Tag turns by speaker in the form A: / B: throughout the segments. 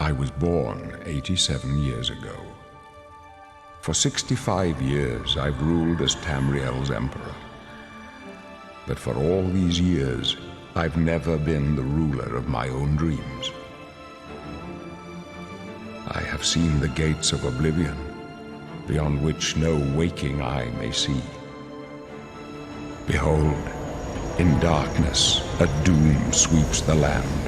A: I was born 87 years ago. For 65 years, I've ruled as Tamriel's emperor. But for all these years, I've never been the ruler of my own dreams. I have seen the gates of Oblivion, beyond which no waking eye may see. Behold, in darkness, a doom sweeps the land.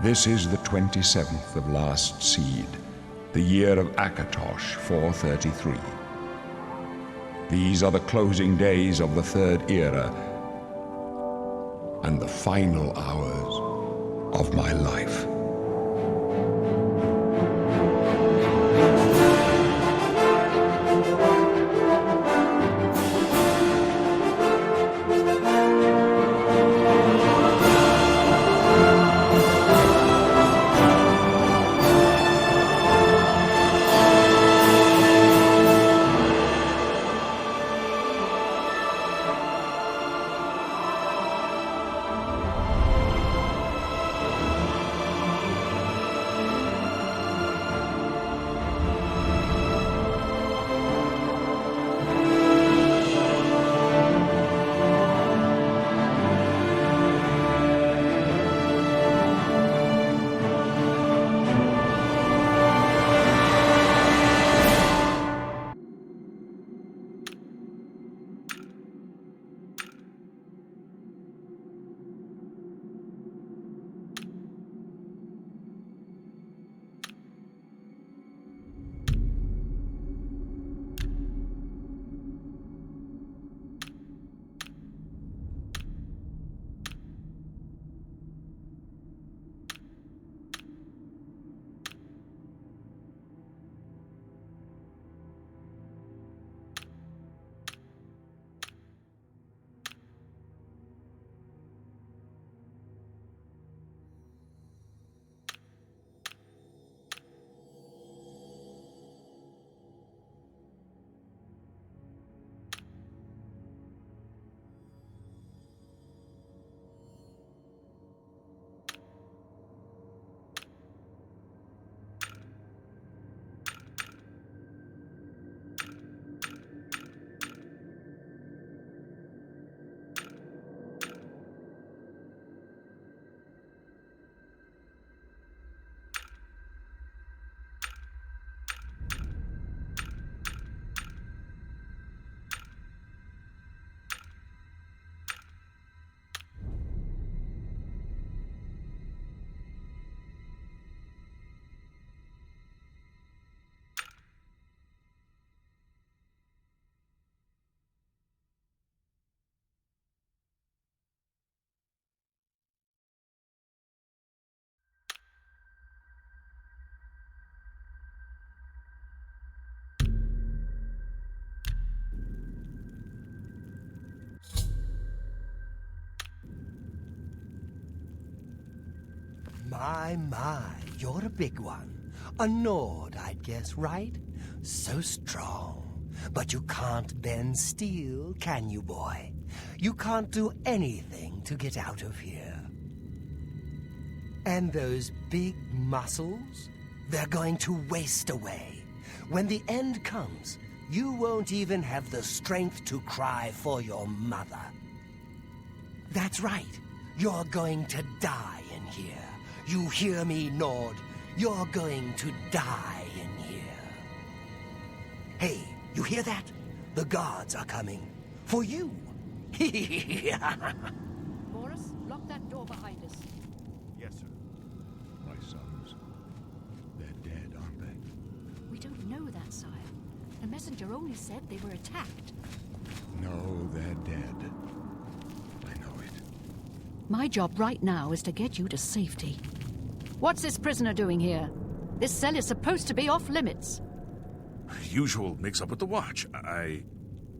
A: This is the 27th of last seed, the year of Akatosh 433. These are the closing days of the Third Era and the final hours of my life.
B: My, you're a big one. A Nord, I'd guess, right? So strong. But you can't bend steel, can you, boy? You can't do anything to get out of here. And those big muscles? They're going to waste away. When the end comes, you won't even have the strength to cry for your mother. That's right. You're going to die in here. You hear me, Nord? You're going to die in here. Hey, you hear that? The guards are coming. For you.
C: Morris, lock that door behind us.
A: Yes, sir. My sons. They're dead, aren't they?
C: We don't know that, sire. The messenger only said they were attacked.
A: No, they're dead. I know it.
C: My job right now is to get you to safety. What's this prisoner doing here? This cell is supposed to be off limits.
D: Usual mix-up with the watch.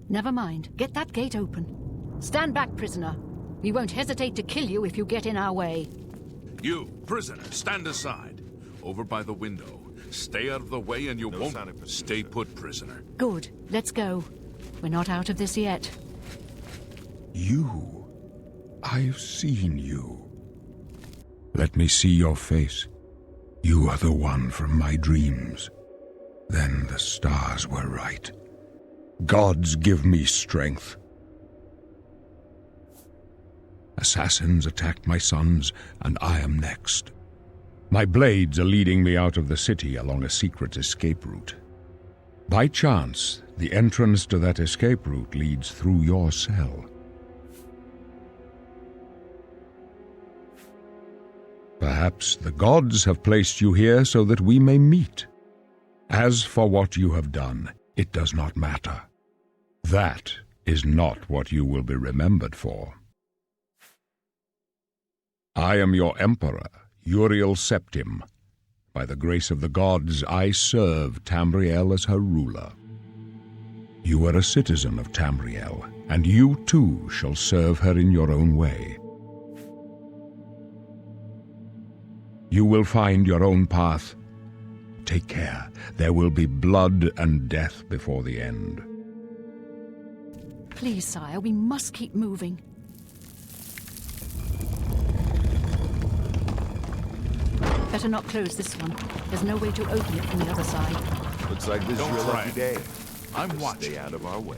C: Never mind. Get that gate open. Stand back, prisoner. We won't hesitate to kill you if you get in our way.
D: You, prisoner, stand aside. Over by the window. Stay out of the way and you
E: No
D: won't...
E: sign of pursuit,
D: Stay
E: sir.
D: put, prisoner.
C: Good. Let's go. We're not out of this yet.
A: You. I've seen you. Let me see your face. You are the one from my dreams. Then the stars were right. Gods give me strength. Assassins attacked my sons, and I am next. My blades are leading me out of the city along a secret escape route. By chance, the entrance to that escape route leads through your cell. Perhaps the gods have placed you here so that we may meet. As for what you have done, it does not matter. That is not what you will be remembered for. I am your emperor, Uriel Septim. By the grace of the gods, I serve Tamriel as her ruler. You are a citizen of Tamriel, and you too shall serve her in your own way. You will find your own path. Take care. There will be blood and death before the end.
C: Please, sire, we must keep moving. Better not close this one. There's no way to open it from the other side.
E: Looks like this is
D: Don't
E: your
D: try
E: lucky
D: it.
E: day.
D: I'm
E: Just
D: watching.
E: Stay out of our way.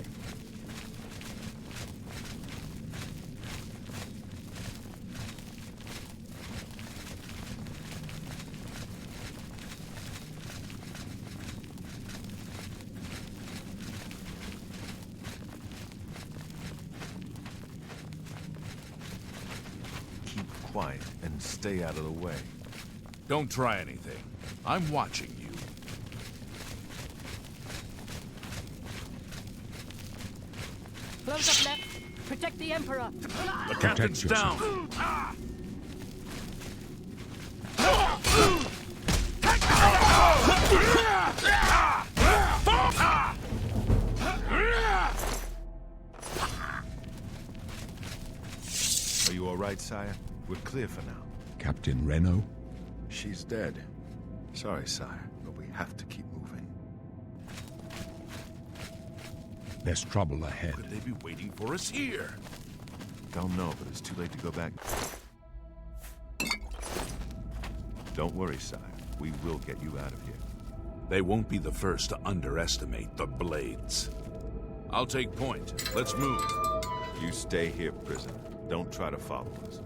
E: Keep quiet and stay out of the way.
D: Don't try anything. I'm watching you.
C: Close up left. Protect the Emperor.
D: The captain's
A: yourself.
D: down.
E: Are you all right, sire? We're clear for now.
A: Captain Reno?
E: She's dead. Sorry, sire, but we have to keep moving.
A: There's trouble ahead.
D: Could they be waiting for us here?
E: Don't know, but it's too late to go back. Don't worry, sire. We will get you out of here.
D: They won't be the first to underestimate the Blades. I'll take point. Let's move.
E: You stay here, prisoner. Don't try to follow us.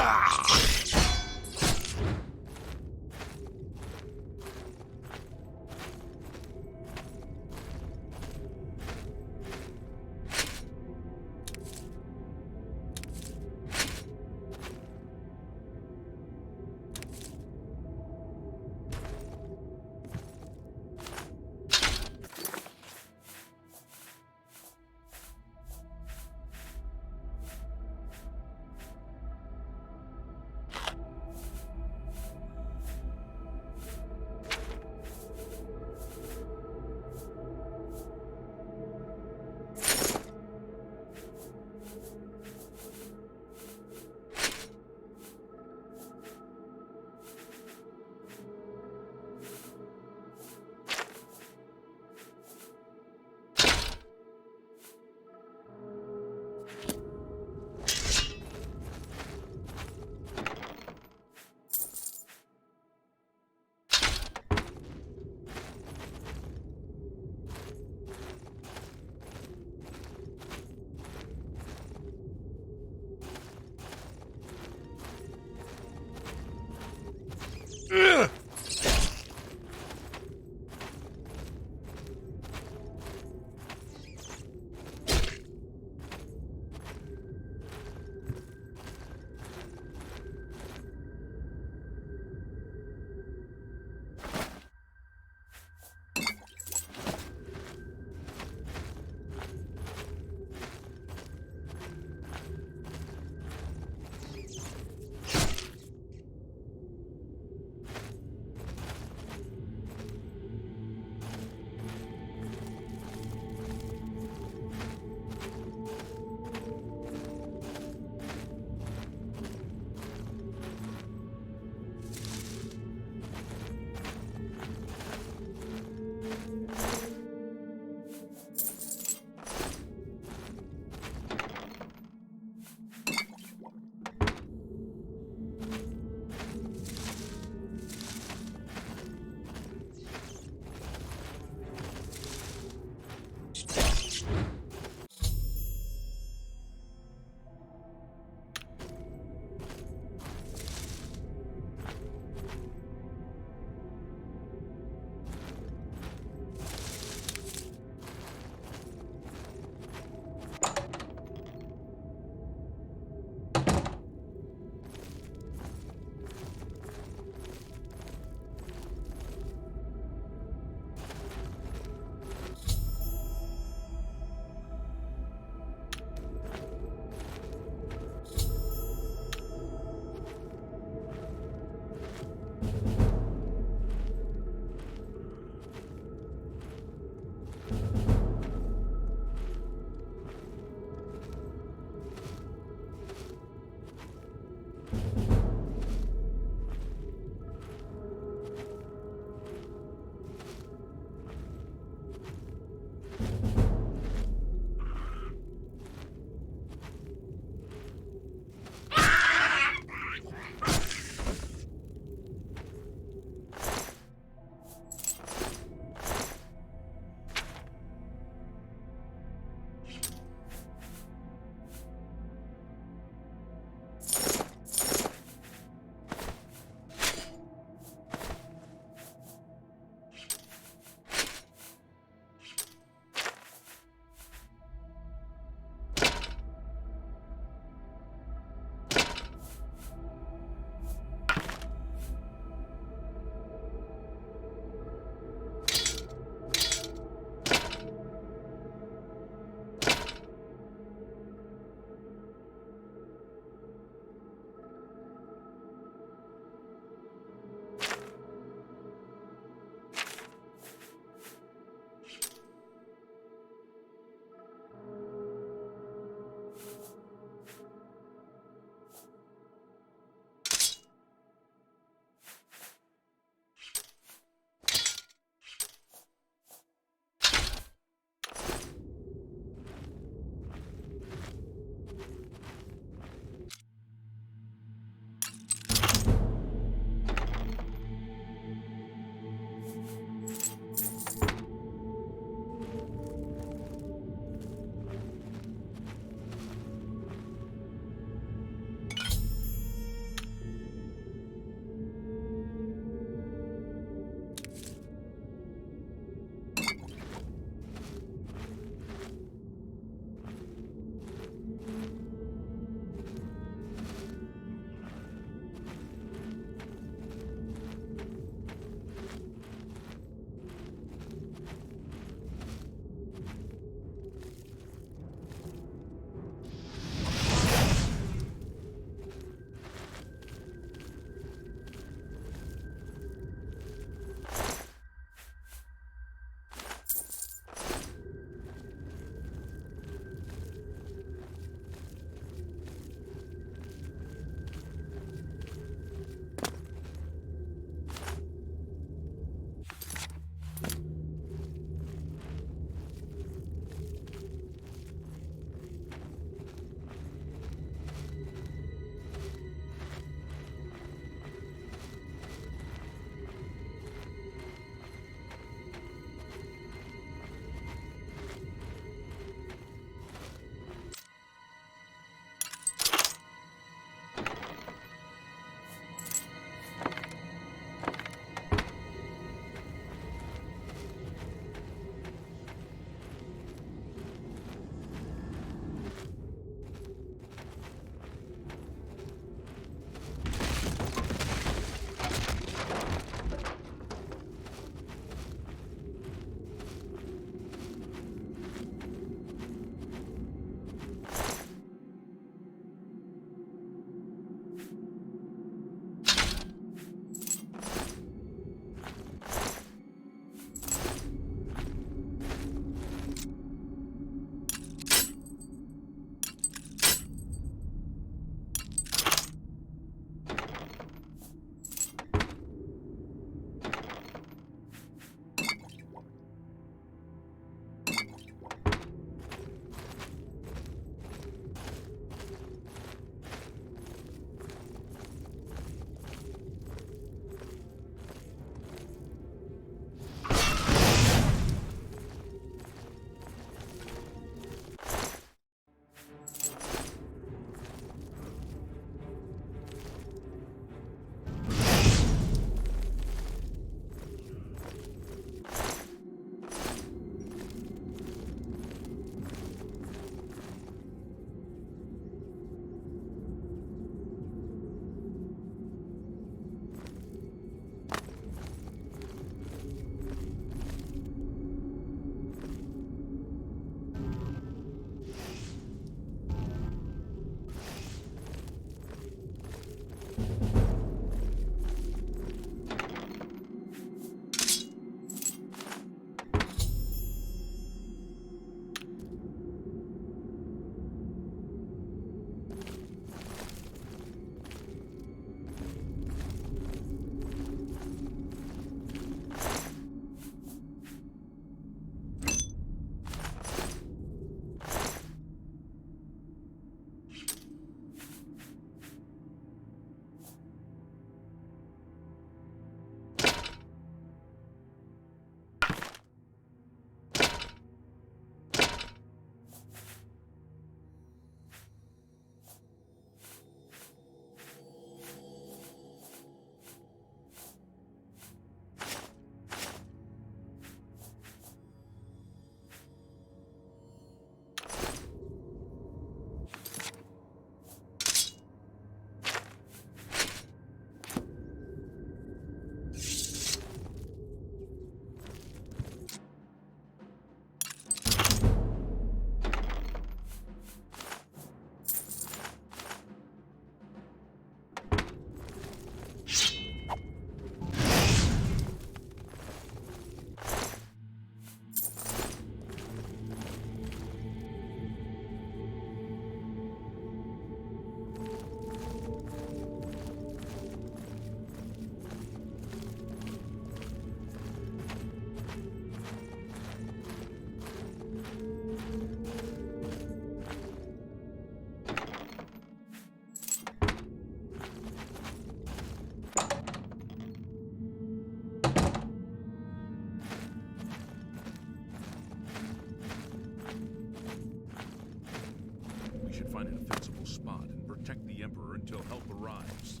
D: Find an defensible spot and protect the Emperor until help arrives.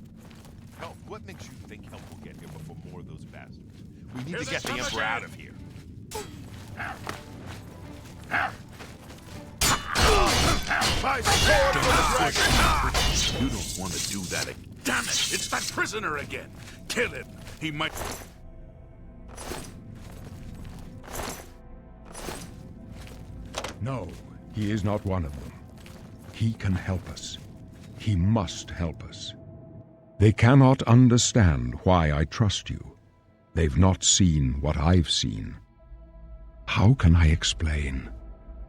F: Help? What makes you think help will get here before more of those bastards? We need to get the Emperor out of here.
D: My sword for the dragon! You don't want to do that again. Damn it! It's that prisoner again! Kill him! He might...
A: No, he is not one of them. He can help us. He must help us. They cannot understand why I trust you. They've not seen what I've seen. How can I explain?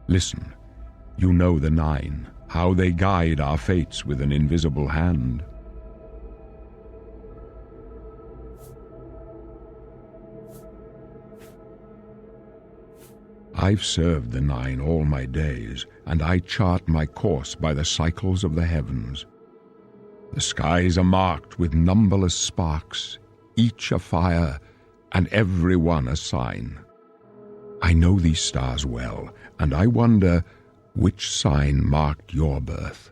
A: Listen, you know the Nine, how they guide our fates with an invisible hand. I've served the Nine all my days, and I chart my course by the cycles of the heavens. The skies are marked with numberless sparks, each a fire, and every one a sign. I know these stars well, and I wonder which sign marked your birth.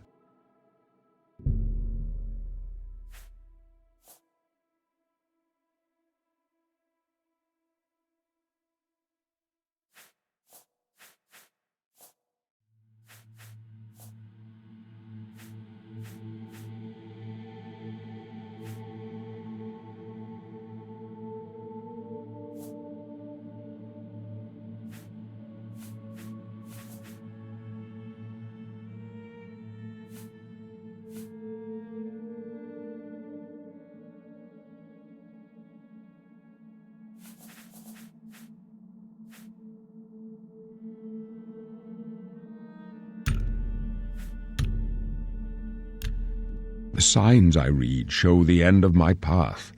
A: The signs I read show the end of my path.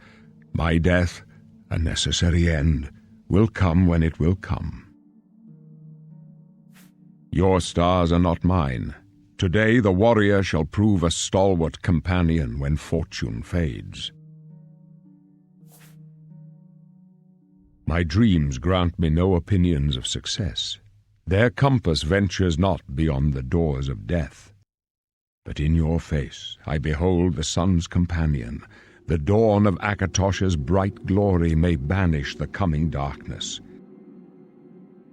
A: My death, a necessary end, will come when it will come. Your stars are not mine. Today the warrior shall prove a stalwart companion when fortune fades. My dreams grant me no opinions of success. Their compass ventures not beyond the doors of death. But in your face I behold the sun's companion. The dawn of Akatosh's bright glory may banish the coming darkness.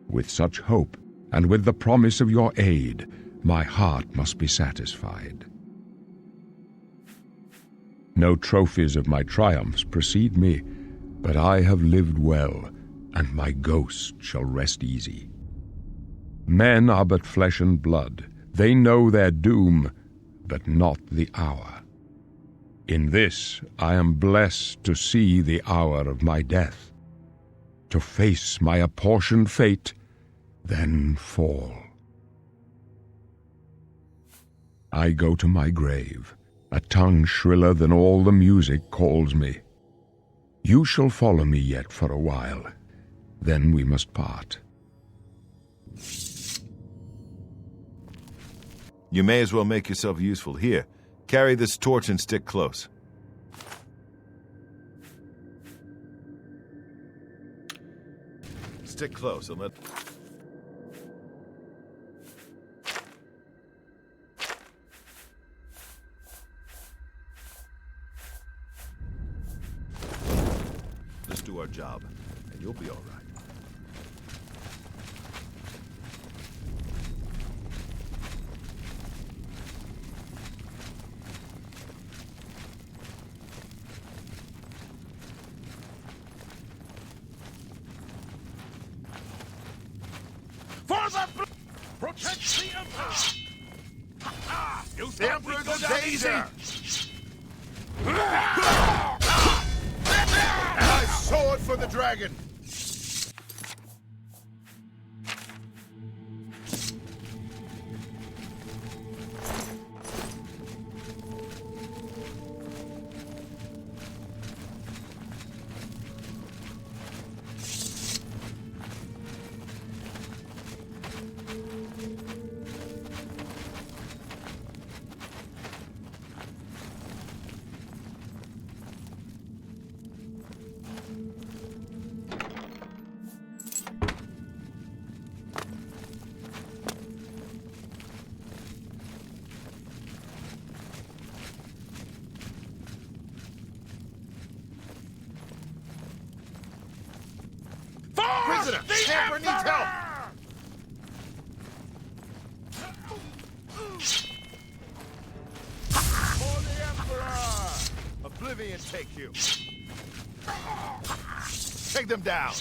A: With such hope, and with the promise of your aid, my heart must be satisfied. No trophies of my triumphs precede me, but I have lived well, and my ghost shall rest easy. Men are but flesh and blood. They know their doom, but not the hour. In this I am blessed to see the hour of my death, to face my apportioned fate, then fall. I go to my grave, a tongue shriller than all the music calls me. You shall follow me yet for a while, then we must part.
E: You may as well make yourself useful. Here, carry this torch and stick close. Stick close and let... Let's do our job, and you'll be all right.
D: Protect the Emperor! You
F: The
D: thought
F: Emperor's
D: we'd go
F: a
D: down easy?
F: danger! My sword for the dragon! Prisoner! The Emperor needs help! For the Emperor! Oblivion take you! Take them down!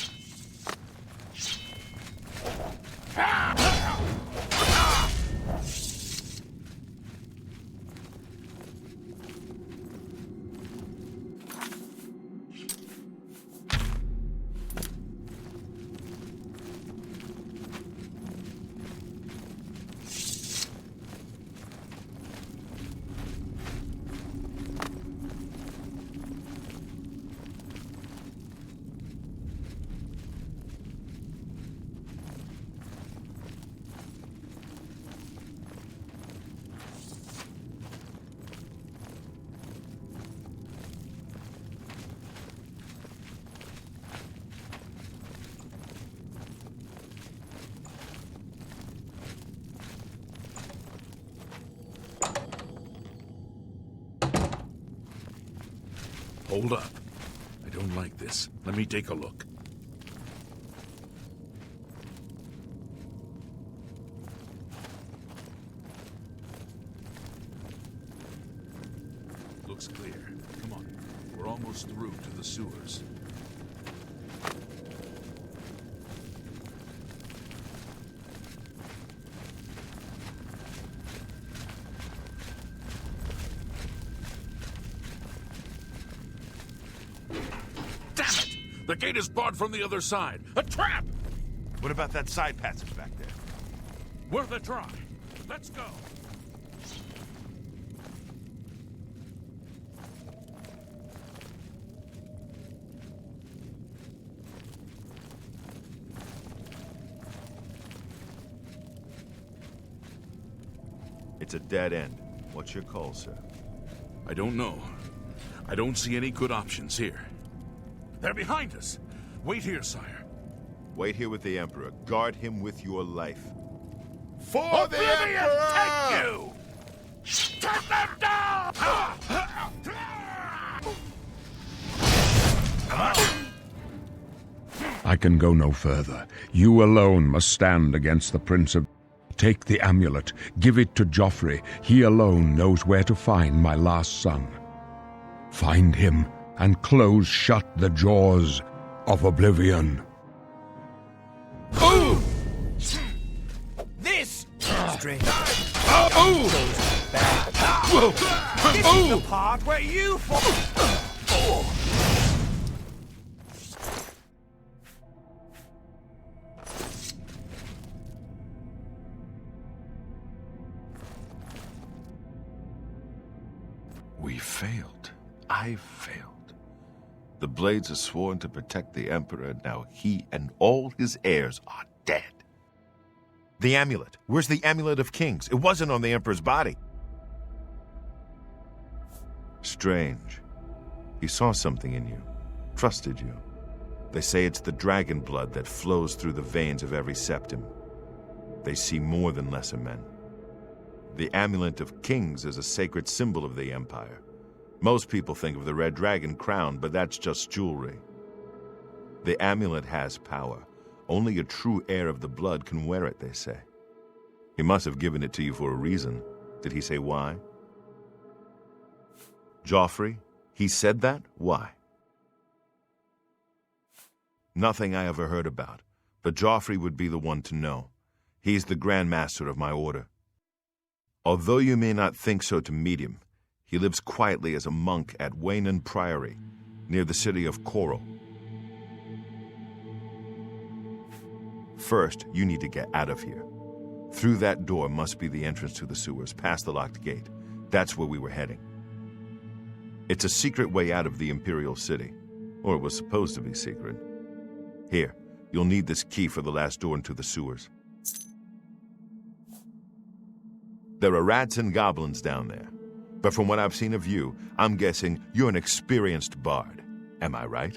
D: Hold up. I don't like this. Let me take a look. Looks clear. Come on. We're almost through to the sewers. The gate is barred from the other side. A trap!
F: What about that side passage back there?
D: Worth a try. Let's go.
E: It's a dead end. What's your call, sir?
D: I don't know. I don't see any good options here. They're behind us. Wait here, sire.
E: Wait here with the Emperor. Guard him with your life.
F: For the
D: Oblivion,
F: Emperor!
D: take you! Take them down!
A: I can go no further. You alone must stand against the Prince of... Take the amulet, give it to Joffrey. He alone knows where to find my last son. Find him and close shut the jaws of Oblivion.
B: Ooh! This strength goes back. This is the part where you fall.
E: We failed. I failed. The Blades are sworn to protect the Emperor. Now he and all his heirs are dead.
F: The amulet. Where's the Amulet of Kings? It wasn't on the Emperor's body.
E: Strange. He saw something in you. Trusted you. They say it's the dragon blood that flows through the veins of every septim. They see more than lesser men. The Amulet of Kings is a sacred symbol of the Empire. Most people think of the red dragon crown, but that's just jewelry. The amulet has power. Only a true heir of the blood can wear it, they say. He must have given it to you for a reason. Did he say why? Joffrey? He said that? Why? Nothing I ever heard about, but Joffrey would be the one to know. He's the Grand Master of my order. Although you may not think so to meet him, he lives quietly as a monk at Waynon Priory, near the city of Coral. First, you need to get out of here. Through that door must be the entrance to the sewers, past the locked gate. That's where we were heading. It's a secret way out of the Imperial City, or it was supposed to be secret. Here, you'll need this key for the last door into the sewers. There are rats and goblins down there, but from what I've seen of you, I'm guessing you're an experienced bard. Am I right?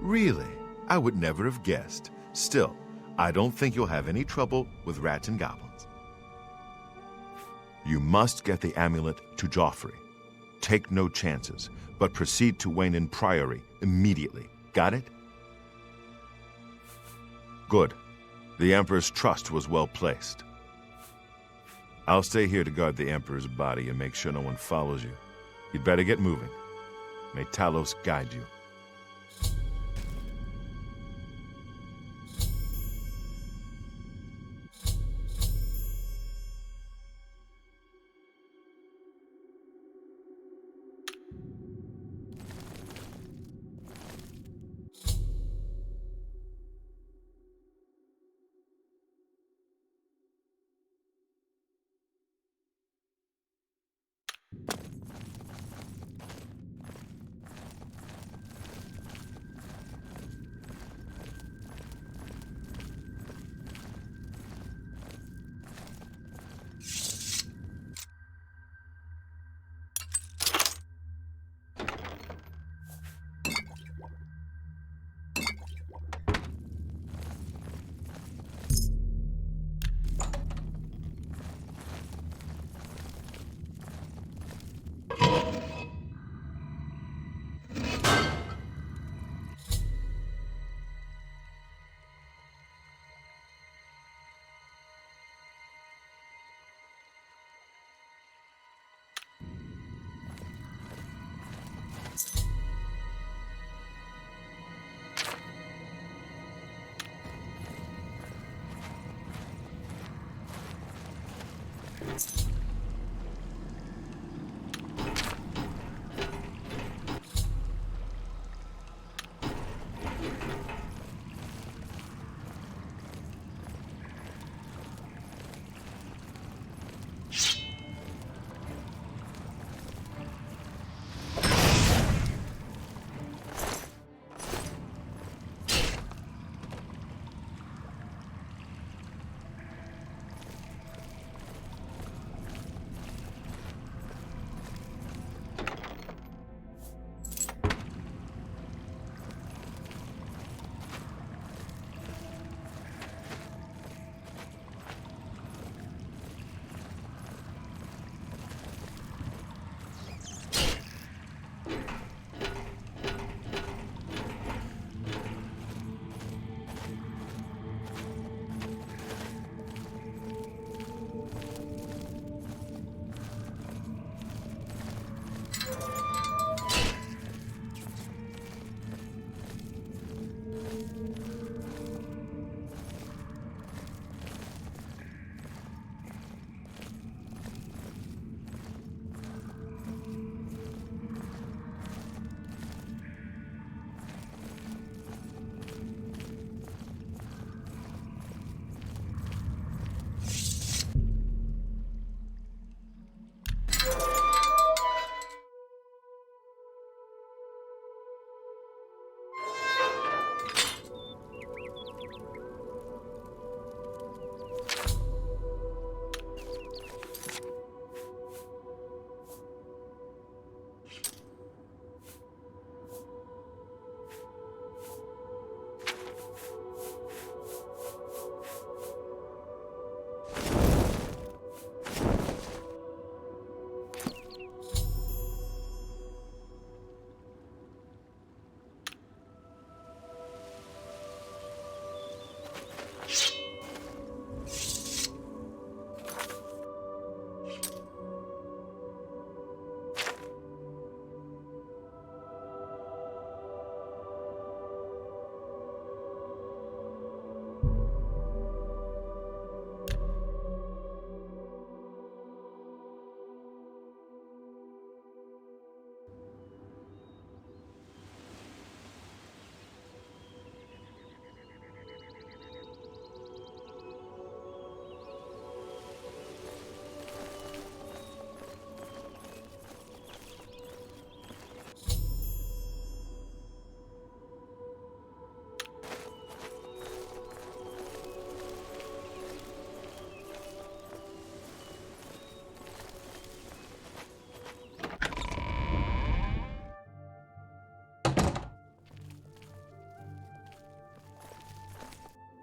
E: Really? I would never have guessed. Still, I don't think you'll have any trouble with rats and goblins. You must get the amulet to Joffrey. Take no chances, but proceed to Waynon Priory immediately. Got it? Good. The Emperor's trust was well placed. I'll stay here to guard the Emperor's body and make sure no one follows you. You'd better get moving. May Talos guide you.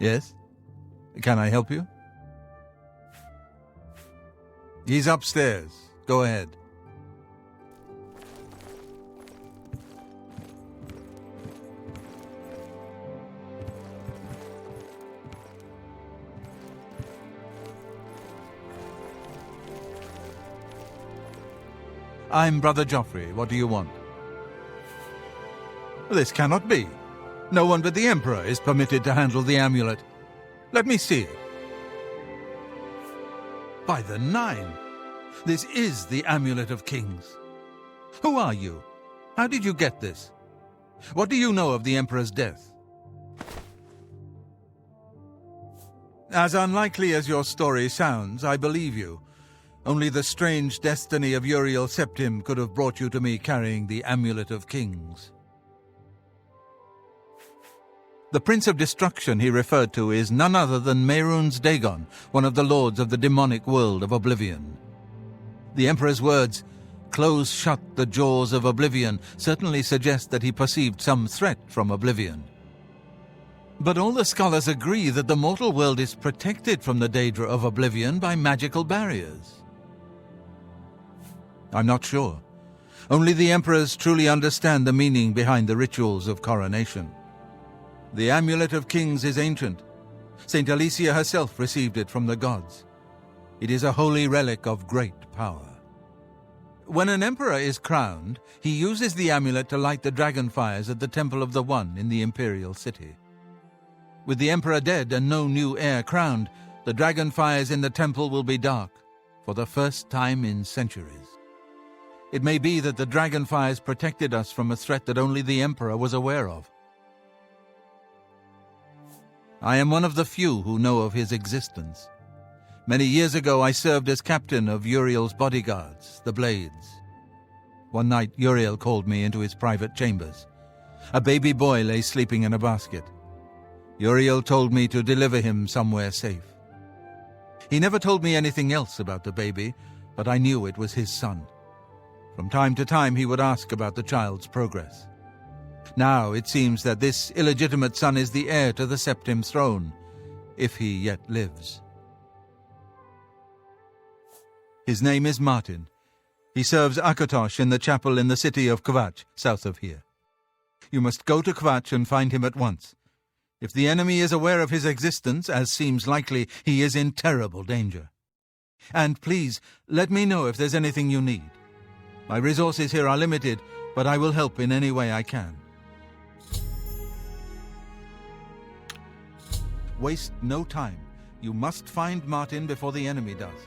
G: Yes? Can I help you? He's upstairs. Go ahead. I'm Brother Joffrey. What do you want? This cannot be. No one but the Emperor is permitted to handle the amulet. Let me see it. By the Nine! This is the Amulet of Kings. Who are you? How did you get this? What do you know of the Emperor's death? As unlikely as your story sounds, I believe you. Only the strange destiny of Uriel Septim could have brought you to me carrying the Amulet of Kings. The Prince of Destruction he referred to is none other than Mehrunes Dagon, one of the lords of the demonic world of Oblivion. The Emperor's words, "Close shut the jaws of Oblivion," certainly suggest that he perceived some threat from Oblivion. But all the scholars agree that the mortal world is protected from the Daedra of Oblivion by magical barriers. I'm not sure. Only the Emperors truly understand the meaning behind the rituals of coronation. The Amulet of Kings is ancient. Saint Alicia herself received it from the gods. It is a holy relic of great power. When an emperor is crowned, he uses the amulet to light the dragon fires at the Temple of the One in the imperial city. With the emperor dead and no new heir crowned, the dragon fires in the temple will be dark, for the first time in centuries. It may be that the dragon fires protected us from a threat that only the emperor was aware of. I am one of the few who know of his existence. Many years ago I served as captain of Uriel's bodyguards, the Blades. One night Uriel called me into his private chambers. A baby boy lay sleeping in a basket. Uriel told me to deliver him somewhere safe. He never told me anything else about the baby, but I knew it was his son. From time to time he would ask about the child's progress. Now it seems that this illegitimate son is the heir to the Septim throne, if he yet lives. His name is Martin. He serves Akatosh in the chapel in the city of Kvatch, south of here. You must go to Kvatch and find him at once. If the enemy is aware of his existence, as seems likely, he is in terrible danger. And please, let me know if there's anything you need. My resources here are limited, but I will help in any way I can. Waste no time. You must find Martin before the enemy does.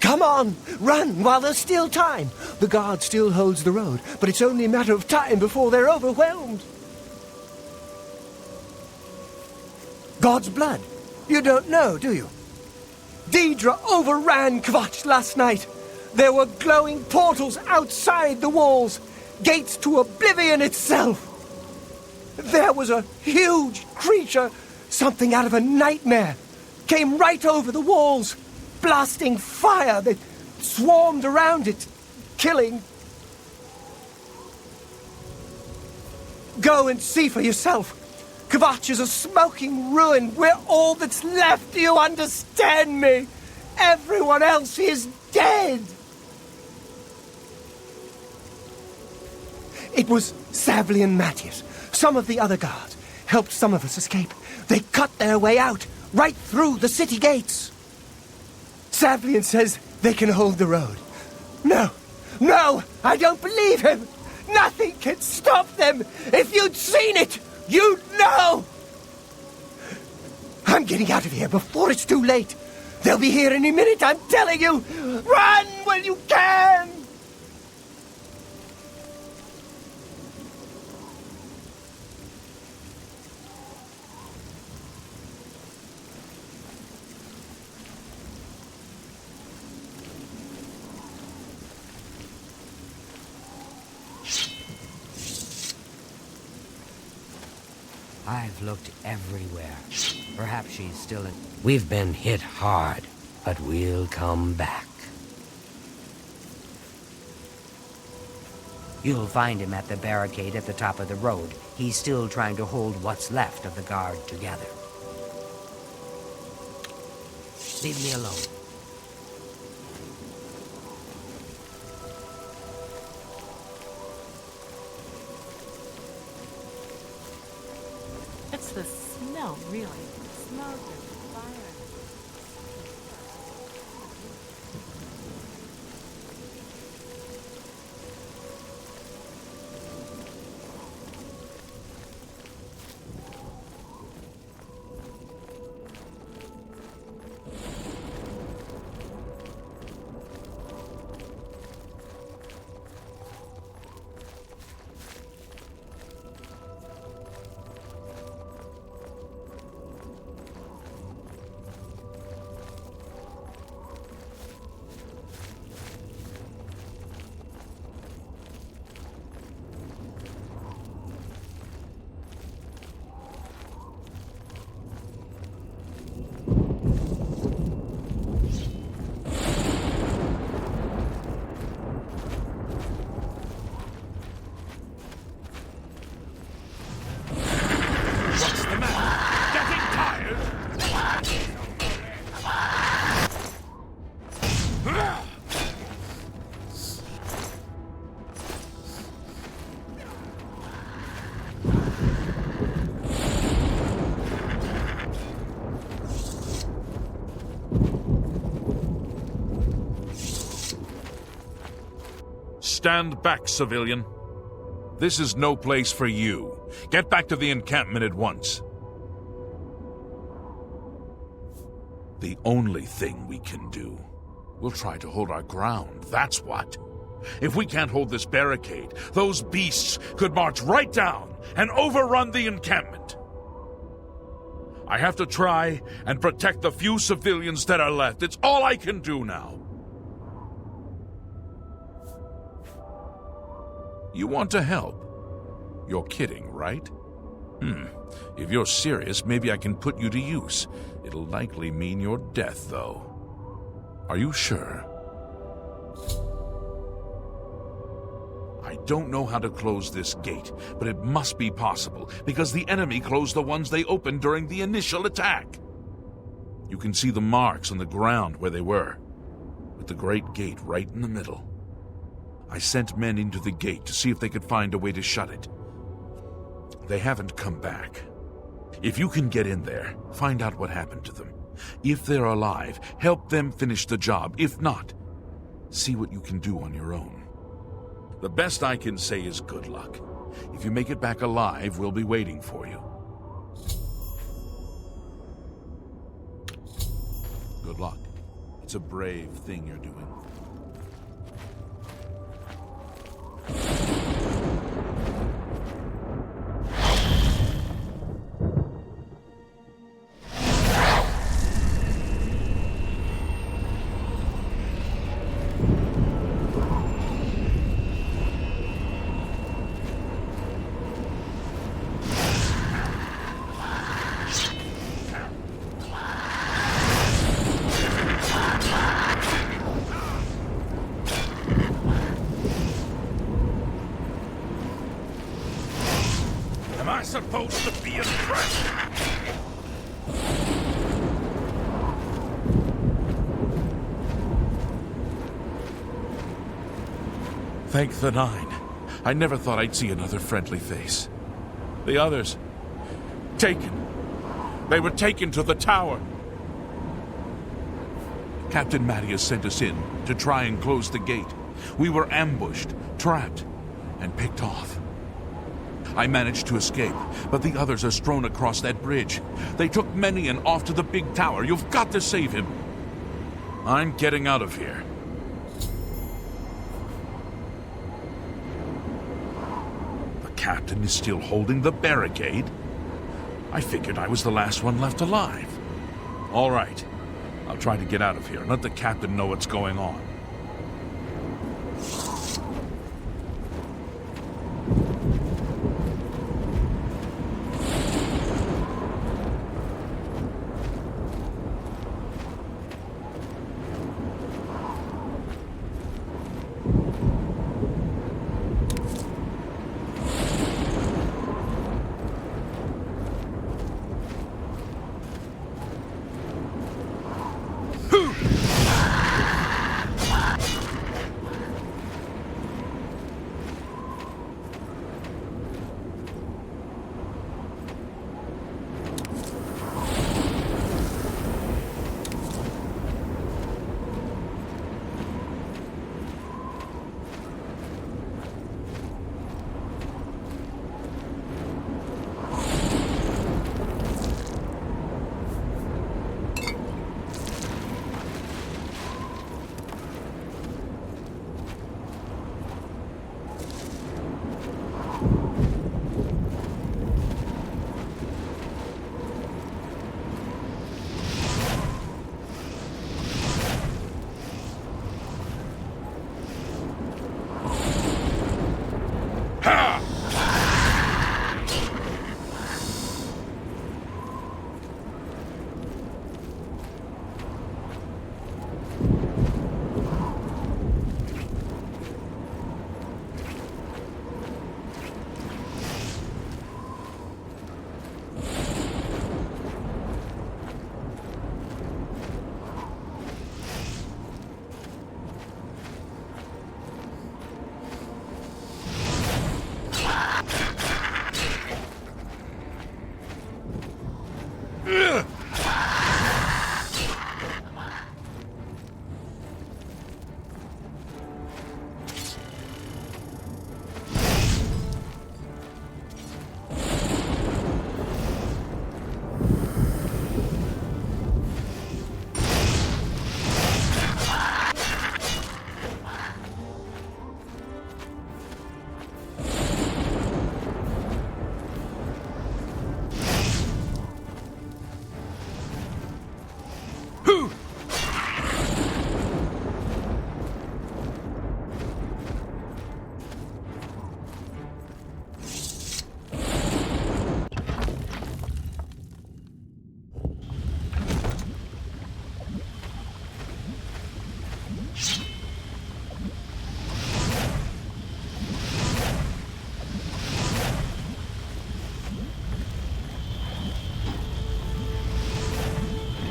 B: Come on! Run while there's still time! The guard still holds the road, but it's only a matter of time before they're overwhelmed. God's blood? You don't know, do you? Daedra overran Kvatch last night. There were glowing portals outside the walls, gates to Oblivion itself. There was a huge creature, something out of a nightmare, came right over the walls, blasting fire that swarmed around it, killing. Go and see for yourself. Kvatch is a smoking ruin. We're all that's left. Do you understand me? Everyone else is dead. It was Savli and Matthias. Some of the other guards helped some of us escape. They cut their way out, right through the city gates. Savlian says they can hold the road. No, I don't believe him. Nothing can stop them! If you'd seen it, you'd know! I'm getting out of here before it's too late. They'll be here any minute, I'm telling you! Run when you can!
H: I've looked everywhere. Perhaps she's still in... We've been hit hard, but we'll come back. You'll find him at the barricade at the top of the road. He's still trying to hold what's left of the guard together. Leave me alone.
I: It's the smell, really. Smoke and fire.
D: Stand back, civilian. This is no place for you. Get back to the encampment at once. The only thing we can do. We'll try to hold our ground, that's what. If we can't hold this barricade, those beasts could march right down and overrun the encampment. I have to try and protect the few civilians that are left. It's all I can do now. You want to help? You're kidding, right? If you're serious, maybe I can put you to use. It'll likely mean your death, though. Are you sure? I don't know how to close this gate, but it must be possible, because the enemy closed the ones they opened during the initial attack. You can see the marks on the ground where they were, with the great gate right in the middle. I sent men into the gate to see if they could find a way to shut it. They haven't come back. If you can get in there, find out what happened to them. If they're alive, help them finish the job. If not, see what you can do on your own. The best I can say is good luck. If you make it back alive, we'll be waiting for you. Good luck. It's a brave thing you're doing. Supposed to be impressed. Thank the Nine. I never thought I'd see another friendly face. The others, taken. They were taken to the tower. Captain Mattias sent us in to try and close the gate. We were ambushed, trapped. and picked off. I managed to escape, but the others are strewn across that bridge. They took Menion off to the big tower. You've got to save him. I'm getting out of here. The captain is still holding the barricade? I figured I was the last one left alive. All right. I'll try to get out of here and let the captain know what's going on.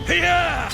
F: Yeah!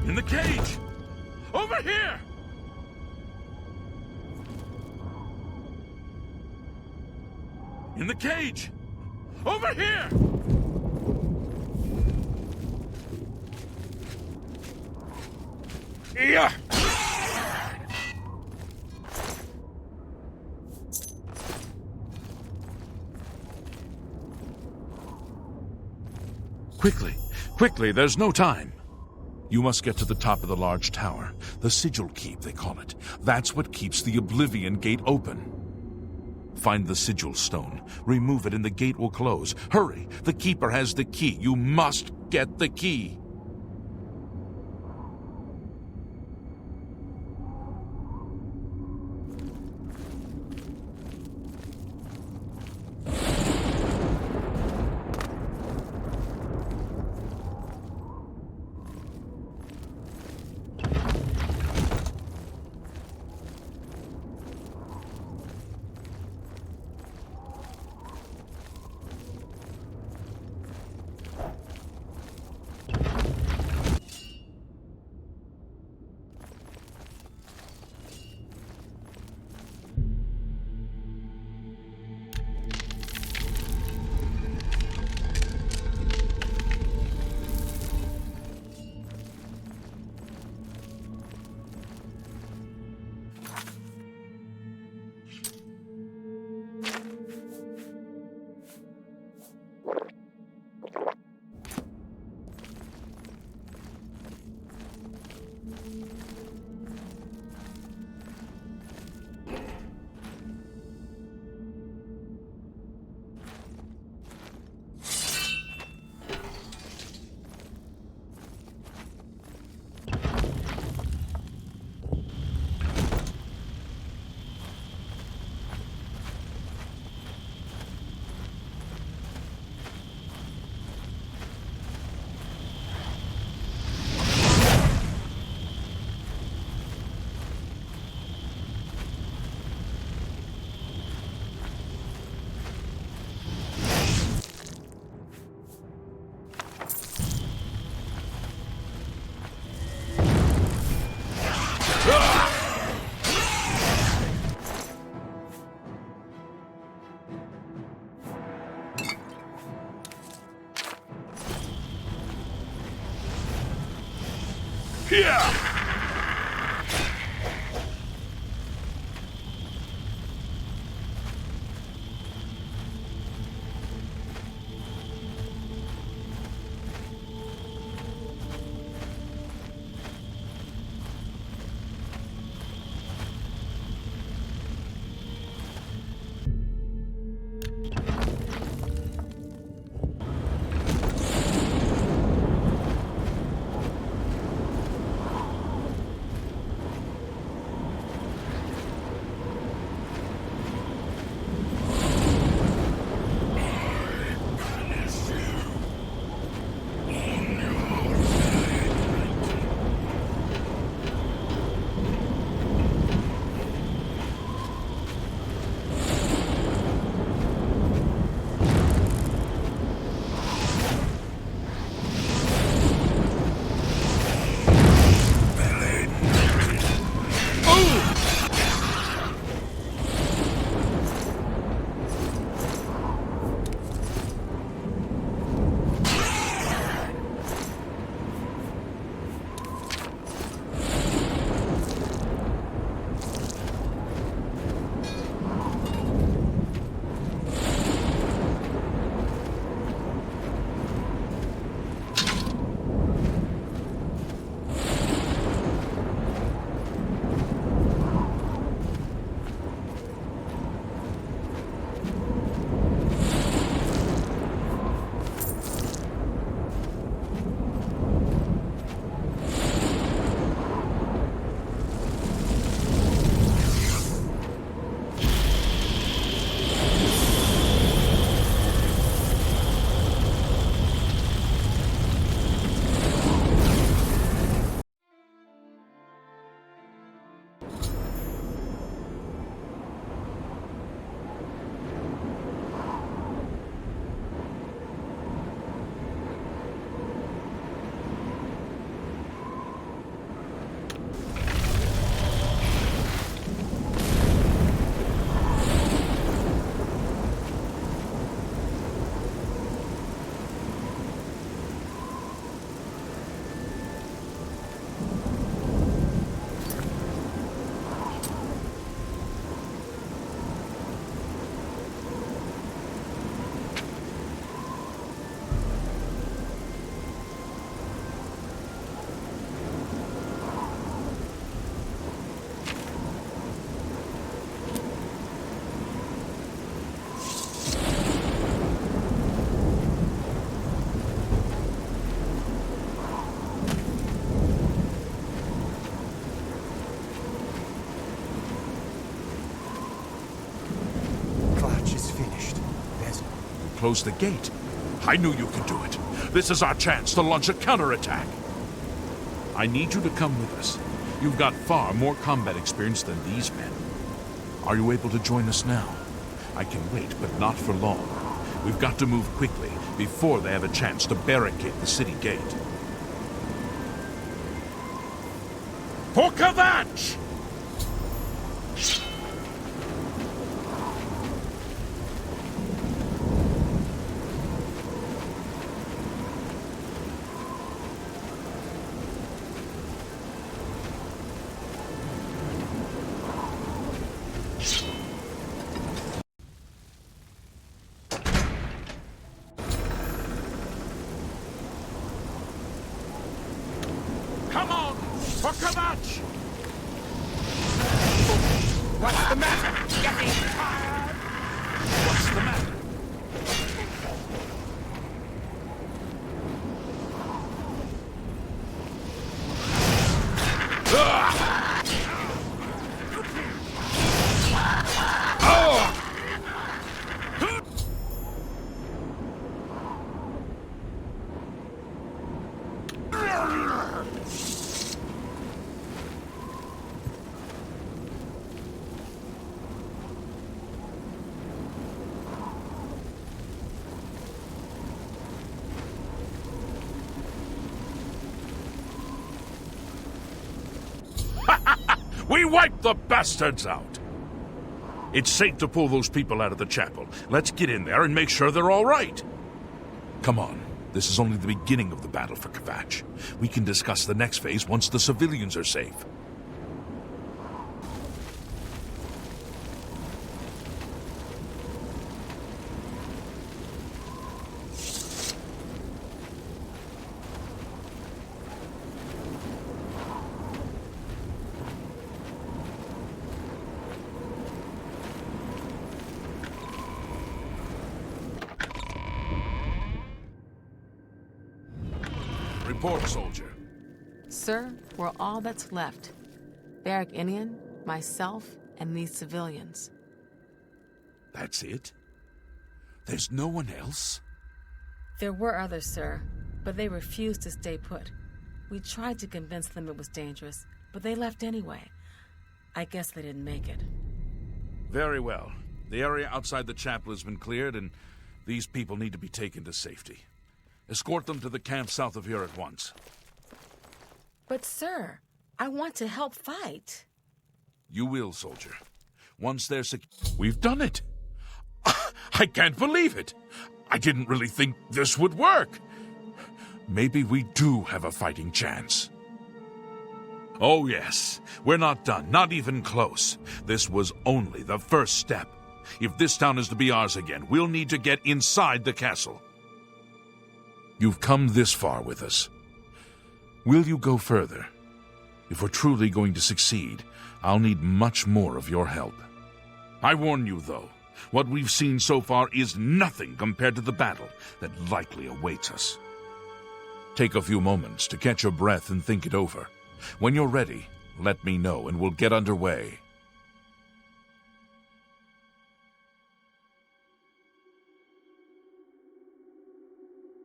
D: In the cage! Over here! In the cage! Over here! Yeah! Quickly! Quickly, there's no time! You must get to the top of the large tower. The Sigil Keep, they call it. That's what keeps the Oblivion Gate open. Find the Sigil Stone. Remove it and the gate will close. Hurry! The Keeper has the key. You must get the key. Yeah! close the gate. I knew you could do it. This is our chance to launch a counterattack. I need you to come with us. You've got far more combat experience than these men. Are you able to join us now? I can wait, but not for long. We've got to move quickly before they have a chance to barricade the city gate. For Kvatch! Come on! For Kvatch! What's the matter? Getting tired? What's the matter? We wiped the bastards out! It's safe to pull those people out of the chapel. Let's get in there and make sure they're all right. Come on. This is only the beginning of the battle for Kvatch. We can discuss the next phase once the civilians are safe. Report, soldier.
I: Sir, we're all that's left. Barrack Inian, myself, and these civilians.
D: That's it? There's no one else?
I: There were others, sir, but they refused to stay put. We tried to convince them it was dangerous, but they left anyway. I guess they didn't make it.
D: Very well. The area outside the chapel has been cleared, and these people need to be taken to safety. Escort them to the camp south of here at once.
I: But, sir, I want to help fight.
D: You will, soldier. Once they're We've done it! I can't believe it! I didn't really think this would work. Maybe we do have a fighting chance. Oh, yes. We're not done. Not even close. This was only the first step. If this town is to be ours again, we'll need to get inside the castle. You've come this far with us. Will you go further? If we're truly going to succeed, I'll need much more of your help. I warn you, though, what we've seen so far is nothing compared to the battle that likely awaits us. Take a few moments to catch your breath and think it over. When you're ready, let me know and we'll get underway.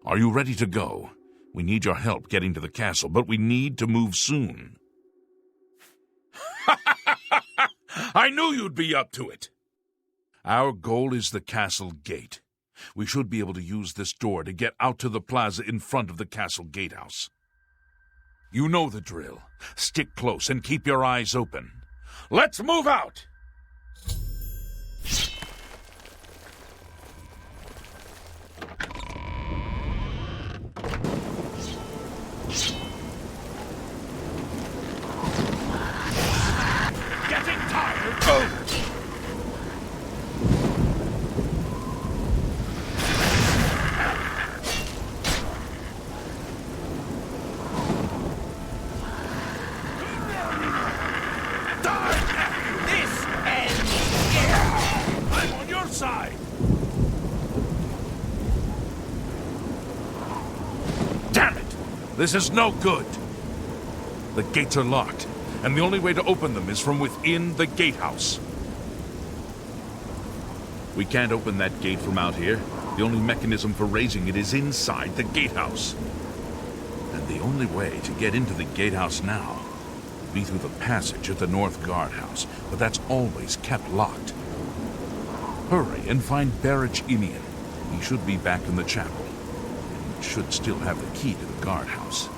D: Are you ready to go? We need your help getting to the castle, but we need to move soon. I knew you'd be up to it! Our goal is the castle gate. We should be able to use this door to get out to the plaza in front of the castle gatehouse. You know the drill. Stick close and keep your eyes open. Let's move out! Getting tired? Oh! Side. Damn it! This is no good. The gates are locked, and the only way to open them is from within the gatehouse. We can't open that gate from out here. The only mechanism for raising it is inside the gatehouse. And the only way to get into the gatehouse now would be through the passage at the North Guardhouse, but that's always kept locked. Hurry and find Barrich Inian. He should be back in the chapel, and should still have the key to the guardhouse.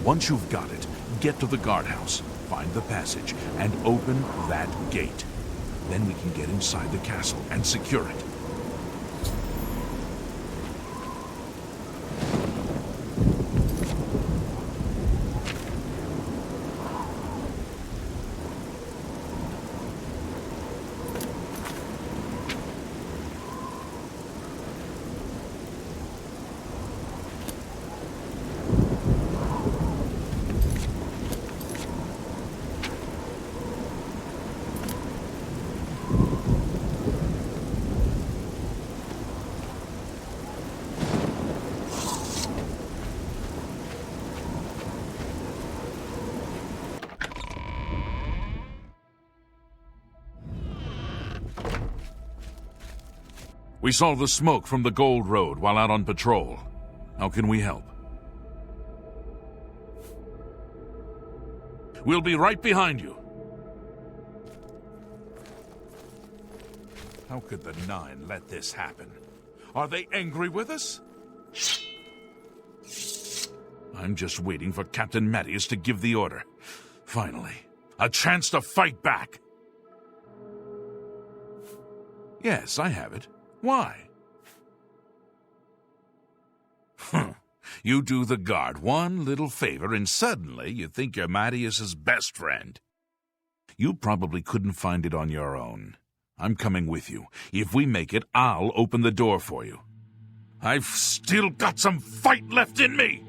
D: Once you've got it, get to the guardhouse, find the passage, and open that gate. Then we can get inside the castle and secure it. We saw the smoke from the Gold Road while out on patrol. How can we help? We'll be right behind you. How could the Nine let this happen? Are they angry with us? I'm just waiting for Captain Mattias to give the order. Finally, a chance to fight back. Yes, I have it. Why? You do the guard one little favor and suddenly you think you're Mattias's best friend. You probably couldn't find it on your own. I'm coming with you. If we make it, I'll open the door for you. I've still got some fight left in me!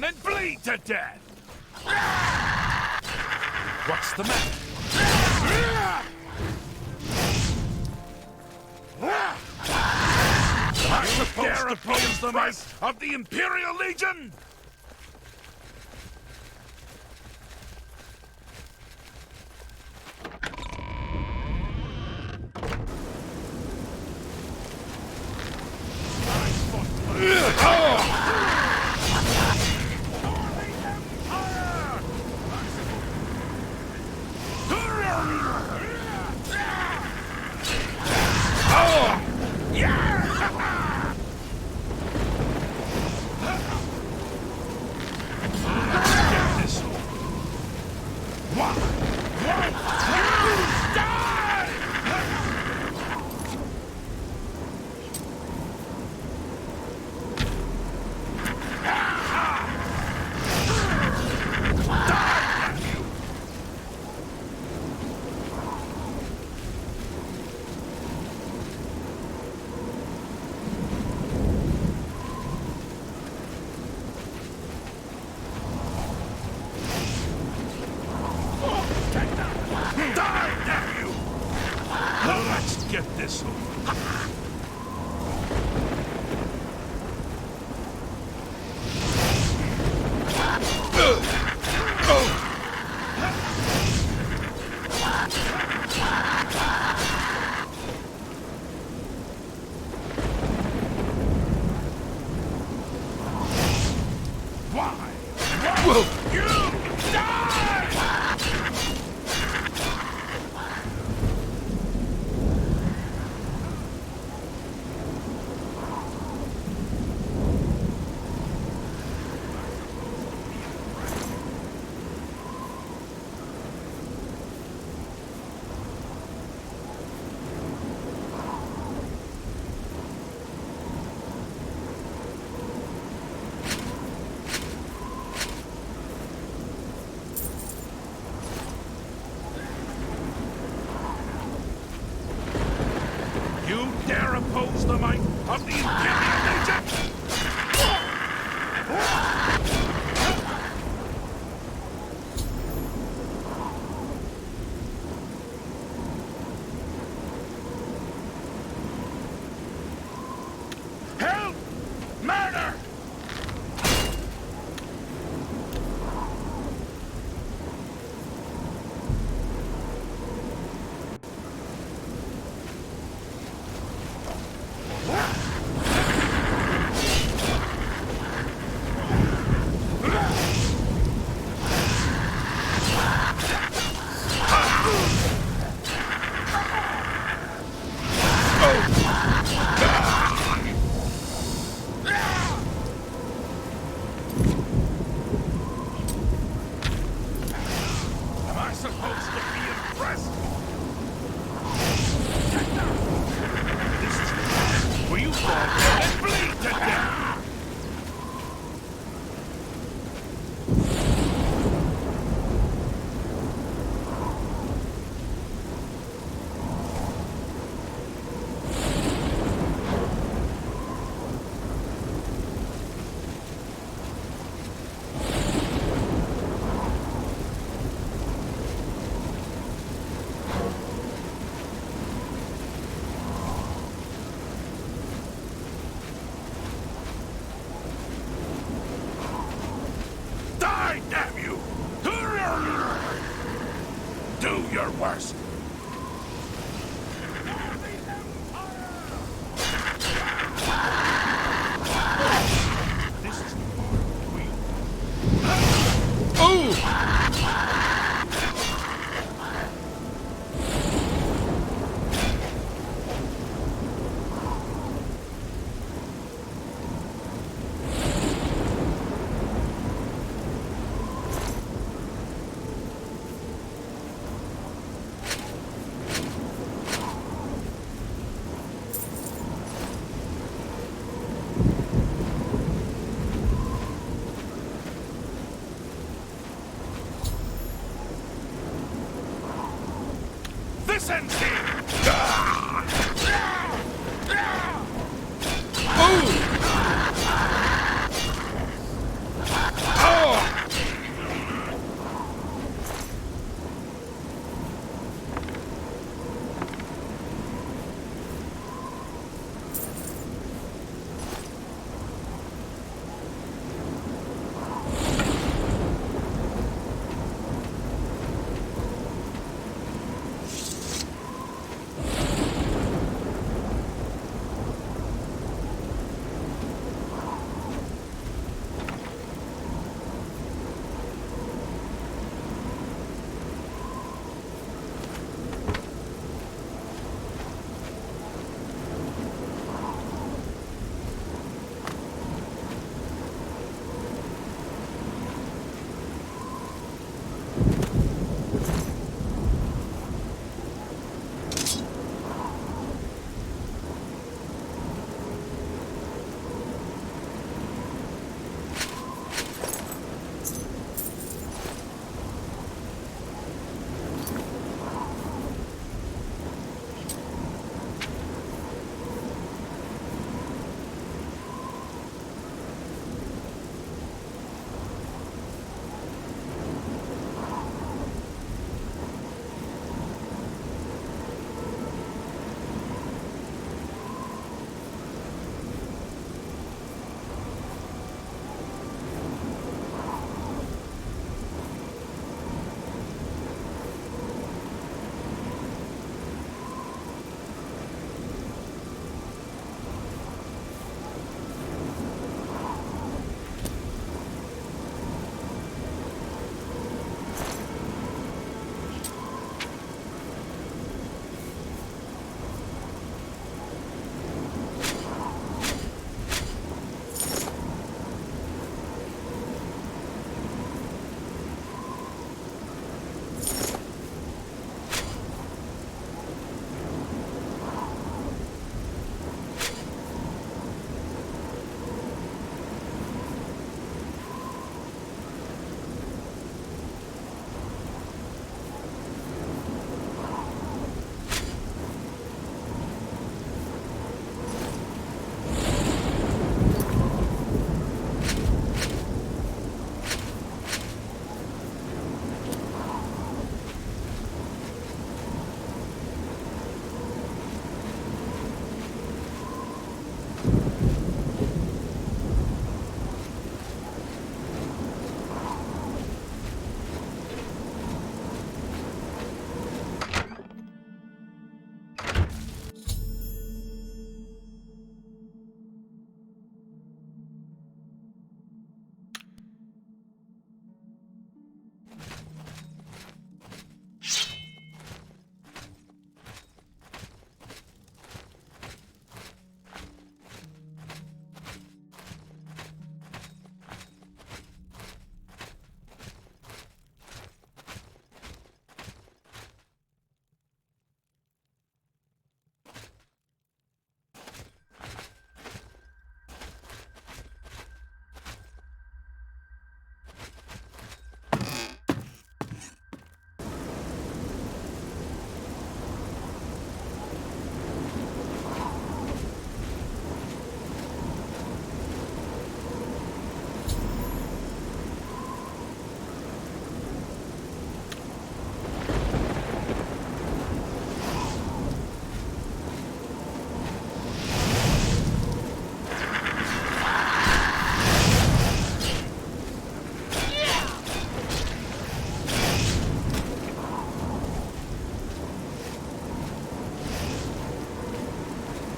D: And bleed to death! What's the matter? Are you supposed to oppose the might of the Imperial Legion? Get this over. You dare oppose the might of the Imperial Legion? Help! Murder! Am I supposed to be impressed? This is the time where you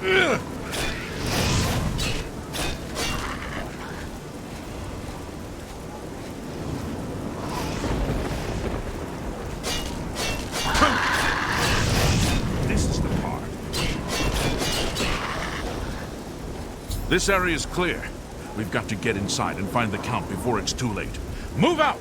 D: This is the part. This area is clear. We've got to get inside and find the Count before it's too late. Move out!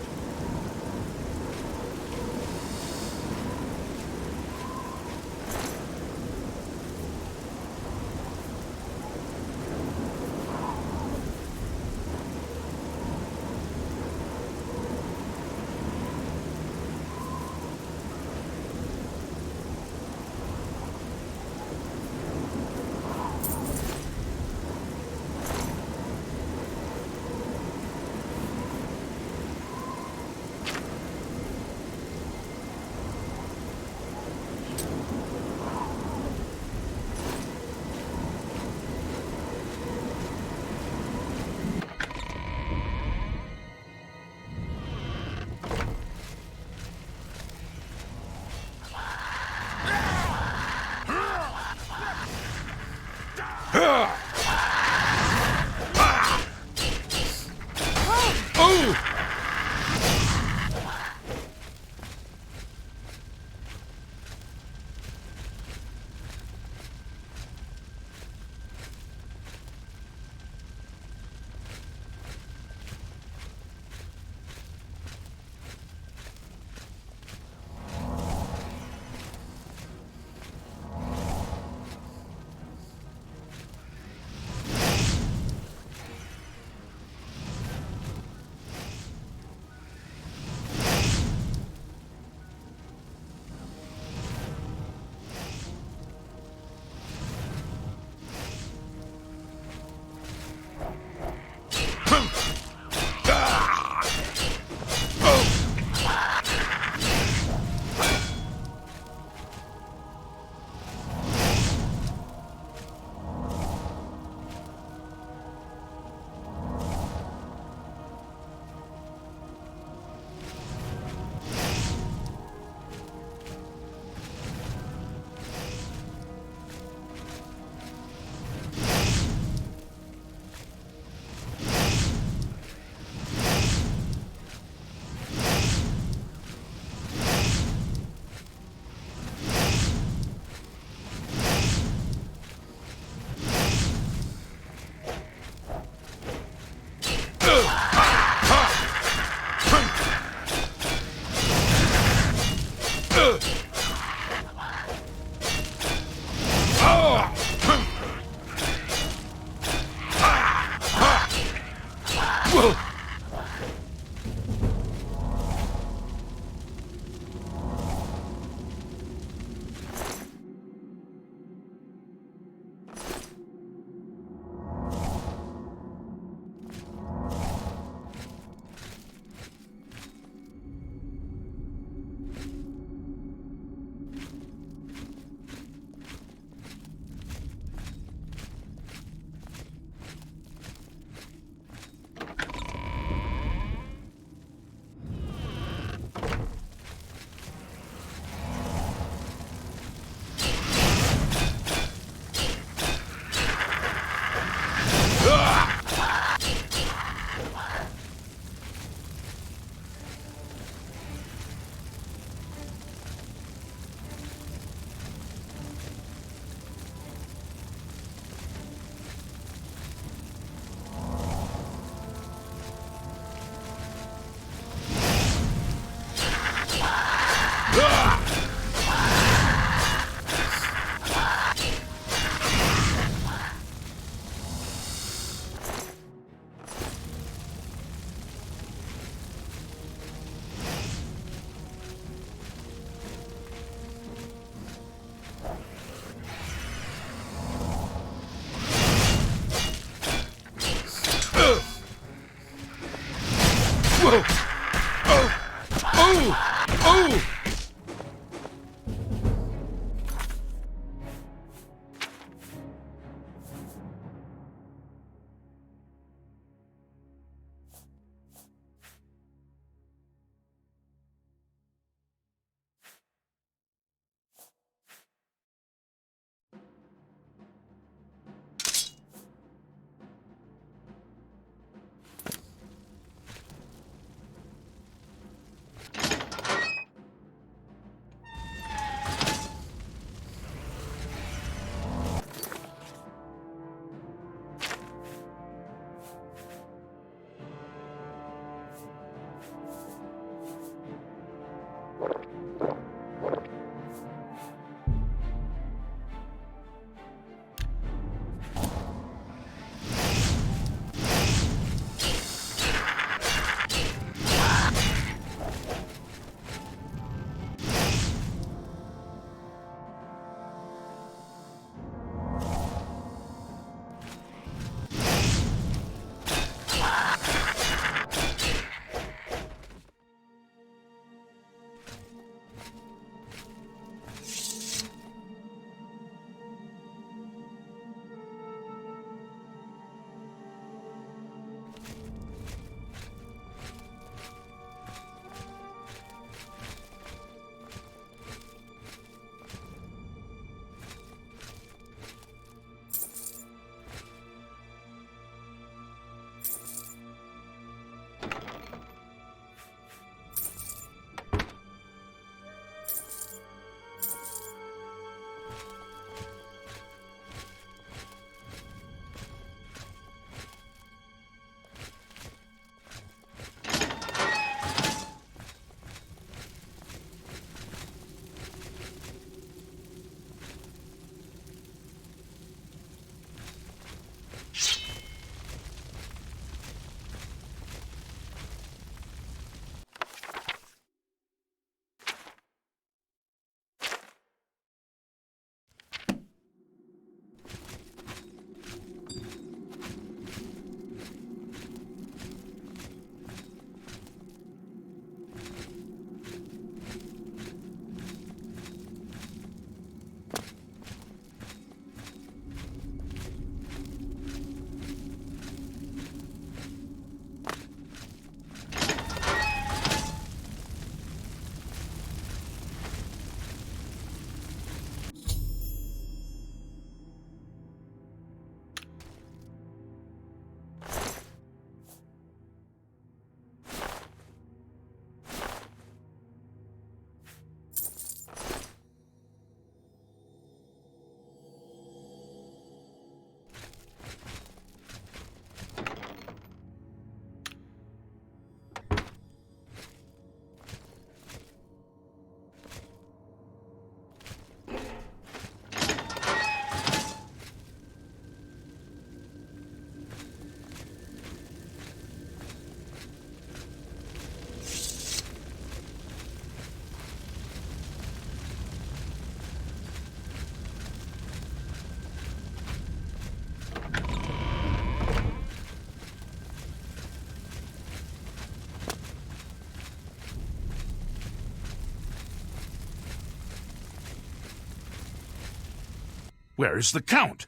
D: Where is the Count?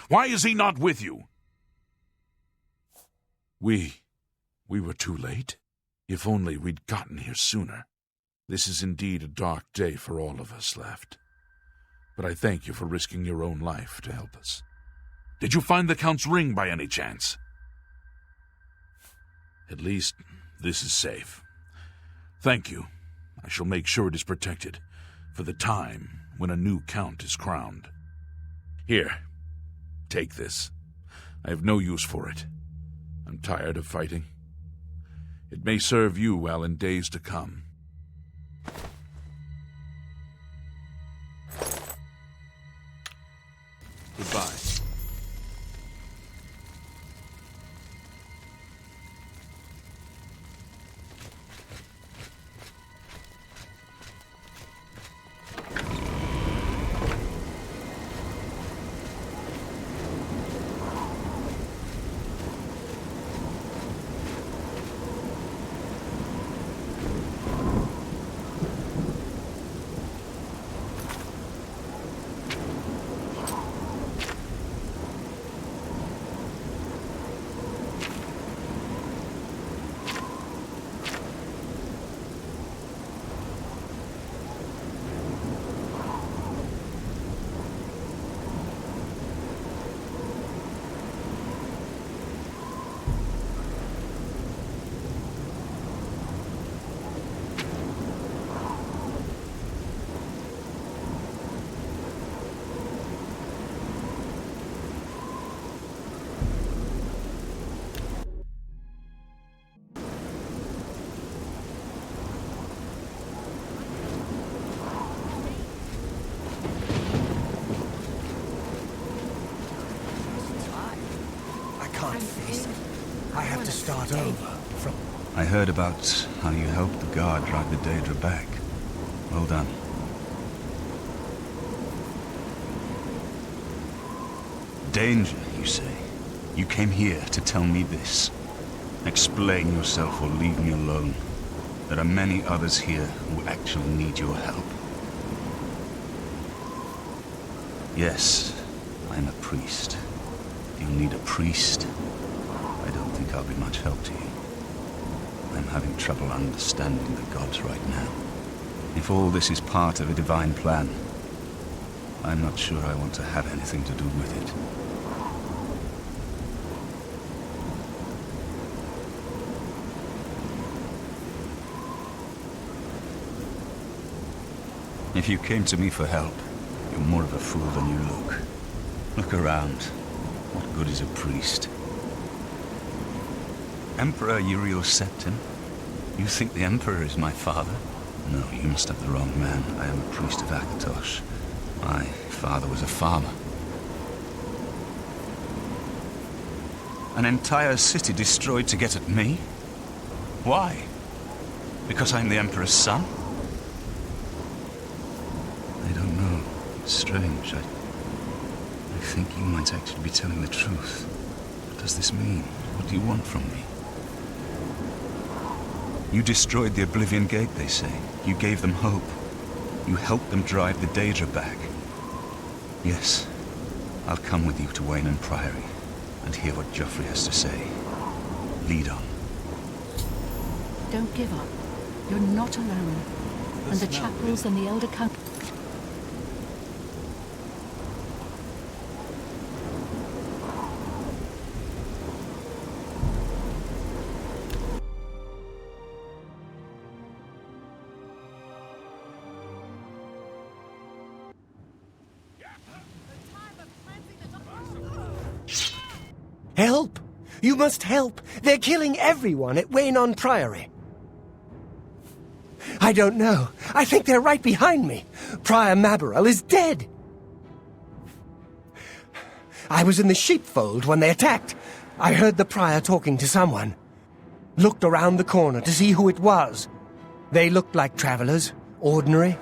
D: Why is he not with you? We were too late. If only we'd gotten here sooner. This is indeed a dark day for all of us left. But I thank you for risking your own life to help us. Did you find the Count's ring by any chance? At least this is safe. Thank you. I shall make sure it is protected for the time when a new Count is crowned. Here, take this. I have no use for it. I'm tired of fighting. It may serve you well in days to come. Goodbye.
B: I have to start over from...
J: I heard about how you helped the guard drive the Daedra back. Well done. Danger, you say? You came here to tell me this. Explain yourself or leave me alone. There are many others here who actually need your help. Yes, I'm a priest. You'll need a priest. I don't think I'll be much help to you. I'm having trouble understanding the gods right now. If all this is part of a divine plan, I'm not sure I want to have anything to do with it. If you came to me for help, you're more of a fool than you look. Look around. What good is a priest? Emperor Uriel Septim? You think the Emperor is my father? No, you must have the wrong man. I am a priest of Akatosh. My father was a farmer. An entire city destroyed to get at me? Why? Because I'm the Emperor's son? I don't know. It's strange. I think you might actually be telling the truth. What does this mean? What do you want from me? You destroyed the Oblivion Gate, they say. You gave them hope. You helped them drive the Daedra back. Yes, I'll come with you to Wayne Priory and hear what Joffrey has to say. Lead on.
C: Don't give up. You're not alone. And the chapels and the Elder Council...
B: Help! You must help! They're killing everyone at Wayne Priory. I don't know. I think they're right behind me. Prior Maborel is dead. I was in the sheepfold when they attacked. I heard the prior talking to someone. Looked around the corner to see who it was. They looked like travelers, ordinary.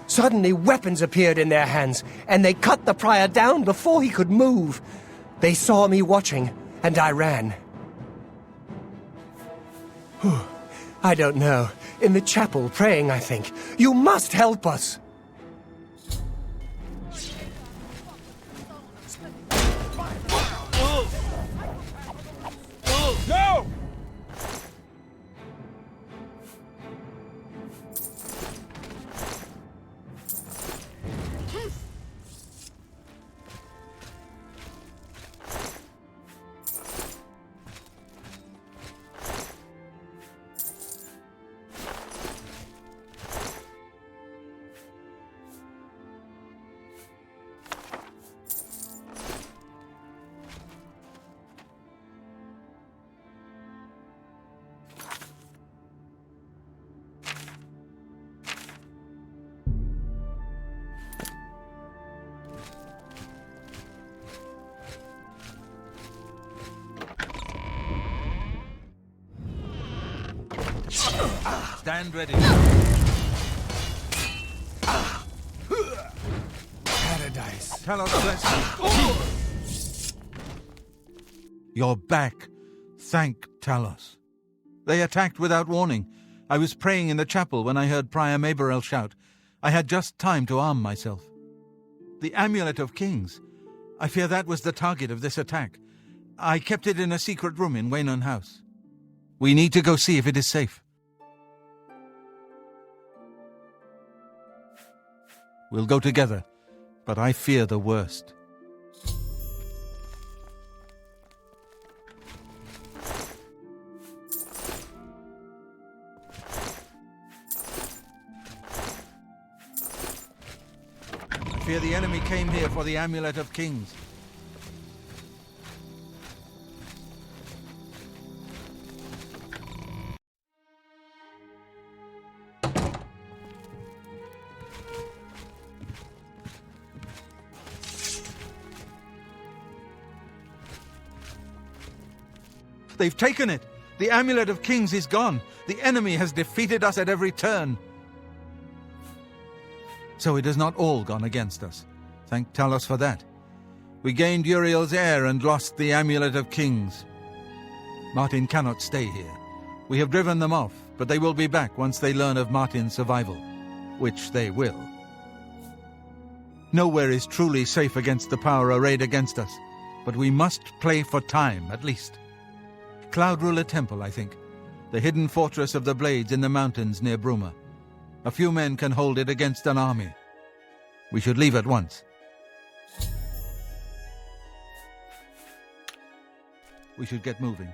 B: Suddenly weapons appeared in their hands, and they cut the prior down before he could move. They saw me watching, and I ran. I don't know. In the chapel, praying, I think. You must help us!
G: Stand ready.
B: Paradise.
G: Talos, bless you. You're back. Thank Talos. They attacked without warning. I was praying in the chapel when I heard Prior Maberel shout. I had just time to arm myself. The Amulet of Kings. I fear that was the target of this attack. I kept it in a secret room in Waynon House. We need to go see if it is safe. We'll go together, but I fear the worst. I fear the enemy came here for the Amulet of Kings. They've taken it! The Amulet of Kings is gone! The enemy has defeated us at every turn! So it has not all gone against us. Thank Talos for that. We gained Uriel's heir and lost the Amulet of Kings. Martin cannot stay here. We have driven them off, but they will be back once they learn of Martin's survival. Which they will. Nowhere is truly safe against the power arrayed against us, but we must play for time, at least. Cloud Ruler Temple, I think. The hidden fortress of the Blades in the mountains near Bruma. A few men can hold it against an army. We should leave at once. We should get moving.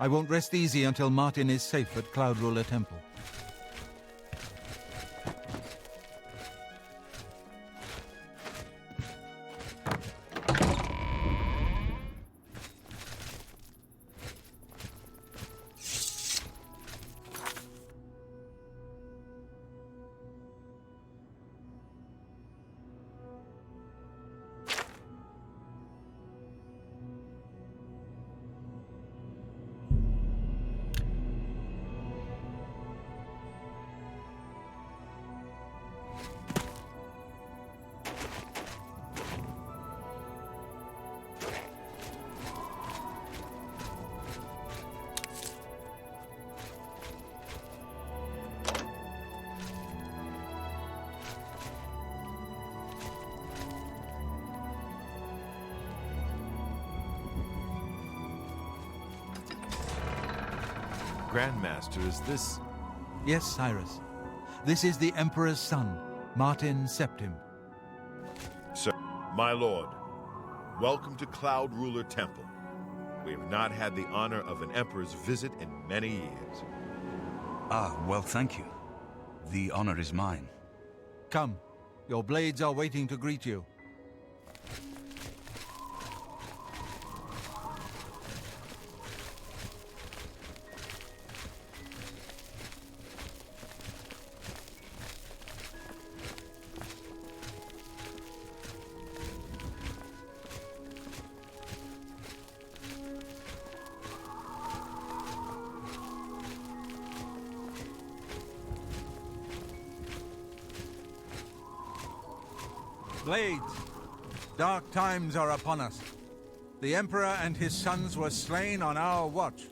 G: I won't rest easy until Martin is safe at Cloud Ruler Temple.
E: Grandmaster, is this...
G: Yes, Cyrus. This is the Emperor's son, Martin Septim.
E: Sir, my lord, welcome to Cloud Ruler Temple. We have not had the honor of an emperor's visit in many years.
J: Ah, well, thank you. The honor is mine.
G: Come. Your blades are waiting to greet you. Blades, dark times are upon us. The Emperor and his sons were slain on our watch.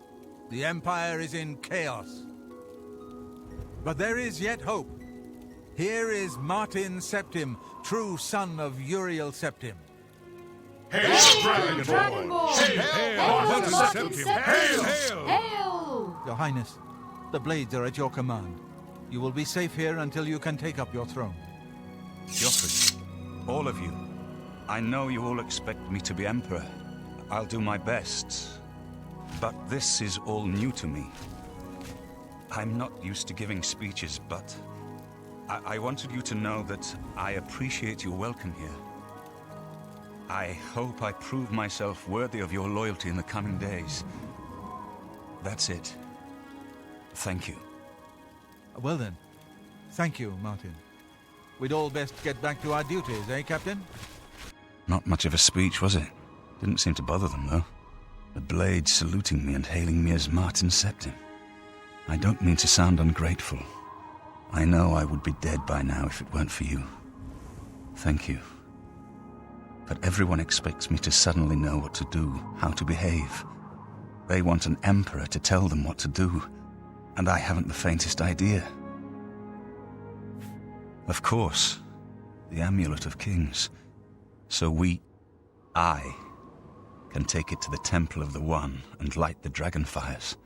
G: The Empire is in chaos. But there is yet hope. Here is Martin Septim, true son of Uriel Septim.
K: Hail, Dragonborn! Hail, Martin Septim! Hail!
C: Hail!
G: Your Highness, the Blades are at your command. You will be safe here until you can take up your throne.
J: Joffrey, all of you. I know you all expect me to be Emperor. I'll do my best. But this is all new to me. I'm not used to giving speeches, but I wanted you to know that I appreciate your welcome here. I hope I prove myself worthy of your loyalty in the coming days. That's it. Thank you.
G: Well then, thank you, Martin. We'd all best get back to our duties, eh, Captain?
J: Not much of a speech, was it? Didn't seem to bother them, though. The Blades saluting me and hailing me as Martin Septim. I don't mean to sound ungrateful, I know I would be dead by now if it weren't for you. Thank you. But everyone expects me to suddenly know what to do, how to behave. They want an emperor to tell them what to do, and I haven't the faintest idea. Of course, the Amulet of Kings. So I, can take it to the Temple of the One and light the dragon fires,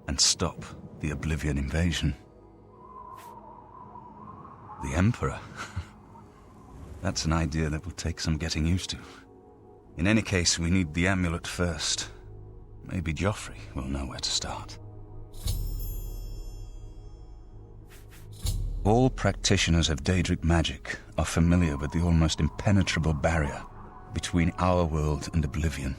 J: and stop the Oblivion invasion. The Emperor? That's an idea that will take some getting used to. In any case, we need the amulet first. Maybe Joffrey will know where to start. All practitioners of Daedric magic are familiar with the almost impenetrable barrier between our world and Oblivion.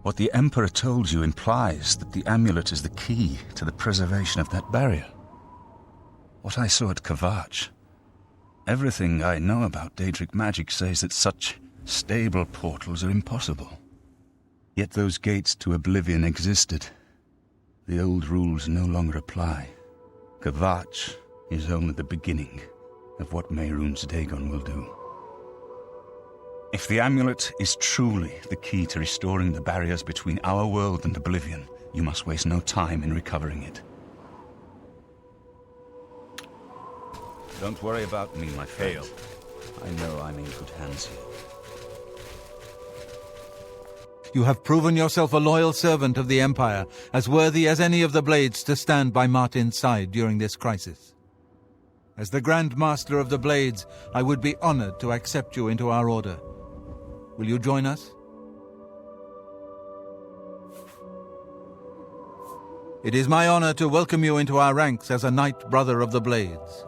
J: What the Emperor told you implies that the amulet is the key to the preservation of that barrier. What I saw at Kvatch, everything I know about Daedric magic says that such stable portals are impossible. Yet those gates to Oblivion existed. The old rules no longer apply. Kvatch is only the beginning of what Mehrunes Dagon will do. If the amulet is truly the key to restoring the barriers between our world and Oblivion, you must waste no time in recovering it. Don't worry about me, my friend. I know I'm in good hands here.
G: You have proven yourself a loyal servant of the Empire, as worthy as any of the Blades to stand by Martin's side during this crisis. As the Grand Master of the Blades, I would be honored to accept you into our order. Will you join us? It is my honor to welcome you into our ranks as a Knight Brother of the Blades.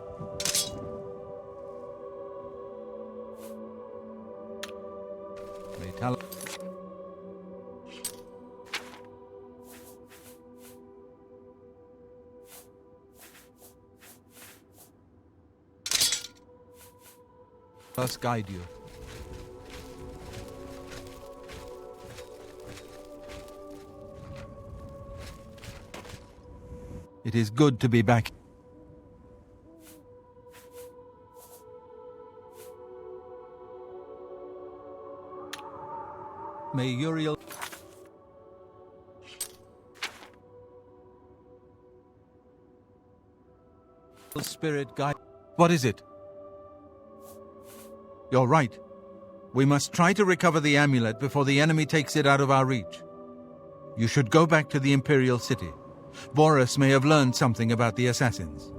G: Let us guide you. It is good to be back. May Uriel... Spirit guide... What is it? You're right. We must try to recover the amulet before the enemy takes it out of our reach. You should go back to the Imperial City. Boris may have learned something about the assassins.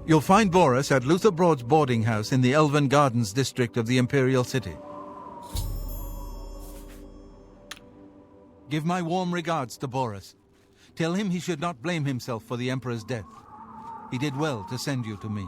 G: You'll find Boris at Luther Broad's boarding house in the Elven Gardens district of the Imperial City. Give my warm regards to Boris. Tell him he should not blame himself for the Emperor's death. He did well to send you to me.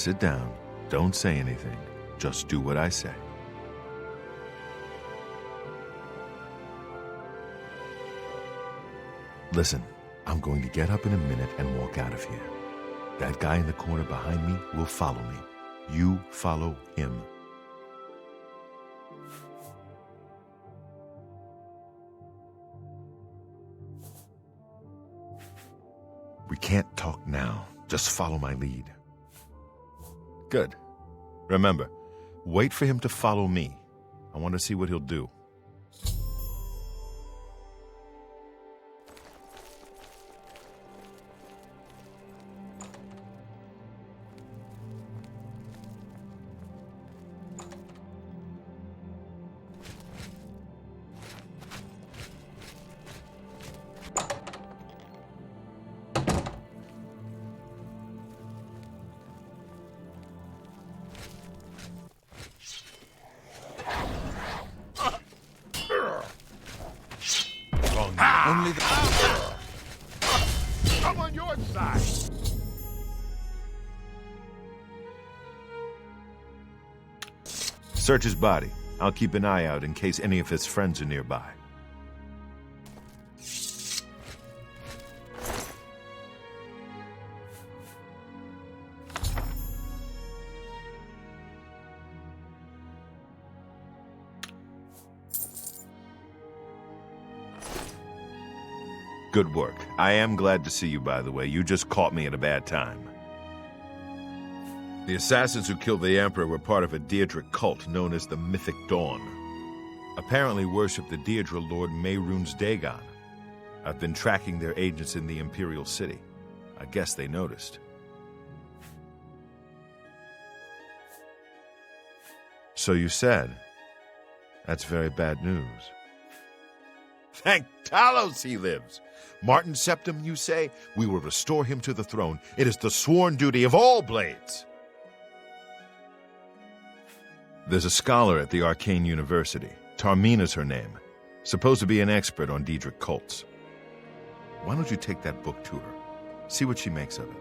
E: Sit down. Don't say anything. Just do what I say. Listen, I'm going to get up in a minute and walk out of here. That guy in the corner behind me will follow me. You follow him. We can't talk now. Just follow my lead. Good. Remember, wait for him to follow me. I want to see what he'll do.
G: Only the...
K: I'm on your side.
E: Search his body. I'll keep an eye out in case any of his friends are nearby. Good work. I am glad to see you, by the way. You just caught me at a bad time. The assassins who killed the Emperor were part of a Daedra cult known as the Mythic Dawn. Apparently worship the Daedra Lord Mehrunes Dagon. I've been tracking their agents in the Imperial City. I guess they noticed. So you said. That's very bad news. Thank Talos he lives. Martin Septim, you say? We will restore him to the throne. It is the sworn duty of all blades. There's a scholar at the Arcane University. Tarmina's her name. Supposed to be an expert on Daedric cults. Why don't you take that book to her? See what she makes of it.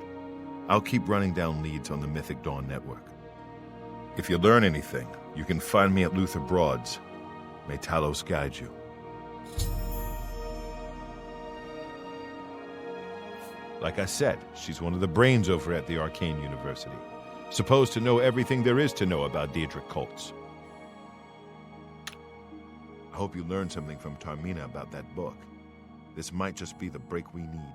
E: I'll keep running down leads on the Mythic Dawn network. If you learn anything, you can find me at Luther Broad's. May Talos guide you. Like I said, she's one of the brains over at the Arcane University. Supposed to know everything there is to know about Daedric cults. I hope you learned something from Tarmina about that book. This might just be the break we need.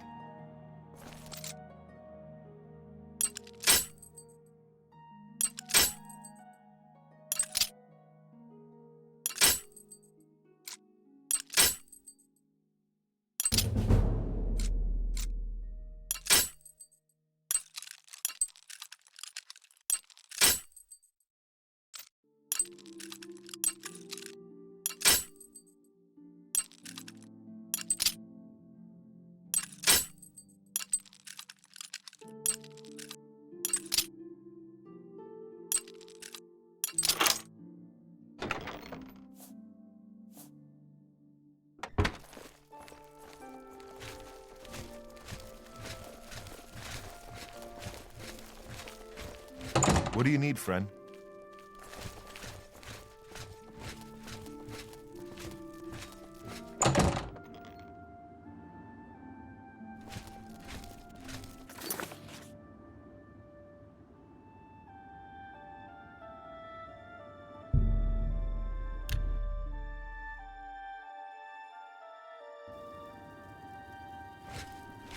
E: What do you need, friend?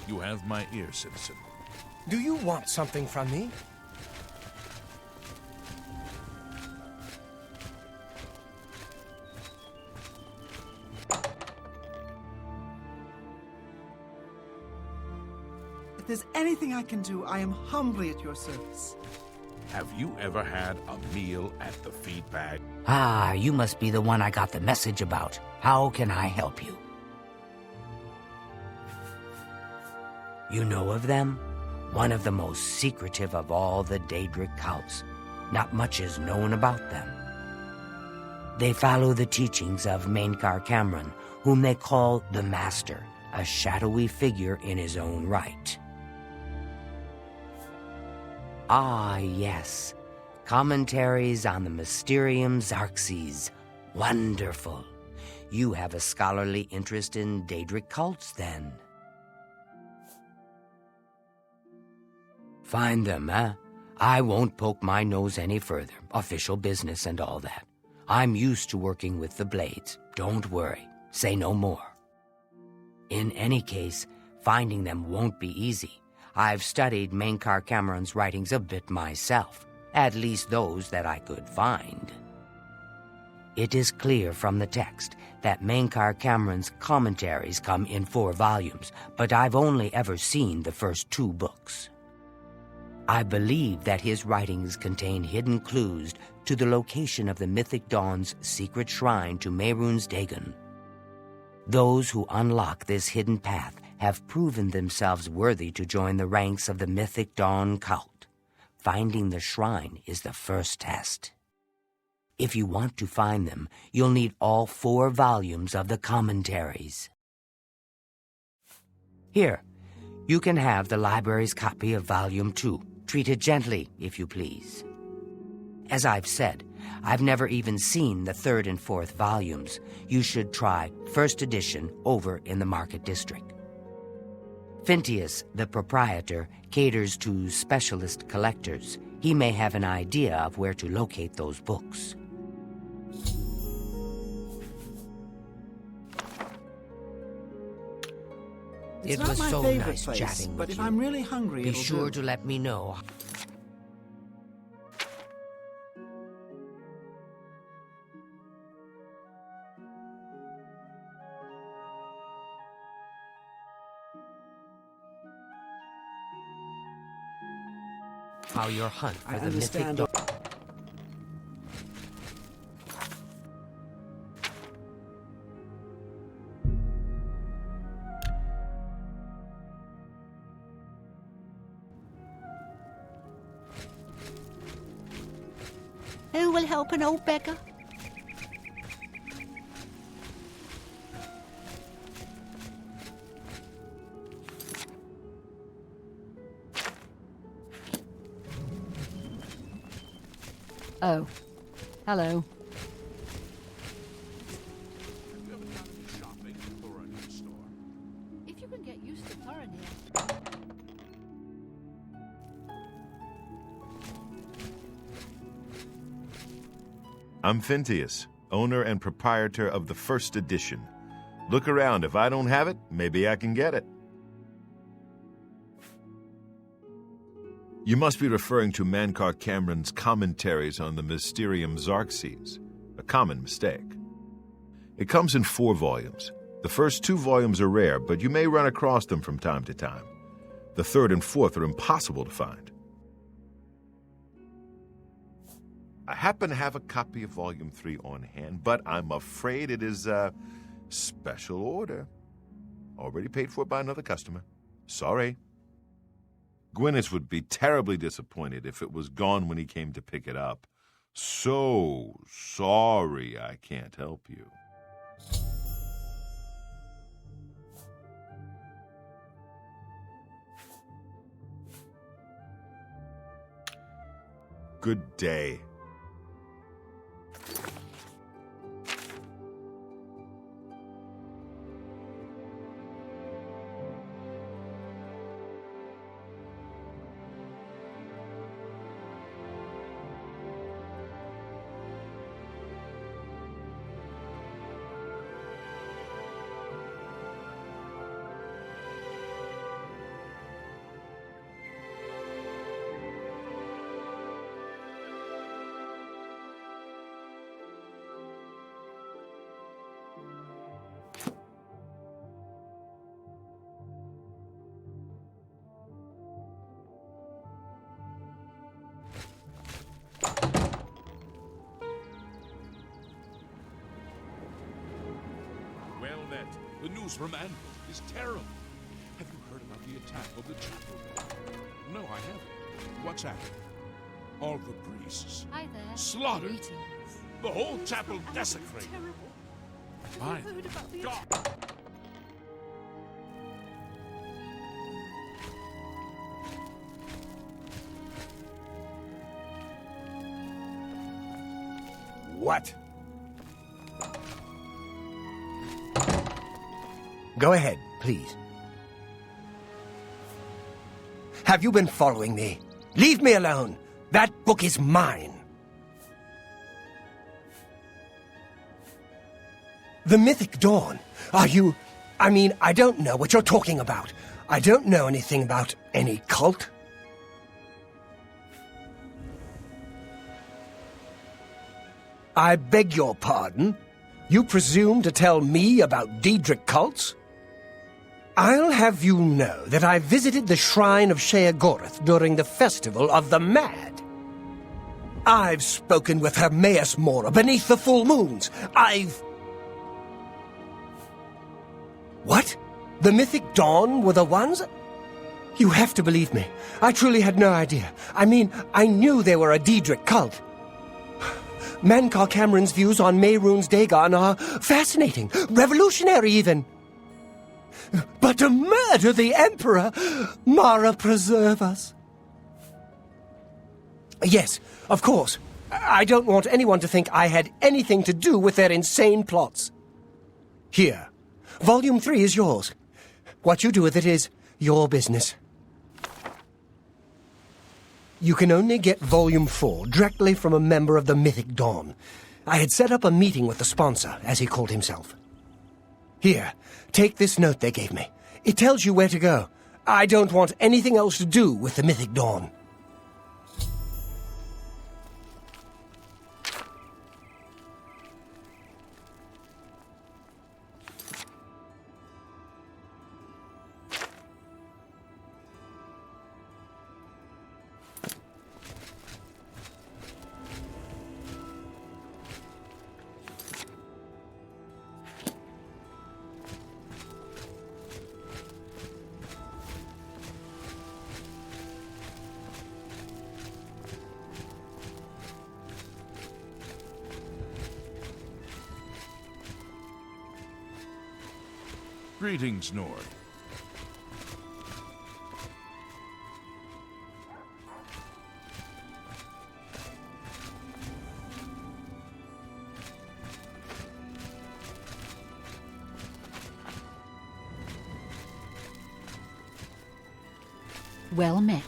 D: You have my ear, citizen.
B: Do you want something from me?
L: If there's anything I can do, I am humbly at your service.
D: Have you ever had a meal at the feed bag?
H: Ah, you must be the one I got the message about. How can I help you? You know of them? One of the most secretive of all the Daedric cults. Not much is known about them. They follow the teachings of Mainkar Cameron, whom they call the Master, a shadowy figure in his own right. Ah, yes. Commentaries on the Mysterium Xarxes. Wonderful. You have a scholarly interest in Daedric cults, then. Find them, eh? I won't poke my nose any further. Official business and all that. I'm used to working with the Blades. Don't worry. Say no more. In any case, finding them won't be easy. I've studied Mainkar Cameron's writings a bit myself, at least those that I could find. It is clear from the text that Mainkar Cameron's commentaries come in 4 volumes, but I've only ever seen the first 2 books. I believe that his writings contain hidden clues to the location of the Mythic Dawn's secret shrine to Mehrunes Dagon. Those who unlock this hidden path have proven themselves worthy to join the ranks of the Mythic Dawn cult. Finding the shrine is the first test. If you want to find them, you'll need all 4 volumes of the commentaries. Here, you can have the library's copy of Volume 2. Treat it gently, if you please. As I've said, I've never even seen the 3rd and 4th volumes. You should try 1st edition over in the Market District. Phintius, the proprietor, caters to specialist collectors. He may have an idea of where to locate those books.
L: It's
H: It
L: not
H: was
L: my
H: so
L: favorite
H: nice
L: place,
H: chatting
L: but
H: with
L: if
H: you.
L: I'm really hungry,
H: Be
L: it'll
H: sure
L: do.
H: to let me know. How your hunt for
L: I
H: the mythic
L: understand.
H: dog.
C: Who will help an old beggar? Oh, hello.
D: Have you ever done any shopping at Brotherhood store?
C: If you can get used to Cyrodiil.
E: I'm Phintius, owner and proprietor of the 1st edition. Look around. If I don't have it, maybe I can get it. You must be referring to Mankar Cameron's commentaries on the Mysterium Xarxes, a common mistake. It comes in 4 volumes. The first 2 volumes are rare, but you may run across them from time to time. The 3rd and 4th are impossible to find. I happen to have a copy of Volume 3 on hand, but I'm afraid it is a special order. Already paid for by another customer. Sorry. Gwyneth would be terribly disappointed if it was gone when he came to pick it up. So sorry I can't help you. Good day.
D: Well met. The news from Anvil is terrible. Have you heard about the attack of the chapel? No, I haven't. What's happened? All the priests
C: Hi there.
D: slaughtered.
C: Greetings.
D: The whole chapel desecrated.
C: Terrible.
D: Fine.
C: Have you heard about the
D: God.
B: What? Go ahead, please. Have you been following me? Leave me alone. That book is mine. The Mythic Dawn. Are you... I don't know what you're talking about. I don't know anything about any cult. I beg your pardon? You presume to tell me about Daedric cults? I'll have you know that I visited the shrine of Sheogorath during the Festival of the Mad. I've spoken with Hermaeus Mora beneath the full moons. What? The Mythic Dawn were the ones? You have to believe me. I truly had no idea. I knew they were a Daedric cult. Mankar Cameron's views on Mehrunes Dagon are fascinating, revolutionary even. But to murder the Emperor? Mara preserve us. Yes, of course. I don't want anyone to think I had anything to do with their insane plots. Here, Volume 3 is yours. What you do with it is your business. You can only get Volume 4 directly from a member of the Mythic Dawn. I had set up a meeting with the sponsor, as he called himself. Here, take this note they gave me. It tells you where to go. I don't want anything else to do with the Mythic Dawn.
D: Greetings, Nord.
C: Well met.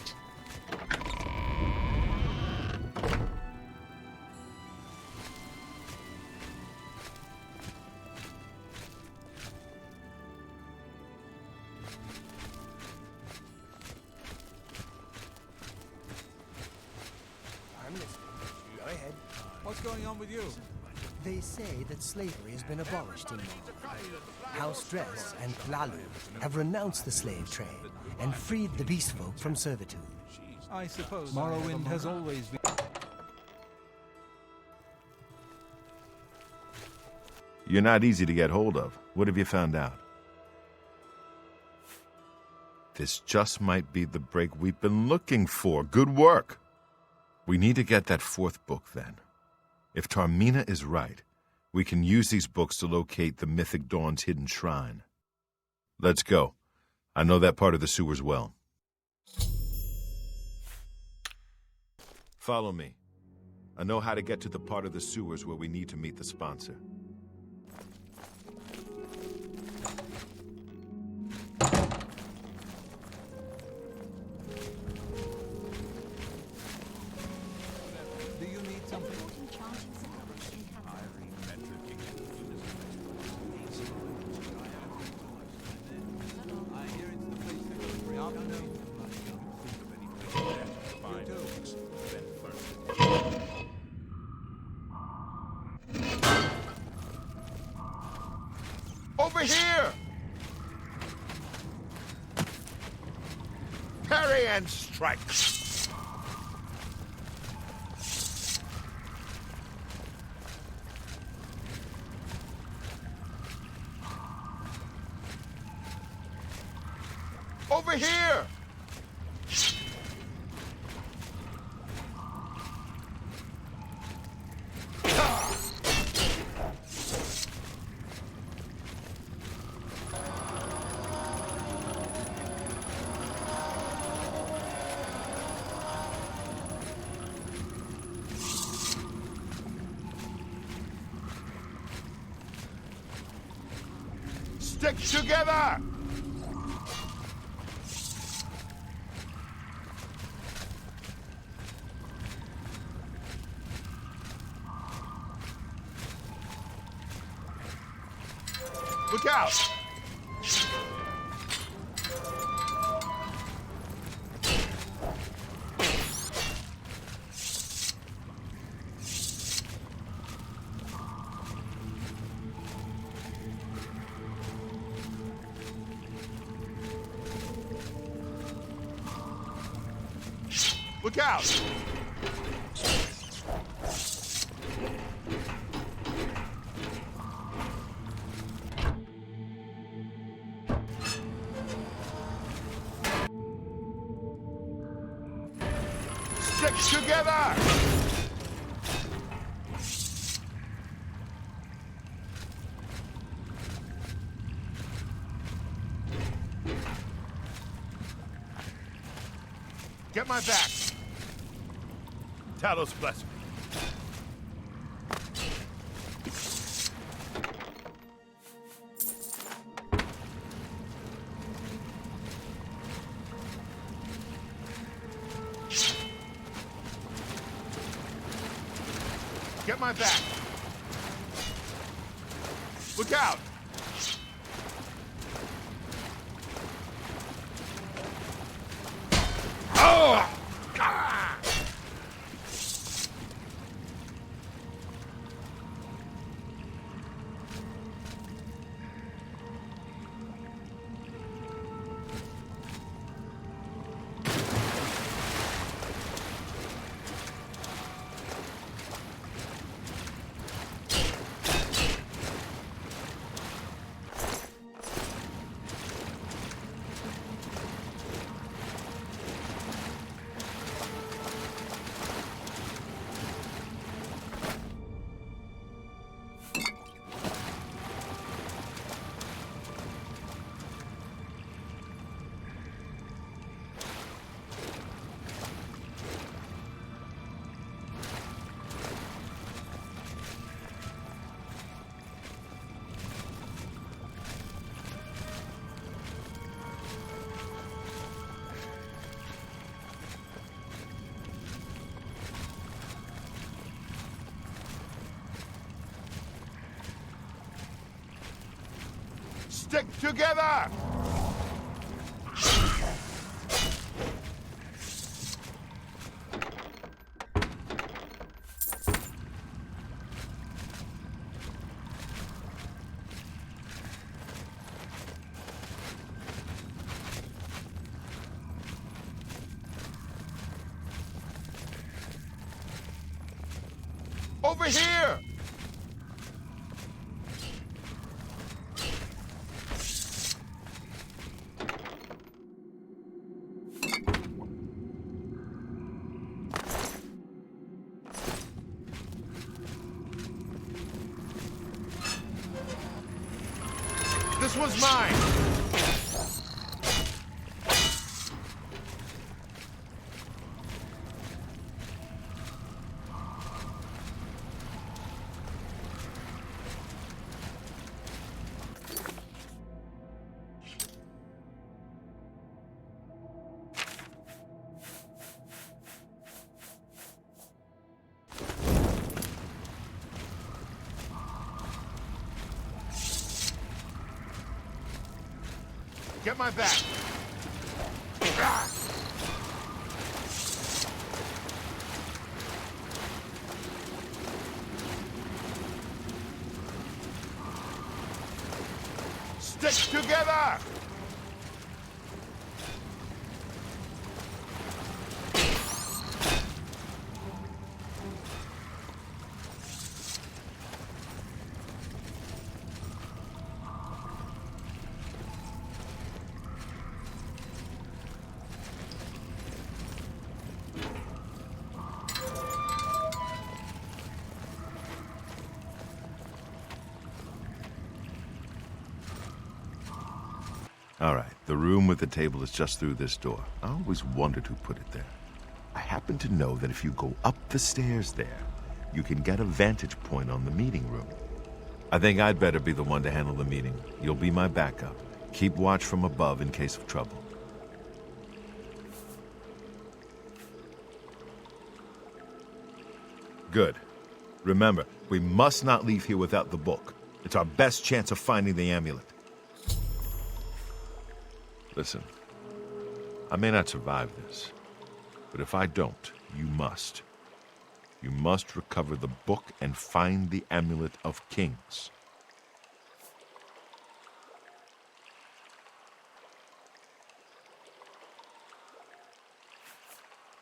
G: What's going on with you?
B: They say that slavery has been abolished in Morrowind. House Dress and Plalu have renounced the slave trade and freed the beast folk from servitude.
G: I suppose Morrowind has always been...
E: You're not easy to get hold of. What have you found out? This just might be the break we've been looking for. Good work. We need to get that fourth book, then. If Tarmina is right, we can use these books to locate the Mythic Dawn's hidden shrine. Let's go. I know that part of the sewers well. Follow me. I know how to get to the part of the sewers where we need to meet the sponsor.
G: Do you need something? I hear it's the place to go every afternoon.
F: Over here! Parry and strike! Over here! Stick together! Look out! Look out! Stick together! Get my back. Talos bless me. Get my back. Look out! Oh! Ah! Stick together! Over here! This was mine! Get my back. Stick together.
E: All right, the room with the table is just through this door. I always wondered who put it there. I happen to know that if you go up the stairs there, you can get a vantage point on the meeting room. I think I'd better be the one to handle the meeting. You'll be my backup. Keep watch from above in case of trouble. Good. Remember, we must not leave here without the book. It's our best chance of finding the amulet. Listen, I may not survive this, but if I don't, you must. You must recover the book and find the Amulet of Kings.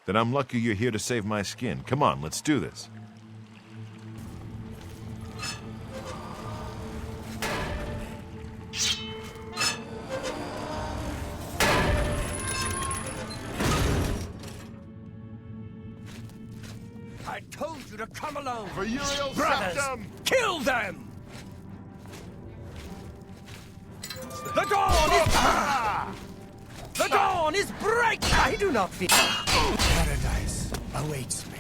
E: Then I'm lucky you're here to save my skin. Come on, let's do this.
B: I told you to come along!
F: For Uriel's
B: Brothers,
F: septum!
B: kill them! The dawn is... The dawn is breaking! I do not fear. Paradise awaits me.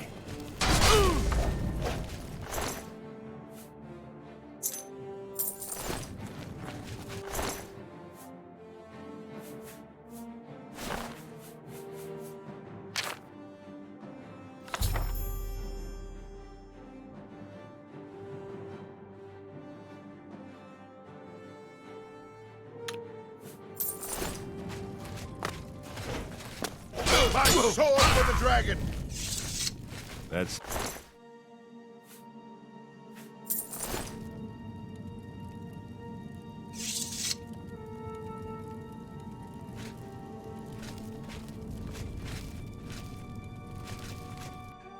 K: My sword for the dragon!
E: That's...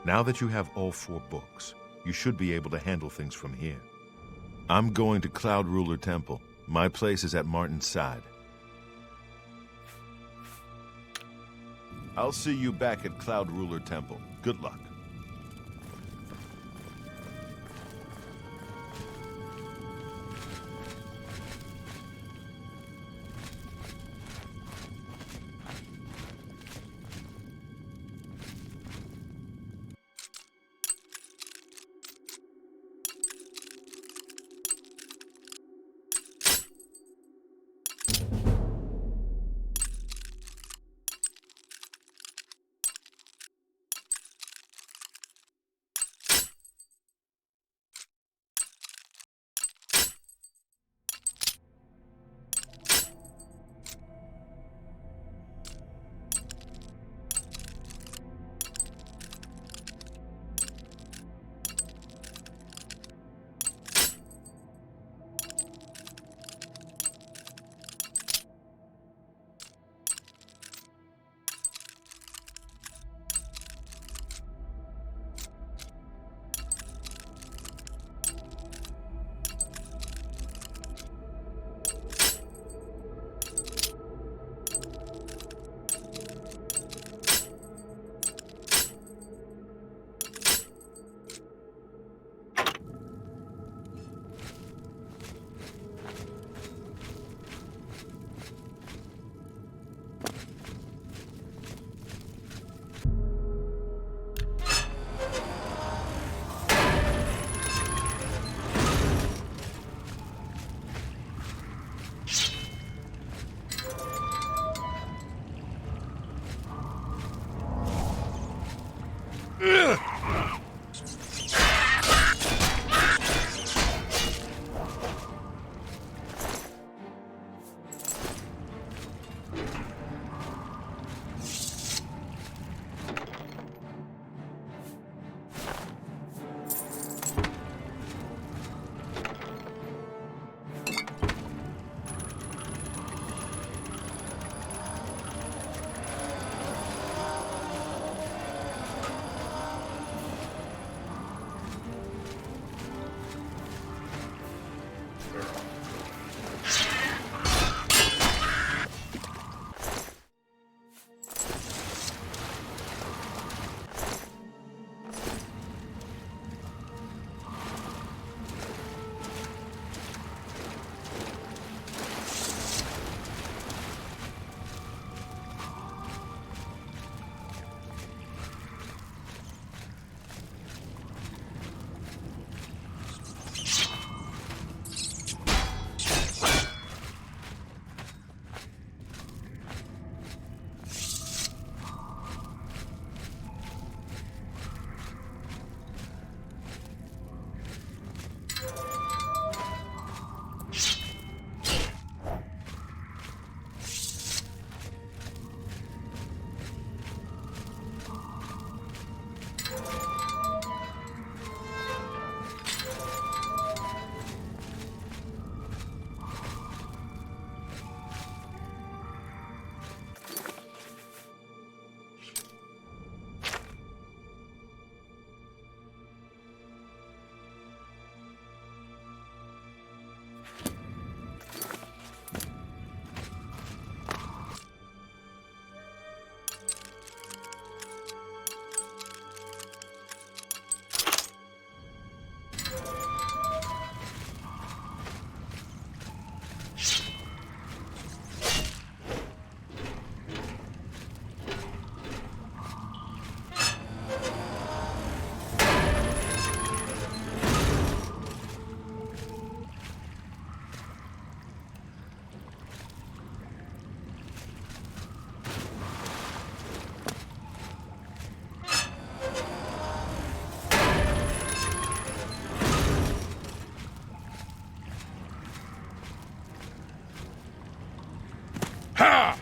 E: Now that you have all 4 books, you should be able to handle things from here. I'm going to Cloud Ruler Temple. My place is at Martin's side. I'll see you back at Cloud Ruler Temple. Good luck.
D: Ha!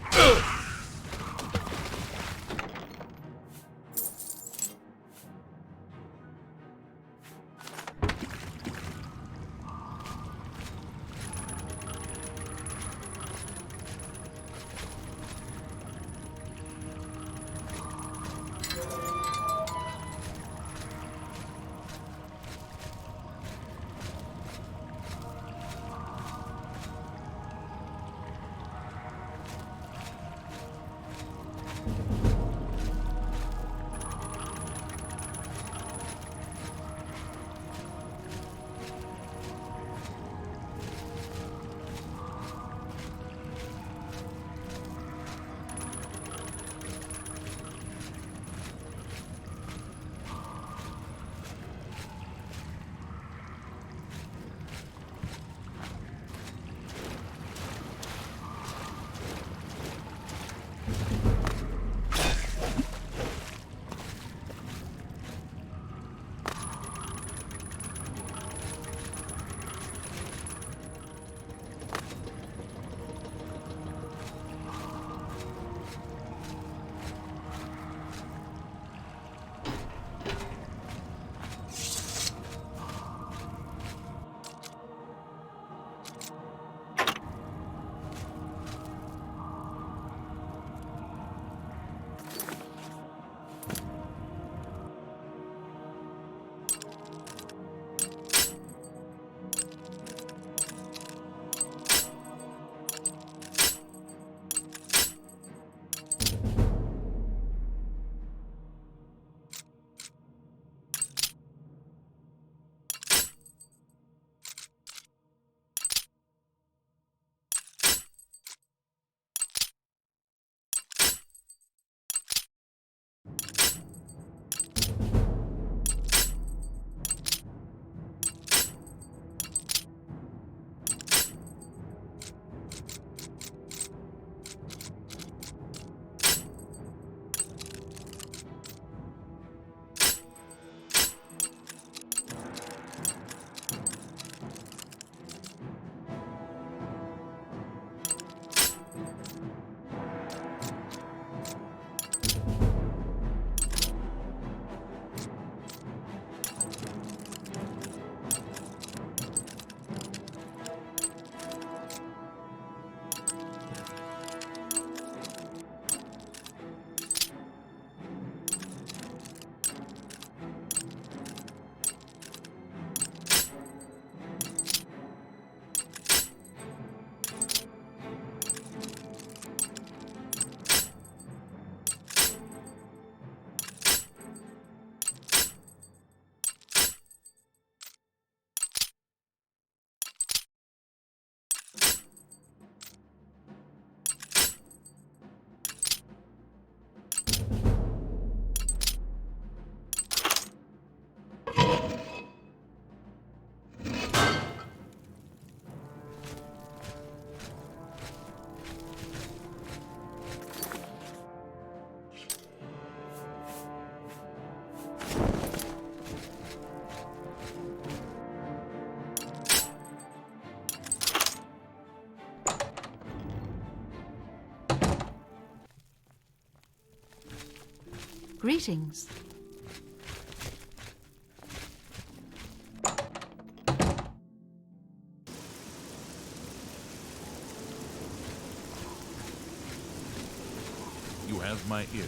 C: Greetings.
D: You have my ear.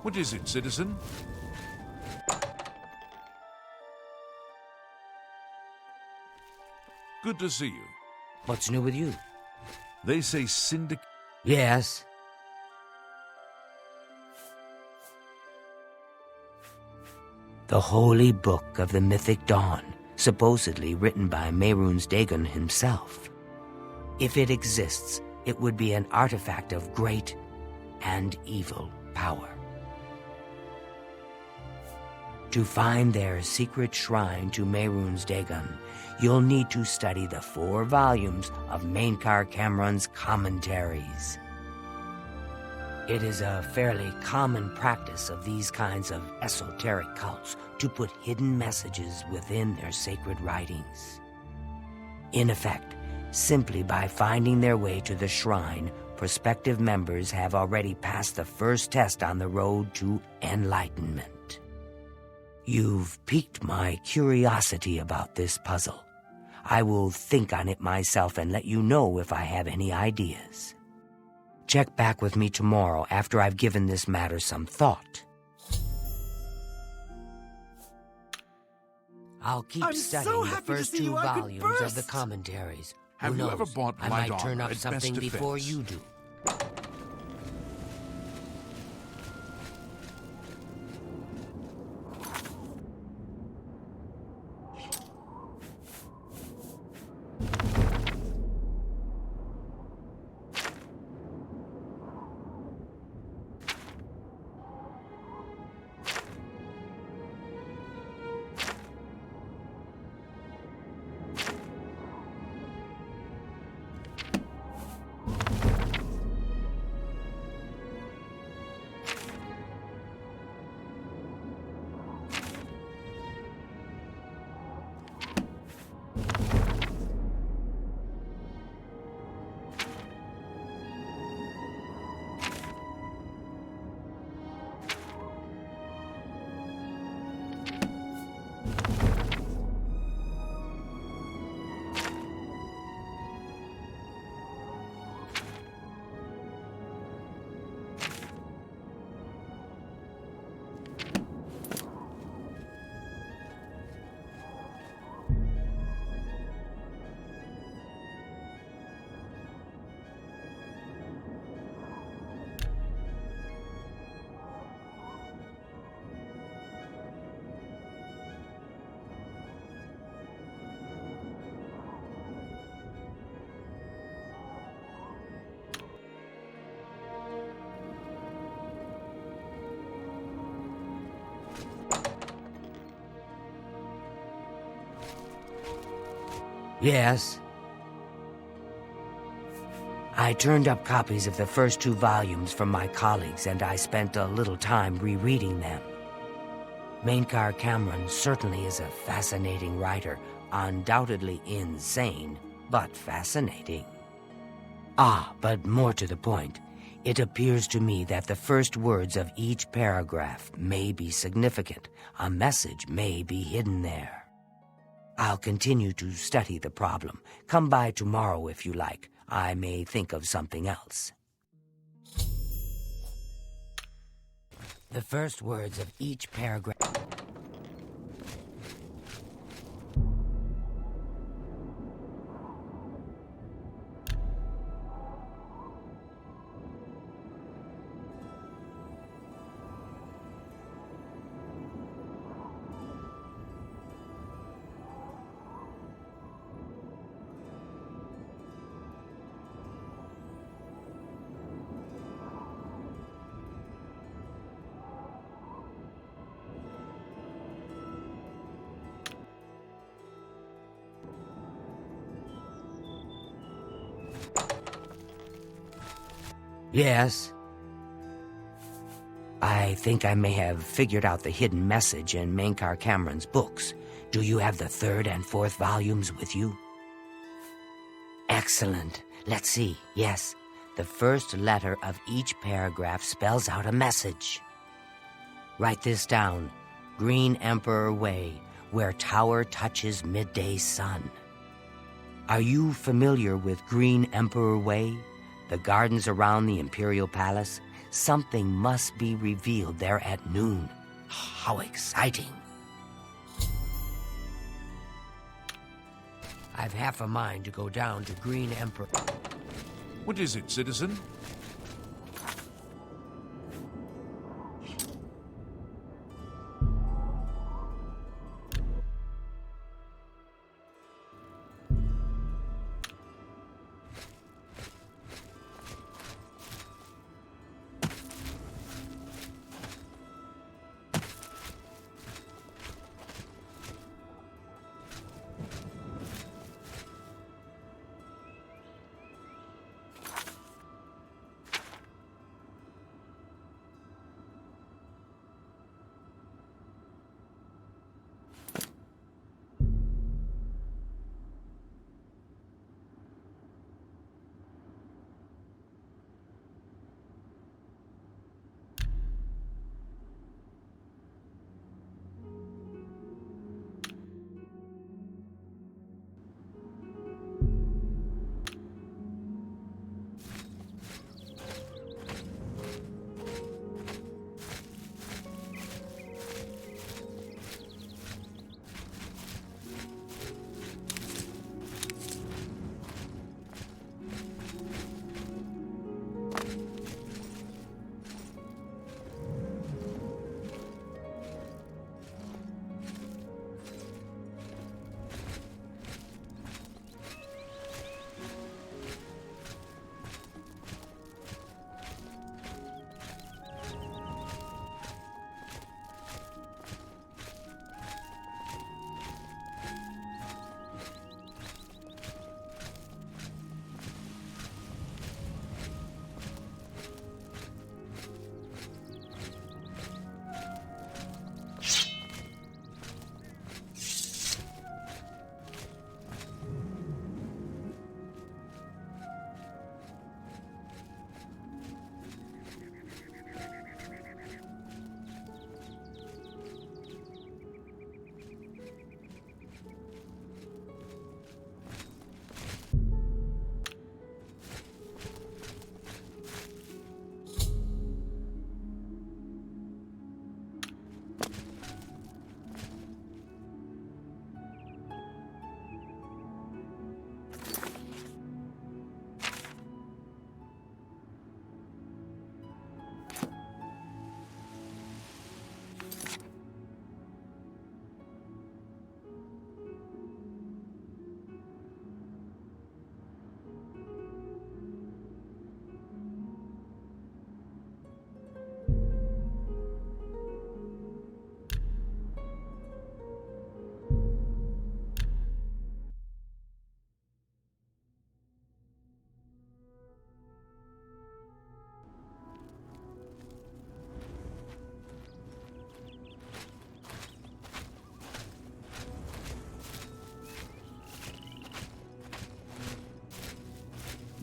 D: What is it, citizen? Good to see you.
H: What's new with you?
D: They say syndicate...
H: Yes. The Holy Book of the Mythic Dawn, supposedly written by Mehrunes Dagon himself. If it exists, It would be an artifact of great and evil power. To find their secret shrine to Mehrunes Dagon, you'll need to study the 4 volumes of Mainkar Cameron's commentaries. It is a fairly common practice of these kinds of esoteric cults to put hidden messages within their sacred writings. In effect, simply by finding their way to the shrine, prospective members have already passed the first test on the road to enlightenment. You've piqued my curiosity about this puzzle. I will think on it myself and let you know if I have any ideas. Check back with me tomorrow after I've given this matter some thought. I'll keep studying the first 2 volumes of the commentaries.
D: Have you ever bought
H: I
D: light
H: might turn
D: armor
H: up
D: at
H: something
D: Best
H: before
D: Defense?
H: you do. Yes. I turned up copies of the first 2 volumes from my colleagues, and I spent a little time rereading them. Mainkar Cameron certainly is a fascinating writer, undoubtedly insane, but fascinating. But more to the point, it appears to me that the first words of each paragraph may be significant. A message may be hidden there. I'll continue to study the problem. Come by tomorrow if you like. I may think of something else. The first words of each paragraph... Yes. I think I may have figured out the hidden message in Mainkar Cameron's books. Do you have the 3rd and 4th volumes with you? Excellent. Let's see. Yes. The first letter of each paragraph spells out a message. Write this down. Green Emperor Way, where tower touches midday sun. Are you familiar with Green Emperor Way? The gardens around the Imperial Palace? Something must be revealed there at noon. How exciting! I've half a mind to go down to Green Emperor...
D: What is it, citizen?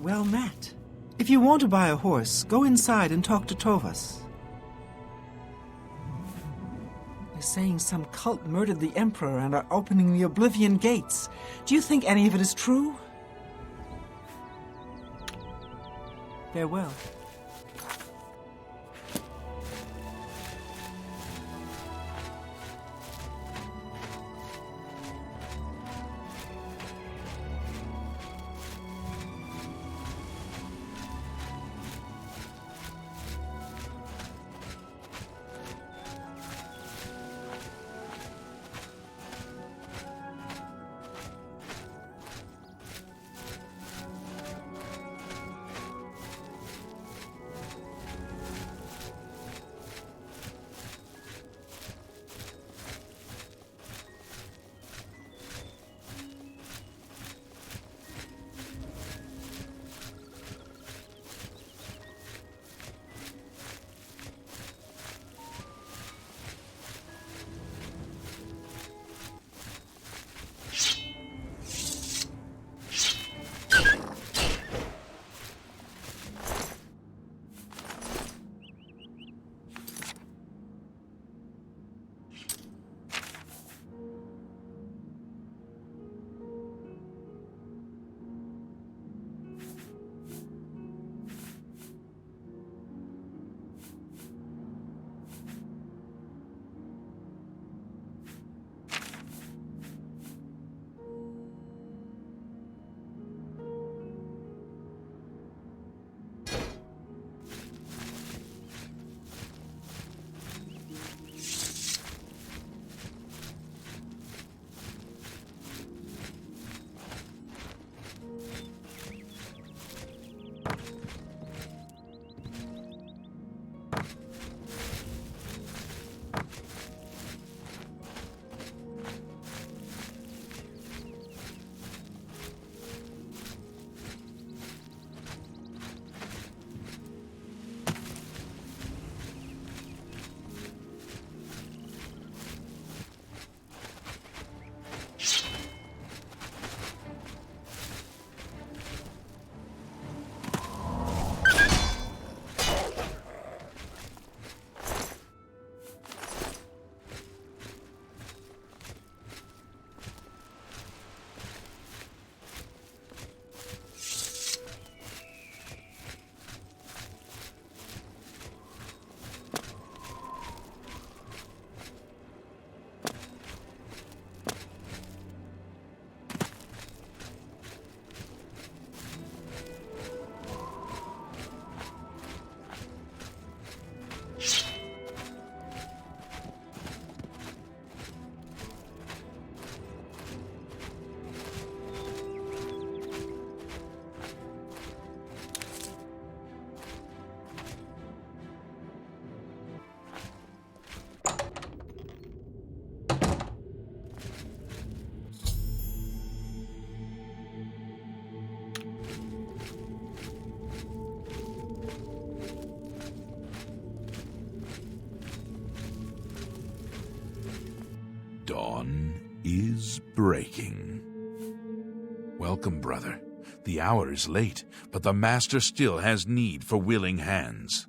L: Well met. If you want to buy a horse, go inside and talk to Tovas. They're saying some cult murdered the Emperor and are opening the Oblivion Gates. Do you think any of it is true? Farewell.
D: Dawn is breaking. Welcome, brother. The hour is late, but the Master still has need for willing hands.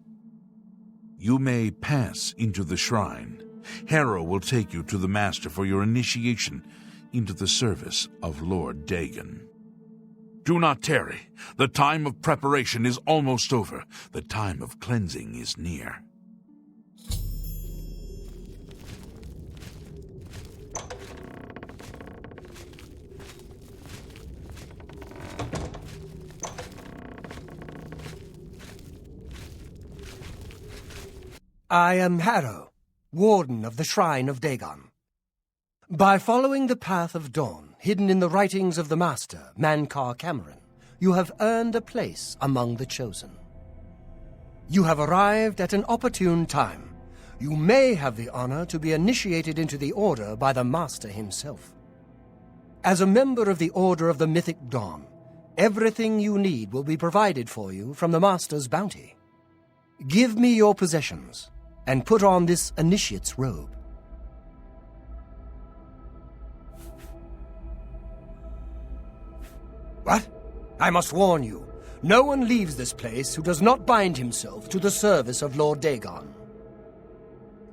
D: You may pass into the shrine. Harrow will take you to the Master for your initiation into the service of Lord Dagon. Do not tarry. The time of preparation is almost over. The time of cleansing is near.
B: I am Harrow, Warden of the Shrine of Dagon. By following the path of dawn, hidden in the writings of the Master, Mankar Cameron, you have earned a place among the Chosen. You have arrived at an opportune time. You may have the honor to be initiated into the Order by the Master himself. As a member of the Order of the Mythic Dawn, everything you need will be provided for you from the Master's bounty. Give me your possessions, and put on this initiate's robe. What? I must warn you, No one leaves this place who does not bind himself to the service of Lord Dagon.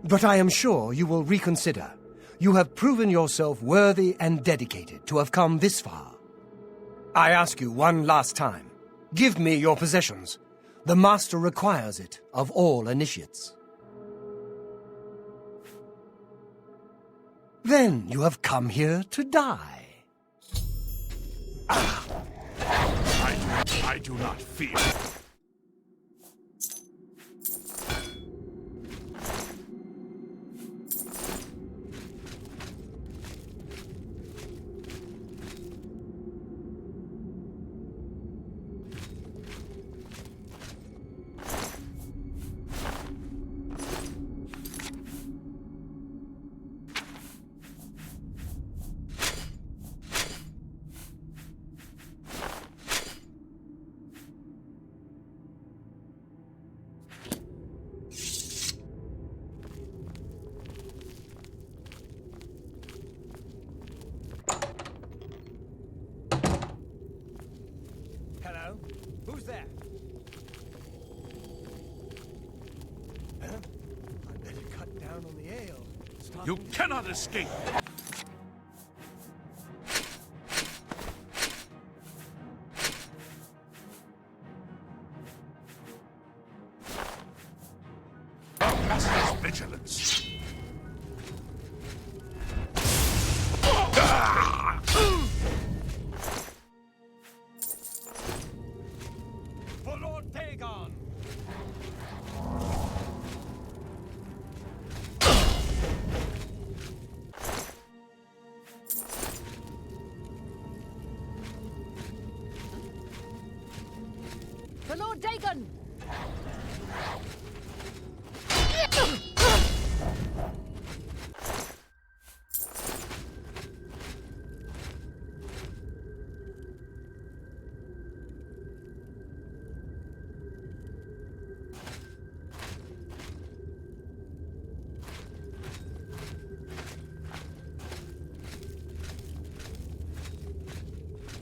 B: But I am sure you will reconsider. You have proven yourself worthy and dedicated to have come this far. I ask you one last time. Give me your possessions. The Master requires it of all initiates. Then you have come here to die.
D: I do not fear.
B: Hello? Who's there? Huh? I better cut down on the ale.
D: You cannot escape! Master's vigilance!
B: For Lord Dagon!
C: For Lord Dagon!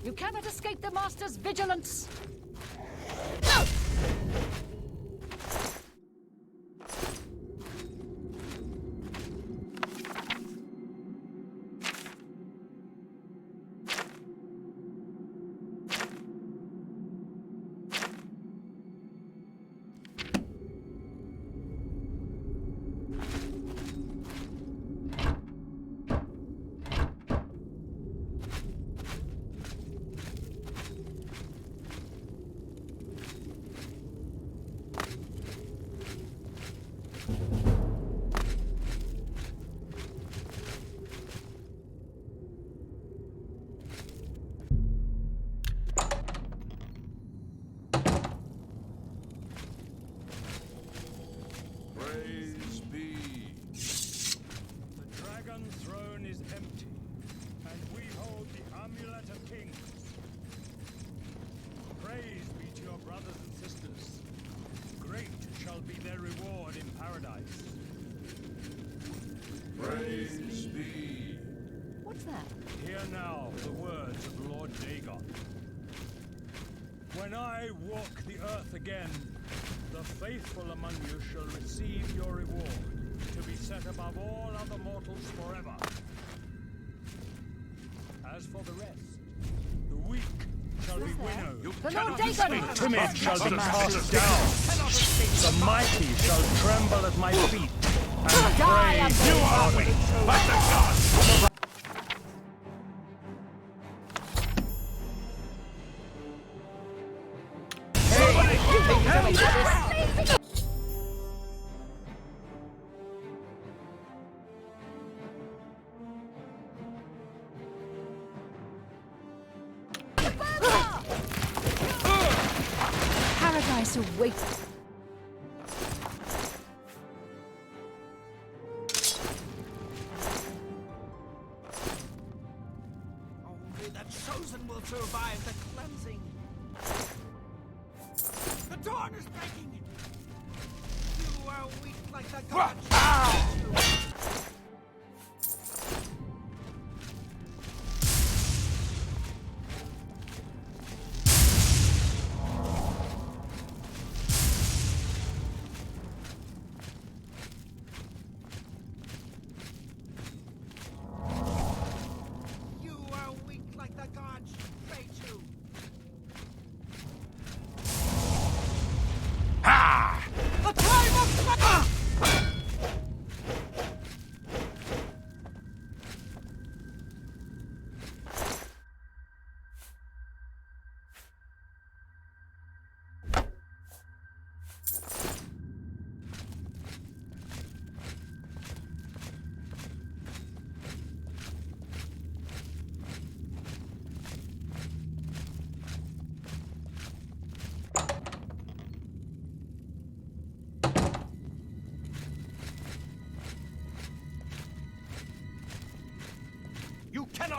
C: You cannot escape the Master's vigilance!
M: Praise be. The dragon's throne is empty, and we hold the Amulet of Kings. Praise be to your brothers and sisters. Great shall be their reward in paradise. Praise be.
C: What's that?
M: Hear now the words of Lord Dagon. When I walk the earth again, the faithful among you shall receive your reward, to be set above all other mortals forever. As for the rest, the weak shall be winnowed.
C: The Lord Dagon!
M: The timid shall be cast down. The mighty shall tremble at my feet. And praise you are weak, but the gods!
C: Paradise awaits.
L: Only the chosen will survive the cleansing. The dawn is breaking. You are weak like the gods.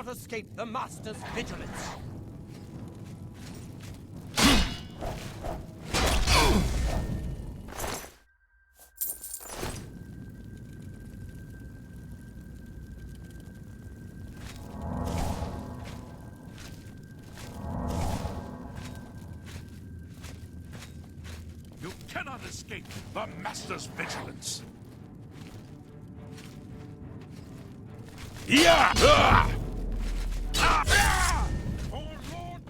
B: cannot escape the Master's vigilance.
D: You cannot escape the Master's vigilance. Yeah!
K: Oh, Lord!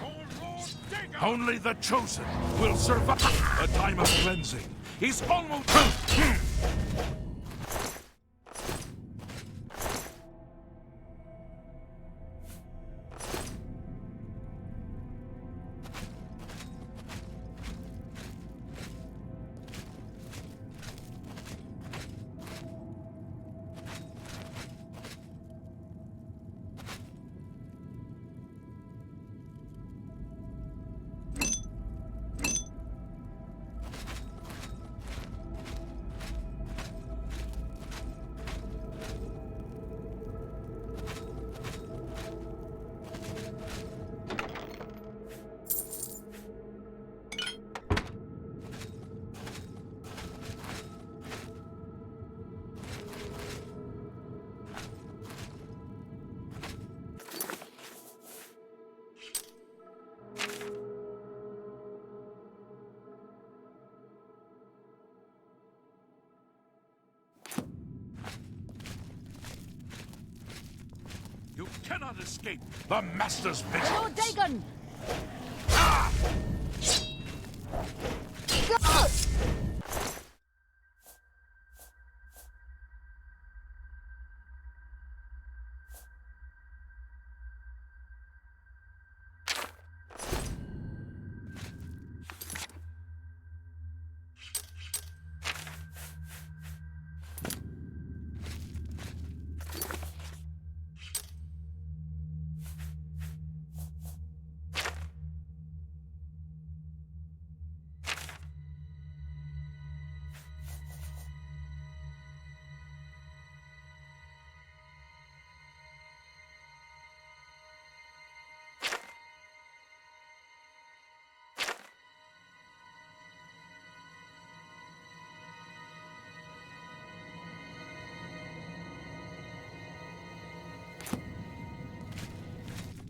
K: Oh, Lord, dig up!
D: Only the chosen will survive a time of cleansing. He's almost... You cannot escape the Master's vigilance.
C: Lord Dagon!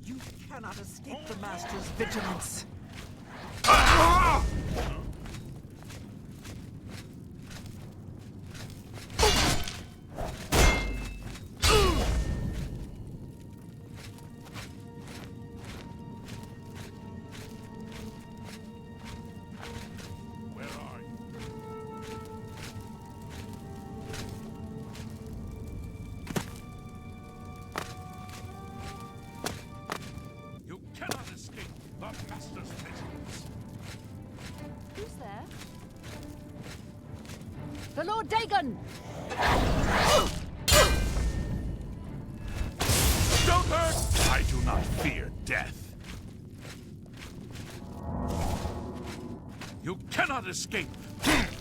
L: You cannot escape the Master's vigilance.
K: Where are you?
D: You cannot escape the Master's vigilance.
C: Who's there? The Lord Dagon!
D: Don't hurt! I do not fear death. You cannot escape.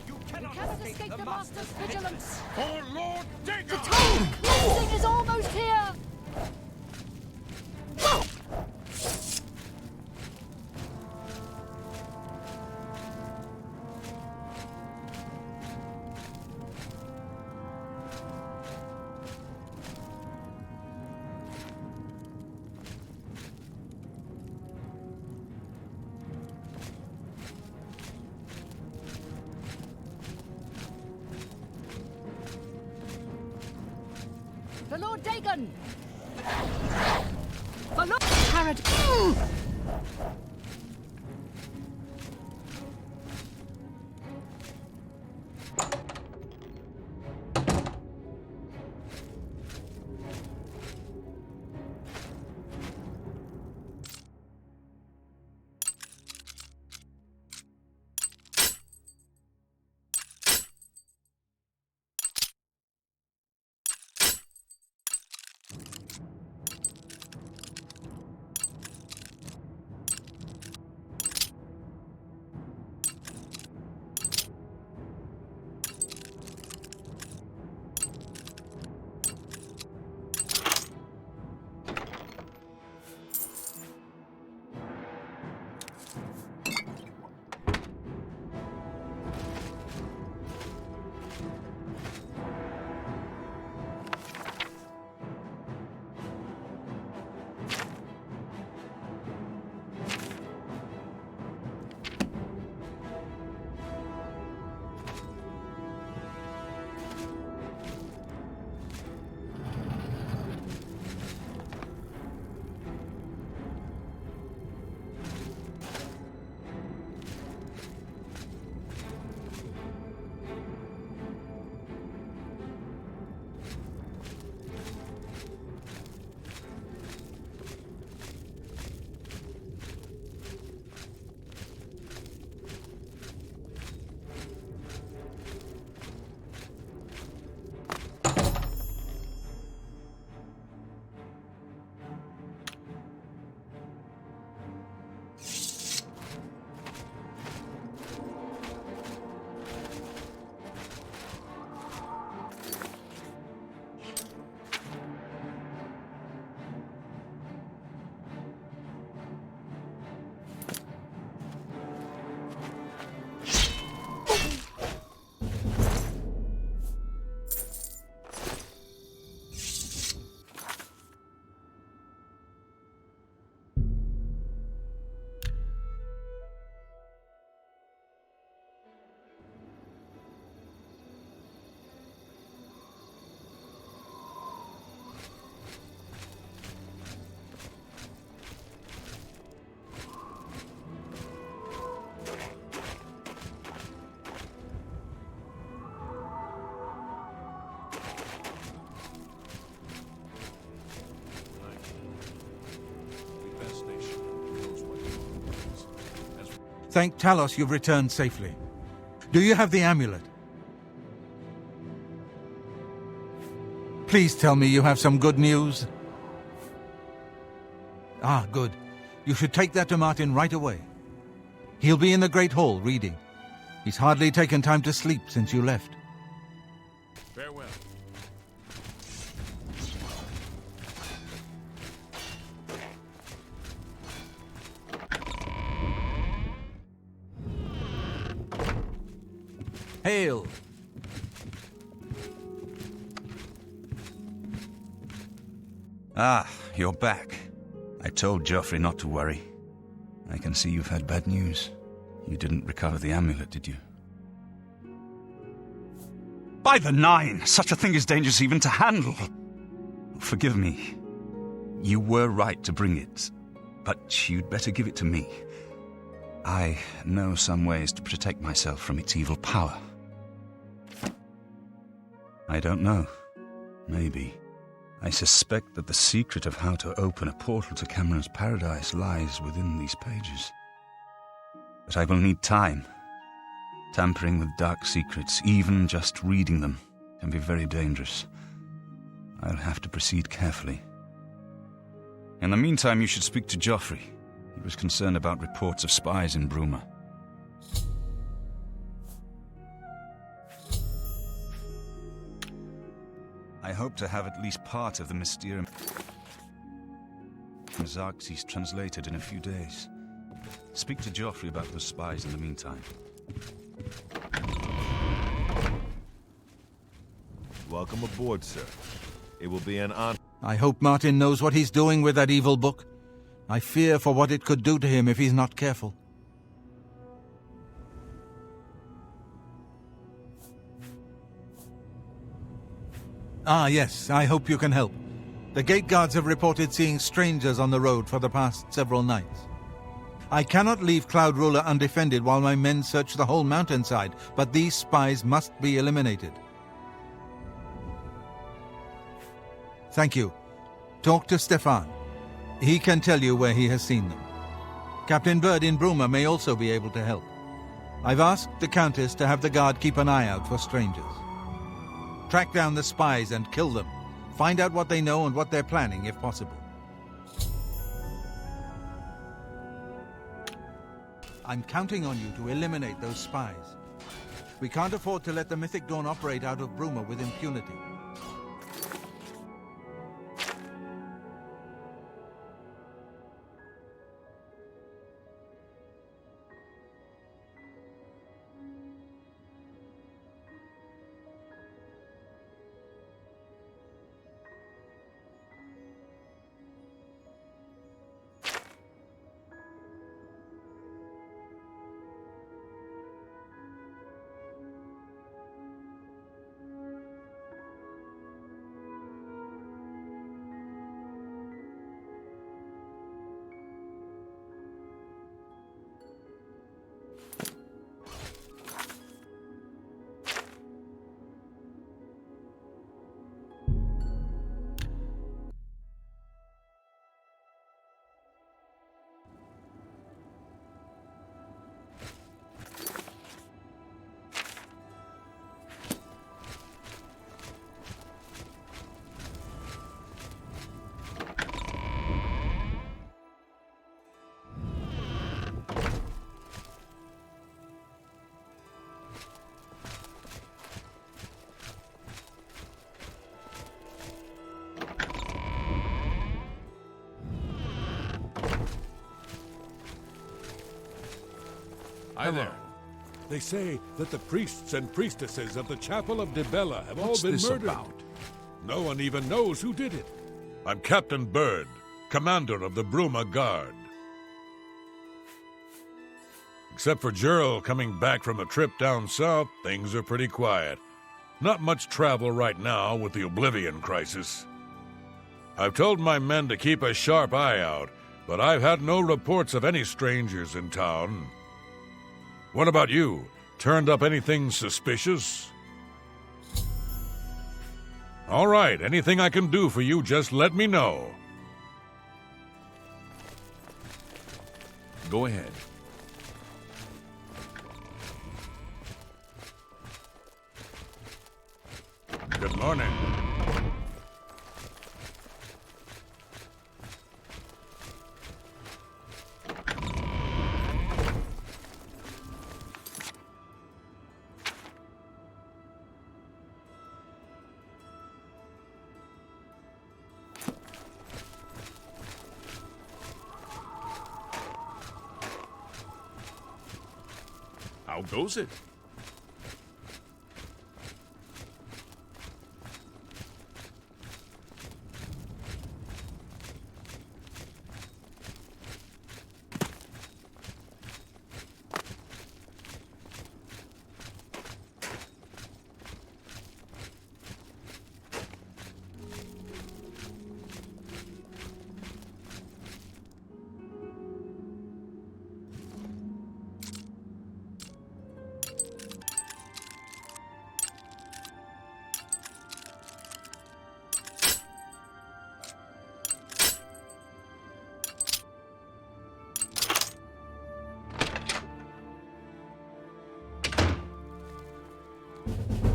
C: You cannot escape the Master's vigilance!
K: Oh, Lord, dig
C: The
K: up!
C: time of cleansing is almost here! The Lord Dagon! The Lord Cyrodiil!
G: Thank Talos you've returned safely. Do you have the amulet? Please tell me you have some good news. Ah, good. You should take that to Martin right away. He'll be in the Great Hall reading. He's hardly taken time to sleep since you left.
K: Farewell.
G: Hail!
J: Ah, you're back. I told Joffrey not to worry. I can see you've had bad news. You didn't recover the amulet, did you? By the Nine! Such a thing is dangerous even to handle! Forgive me. You were right to bring it, but you'd better give it to me. I know some ways to protect myself from its evil power. I don't know. Maybe. I suspect that the secret of how to open a portal to Cameron's paradise lies within these pages. But I will need time. Tampering with dark secrets, even just reading them, can be very dangerous. I'll have to proceed carefully. In the meantime, you should speak to Joffrey. He was concerned about reports of spies in Bruma. I hope to have at least part of the Mysterium from Xerxes translated in a few days. Speak to Joffrey about those spies in the meantime.
E: Welcome aboard, sir. It will be an honor.
G: I hope Martin knows what he's doing with that evil book. I fear for what it could do to him if he's not careful. Ah, yes, I hope you can help. The gate guards have reported seeing strangers on the road for the past several nights. I cannot leave Cloud Ruler undefended while my men search the whole mountainside, but these spies must be eliminated. Thank you. Talk to Stefan. He can tell you where he has seen them. Captain Bird in Bruma may also be able to help. I've asked the Countess to have the guard keep an eye out for strangers. Track down the spies and kill them. Find out what they know and what they're planning, if possible. I'm counting on you to eliminate those spies. We can't afford to let the Mythic Dawn operate out of Bruma with impunity.
K: Hi there. They say that the priests and priestesses of the Chapel of Dibella have all been murdered. About? No one even knows who did it. I'm Captain Bird, commander of the Bruma Guard. Except for Gerald coming back from a trip down south, things are pretty quiet. Not much travel right now with the Oblivion crisis. I've told my men to keep a sharp eye out, but I've had no reports of any strangers in town. What about you? Turned up anything suspicious? All right, anything I can do for you, just let me know.
D: Go ahead.
K: Good morning.
D: How goes it?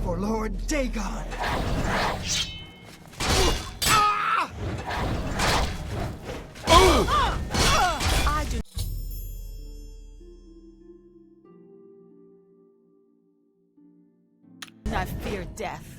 B: For Lord Dagon!
I: I do. I fear death.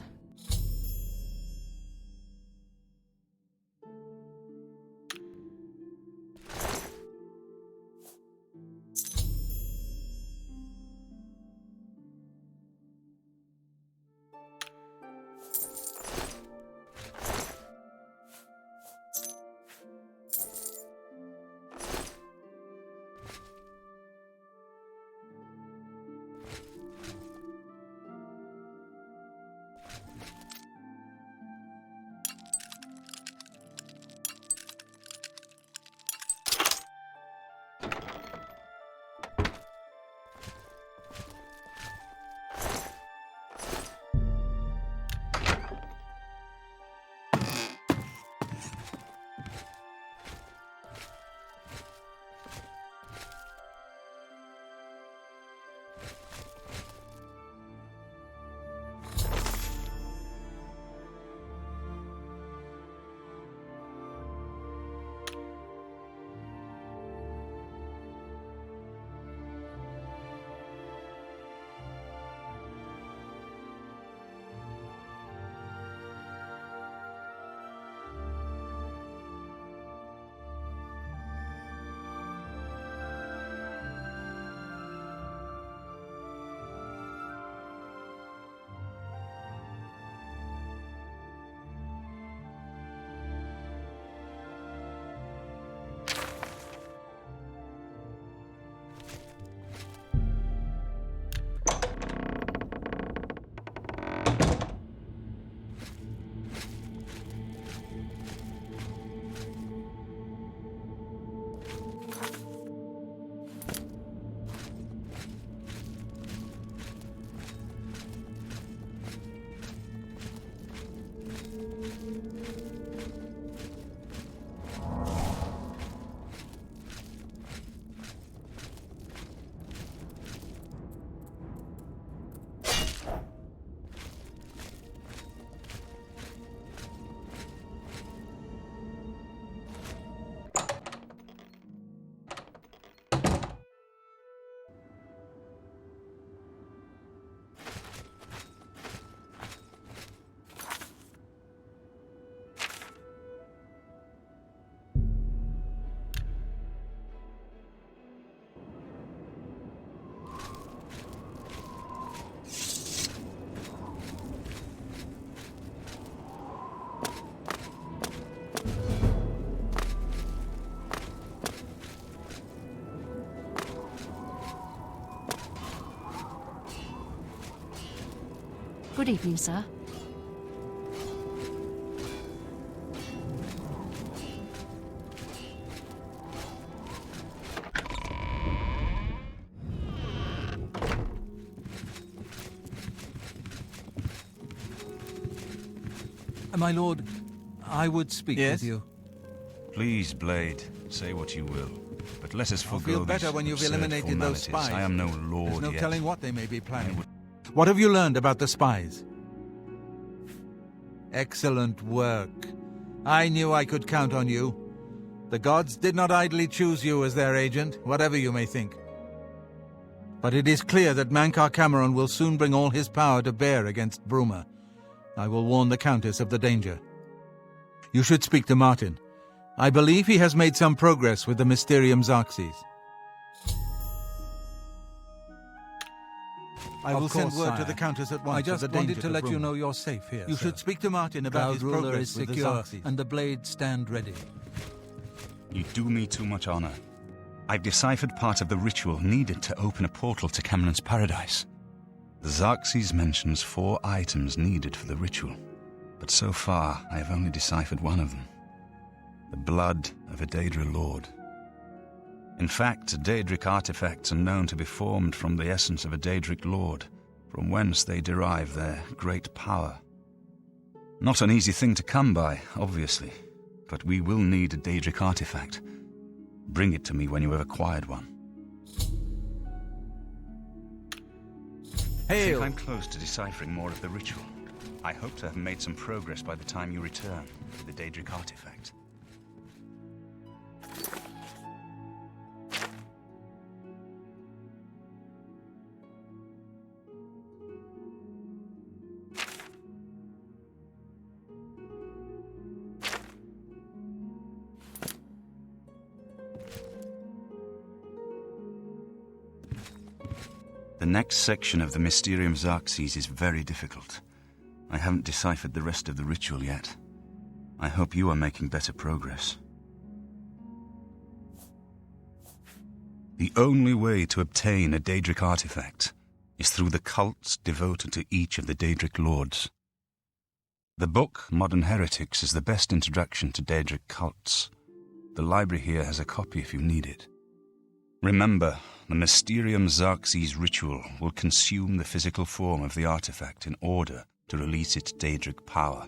C: Good evening, sir.
G: My lord, I would speak with you.
J: Please, Blade, say what you will. But let us
G: I'll
J: forgo
G: feel better
J: these
G: when you've
J: absurd
G: eliminated those
J: formalities.
G: spies.
J: I am no lord
G: There's no
J: yet.
G: telling what they may be planning. What have you learned about the spies? Excellent work. I knew I could count on you. The gods did not idly choose you as their agent, whatever you may think. But it is clear that Mankar Cameron will soon bring all his power to bear against Bruma. I will warn the Countess of the danger. You should speak to Martin. I believe he has made some progress with the Mysterium Xerxes. I will send word to the Countess at once. I just wanted to let you know you're safe here. You should speak to Martin about his progress with the Xerxes. And the blades stand ready.
J: You do me too much honor. I've deciphered part of the ritual needed to open a portal to Cameron's paradise. The Xerxes mentions 4 items needed for the ritual, but so far I have only deciphered one of them. The blood of a Daedra lord. In fact, Daedric artifacts are known to be formed from the essence of a Daedric lord, from whence they derive their great power. Not an easy thing to come by, obviously, but we will need a Daedric artifact. Bring it to me when you have acquired one.
G: Hail!
J: I think I'm close to deciphering more of the ritual. I hope to have made some progress by the time you return with the Daedric artifact. The next section of the Mysterium Xerxes is very difficult. I haven't deciphered the rest of the ritual yet. I hope you are making better progress. The only way to obtain a Daedric artifact is through the cults devoted to each of the Daedric lords. The book, Modern Heretics, is the best introduction to Daedric cults. The library here has a copy if you need it. Remember, the Mysterium Xerxes ritual will consume the physical form of the artifact in order to release its Daedric power.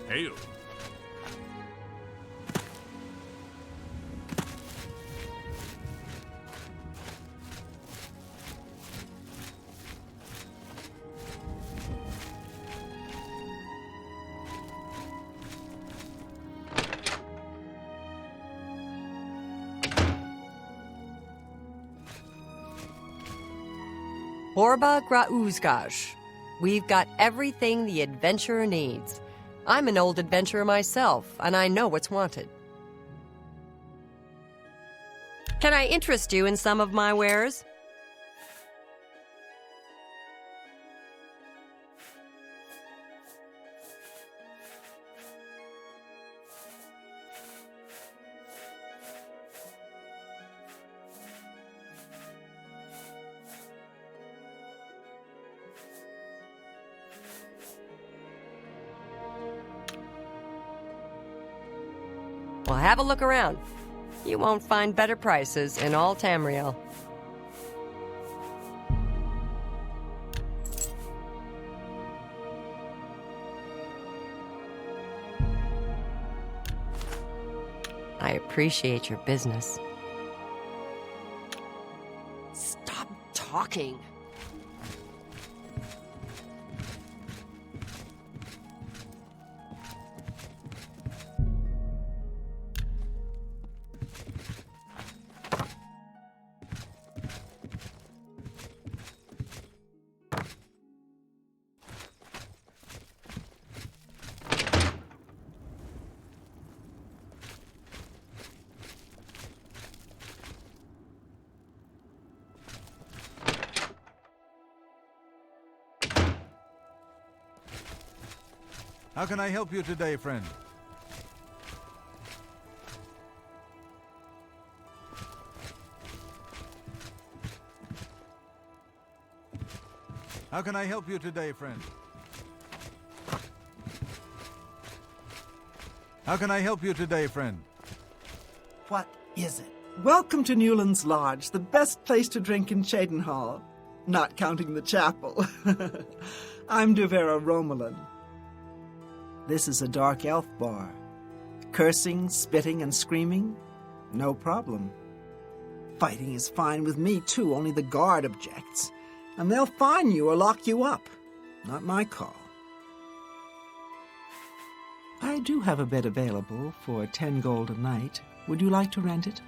D: Hail.
N: Borba Grauzgaj. We've got everything the adventurer needs. I'm an old adventurer myself, and I know what's wanted. Can I interest you in some of my wares? Well, have a look around. You won't find better prices in all Tamriel. I appreciate your business. Stop talking.
G: How can I help you today, friend? How can I help you today, friend? How can I help you today, friend?
B: What is it?
L: Welcome to Newland's Lodge, the best place to drink in Cheydinhal. Not counting the chapel. I'm Duvera Romulan. This is a dark elf bar. Cursing, spitting, and screaming? No problem. Fighting is fine with me, too, only the guard objects. And they'll fine you or lock you up. Not my call. I do have a bed available for 10 gold a night. Would you like to rent it?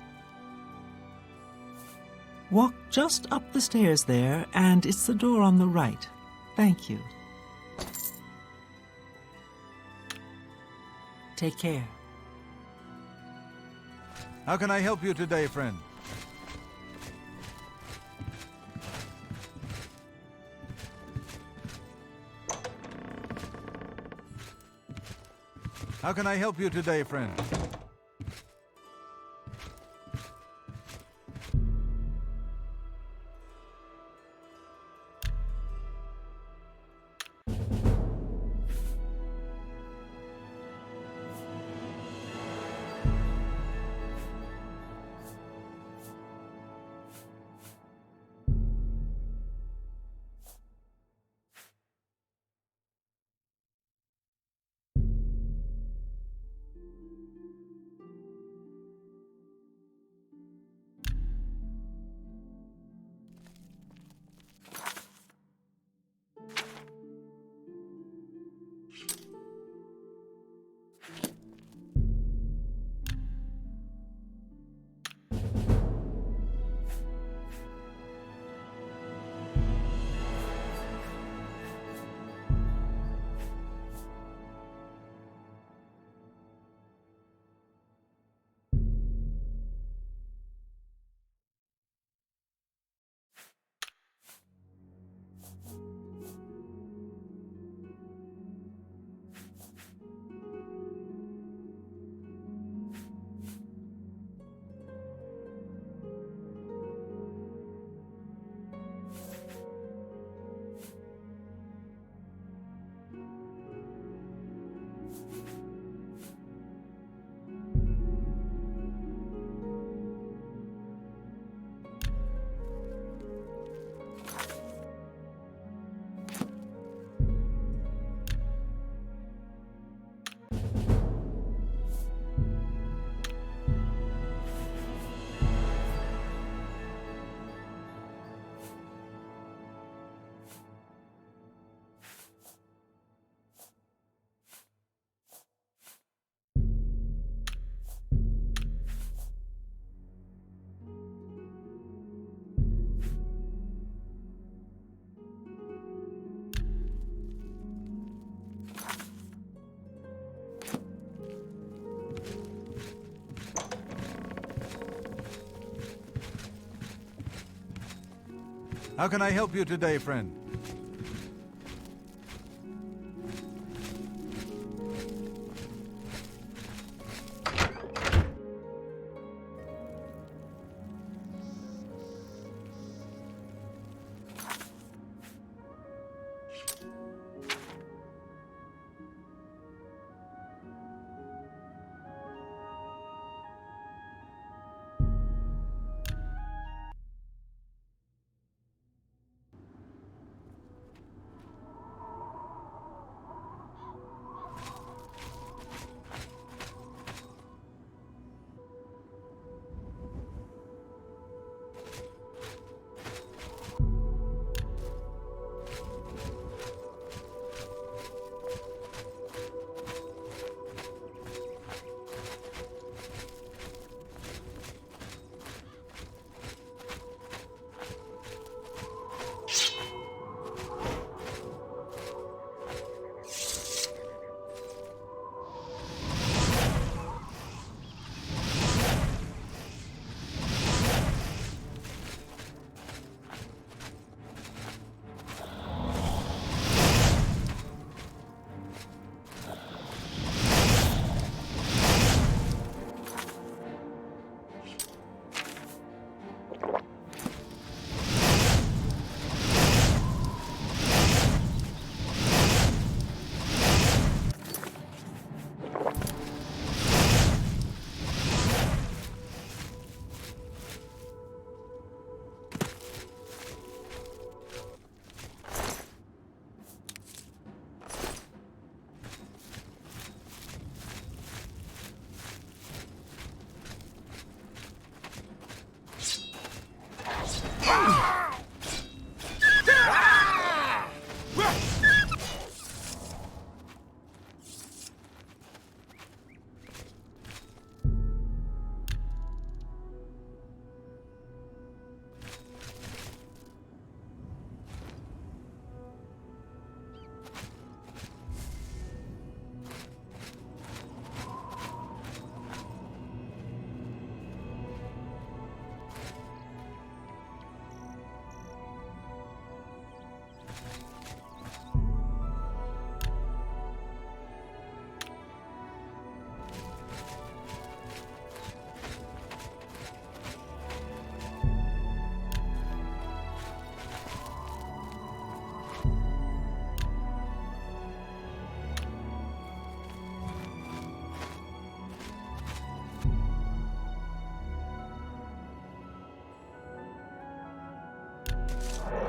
L: Walk just up the stairs there, and it's the door on the right. Thank you. Take care.
G: How can I help you today, friend? How can I help you today, friend? How can I help you today, friend?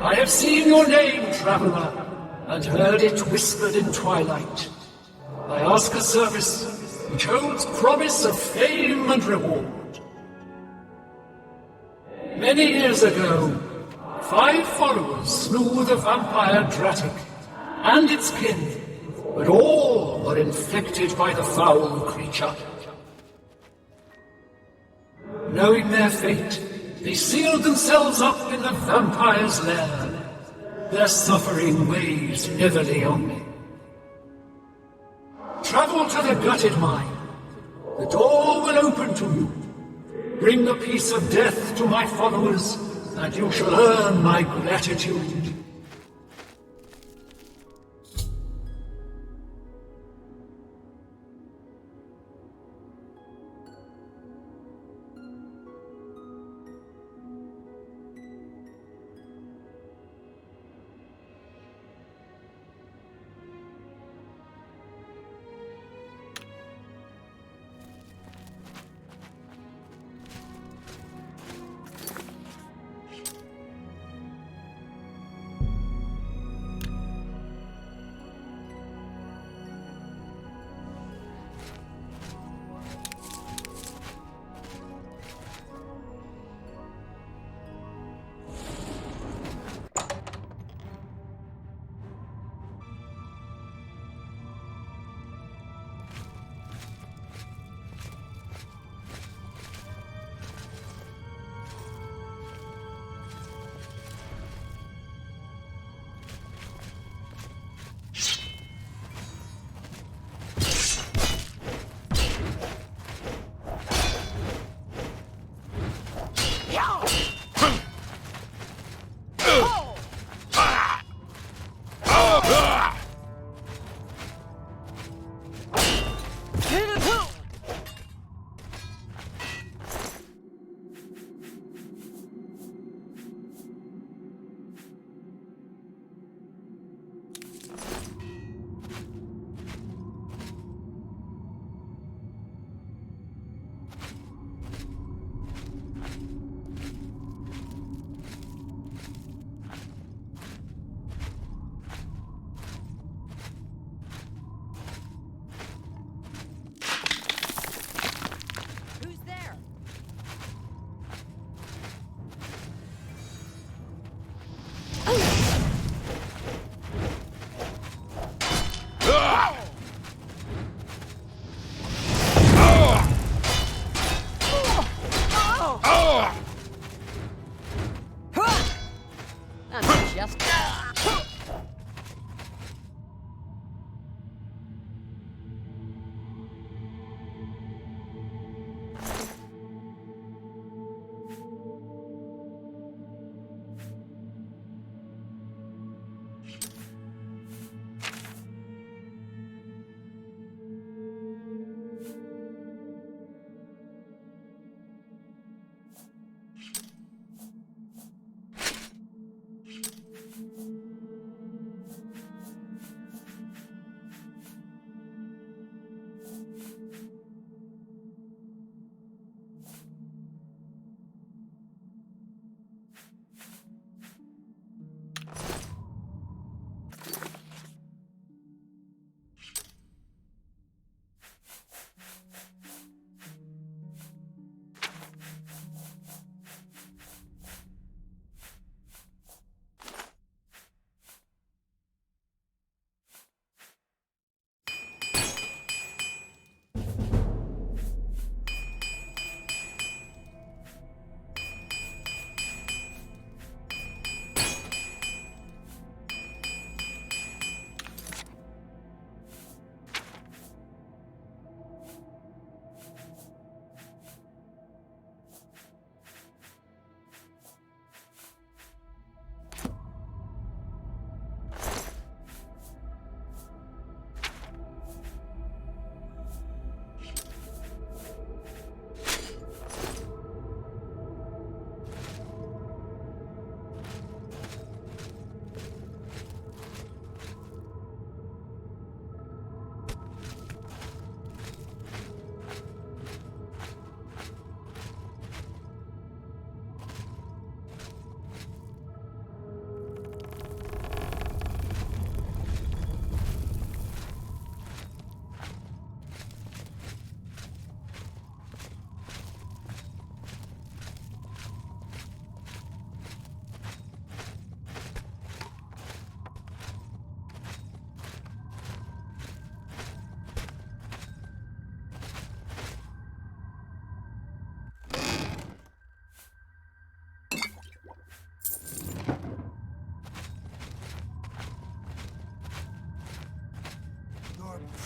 O: I have seen your name, traveler, and heard it whispered in twilight. I ask a service which holds promise of fame and reward. Many years ago, 5 followers slew the vampire Dratic and its kin, but all were infected by the foul creature. Knowing their fate, they sealed themselves up in the vampire's lair. Their suffering weighs heavily on me. Travel to the gutted mine. The door will open to you. Bring the piece of death to my followers, and you shall earn my gratitude.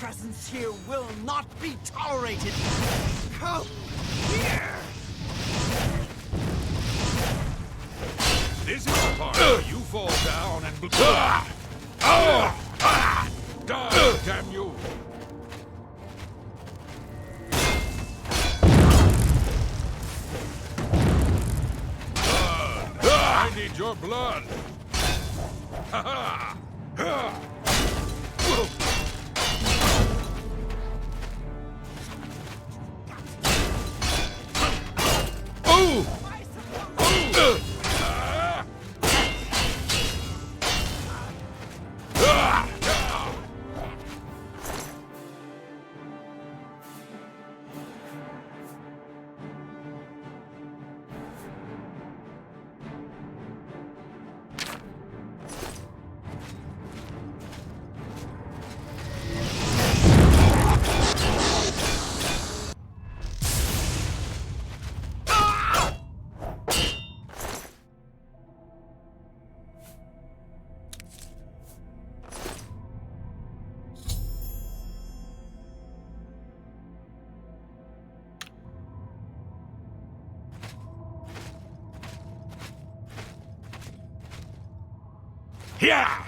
L: presence here will not be tolerated. Come here!
K: This is the part where you fall down and... Die, damn you! I need your blood! Ha ha! Yeah!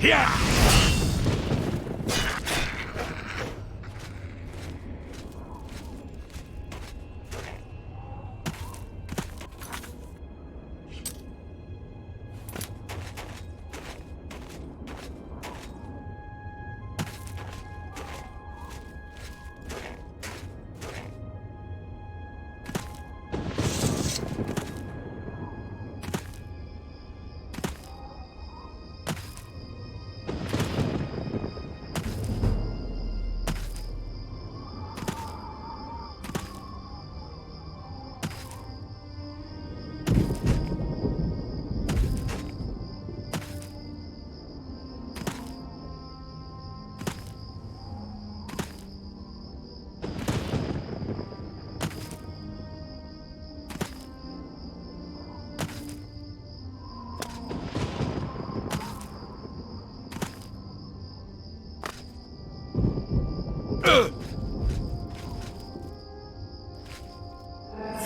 M: Yeah!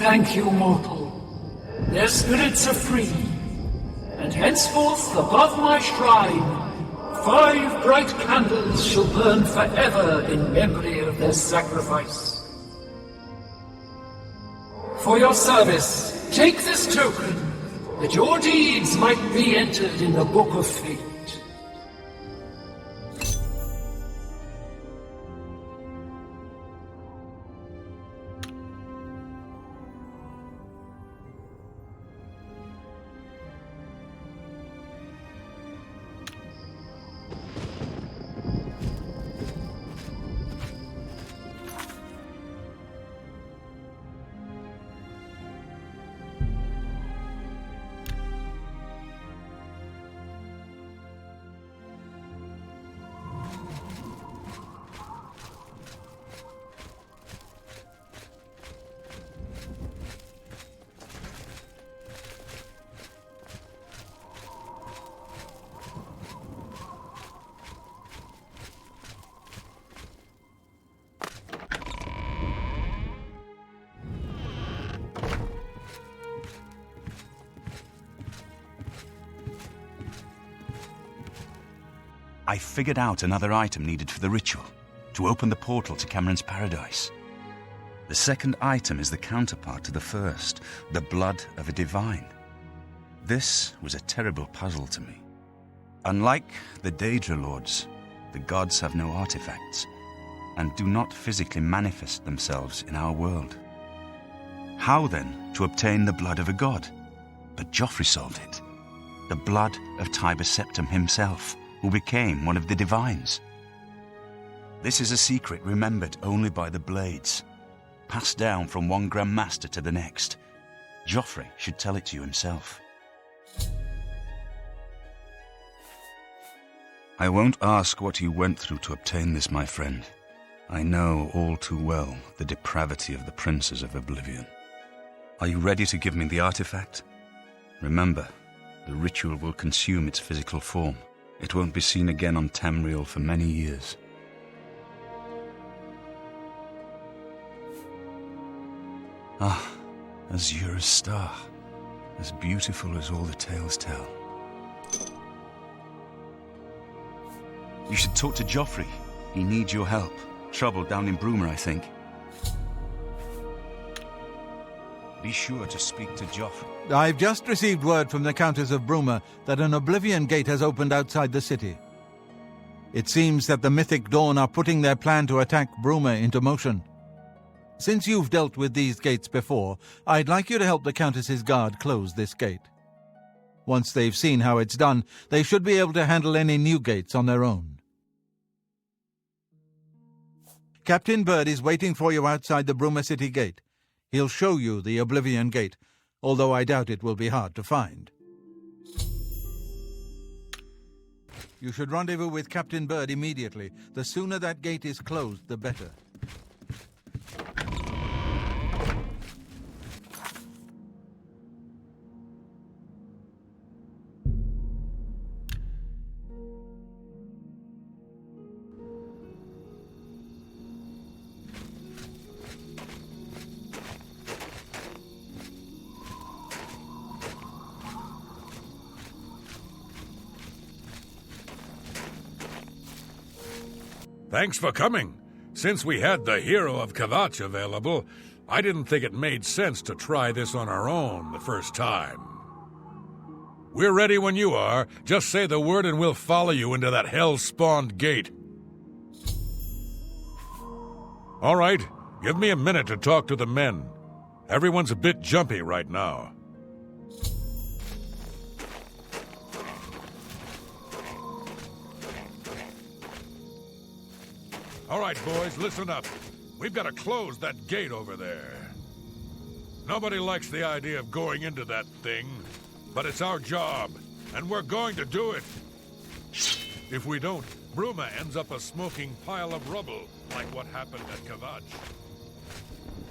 O: Thank you, mortal. Their spirits are free, and henceforth above my shrine, 5 bright candles shall burn forever in memory of their sacrifice. For your service, take this token, that your deeds might be entered in the Book of Fate.
J: I figured out another item needed for the ritual, to open the portal to Cameron's paradise. The second item is the counterpart to the first, the blood of a divine. This was a terrible puzzle to me. Unlike the Daedra lords, the gods have no artifacts, and do not physically manifest themselves in our world. How then to obtain the blood of a god? But Joffrey solved it. The blood of Tiber Septim himself, who became one of the divines. This is a secret remembered only by the Blades, passed down from one Grand Master to the next. Joffrey should tell it to you himself. I won't ask what you went through to obtain this, my friend. I know all too well the depravity of the princes of Oblivion. Are you ready to give me the artifact? Remember, the ritual will consume its physical form. It won't be seen again on Tamriel for many years. Ah, Azura's star, as beautiful as all the tales tell. You should talk to Joffrey. He needs your help. Trouble down in Bruma, I think. Be sure to speak to Joffrey.
G: I've just received word from the Countess of Bruma that an Oblivion Gate has opened outside the city. It seems that the Mythic Dawn are putting their plan to attack Bruma into motion. Since you've dealt with these gates before, I'd like you to help the Countess's guard close this gate. Once they've seen how it's done, they should be able to handle any new gates on their own. Captain Bird is waiting for you outside the Bruma City Gate. He'll show you the Oblivion Gate, although I doubt it will be hard to find. You should rendezvous with Captain Bird immediately. The sooner that gate is closed, the better.
K: Thanks for coming. Since we had the Hero of Kavach available, I didn't think it made sense to try this on our own the first time. We're ready when you are. Just say the word and we'll follow you into that hell-spawned gate. All right, give me a minute to talk to the men. Everyone's a bit jumpy right now. All right, boys, listen up. We've got to close that gate over there. Nobody likes the idea of going into that thing, but it's our job, and we're going to do it. If we don't, Bruma ends up a smoking pile of rubble, like what happened at Kavach.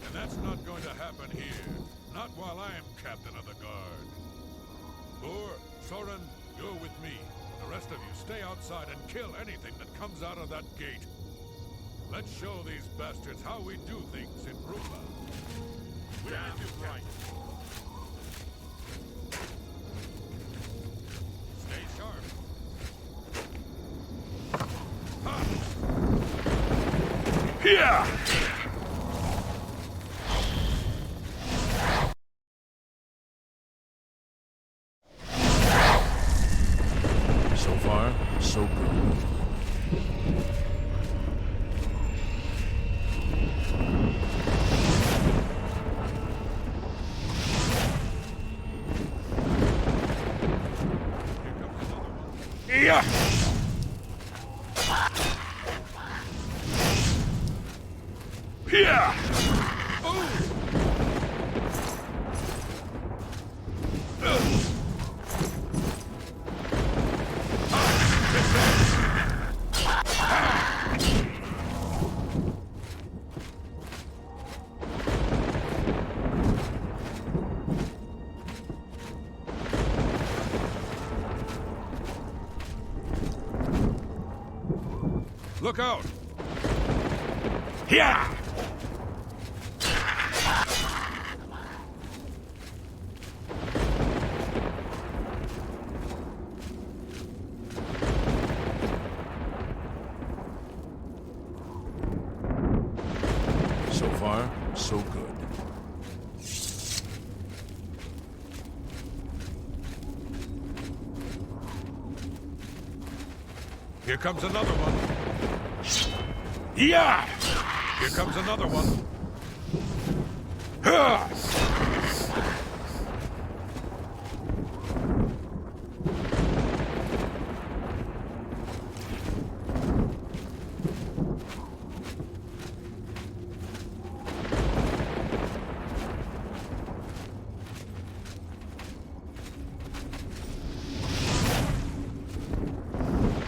K: And that's not going to happen here, not while I am captain of the guard. Boor, Soren, go with me. The rest of you stay outside and kill anything that comes out of that gate. Let's show these bastards how we do things in Bruma. Stay sharp.
D: Here! So far, so good. Yeah! Yeah!
K: Look out!
D: Yeah! So far, so good.
K: Here comes another one.
D: Yeah!
K: Here comes another one.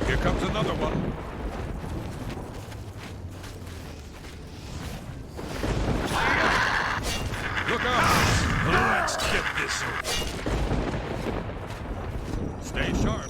K: Here comes another one. Look out!
D: Let's get this over.
K: Stay sharp.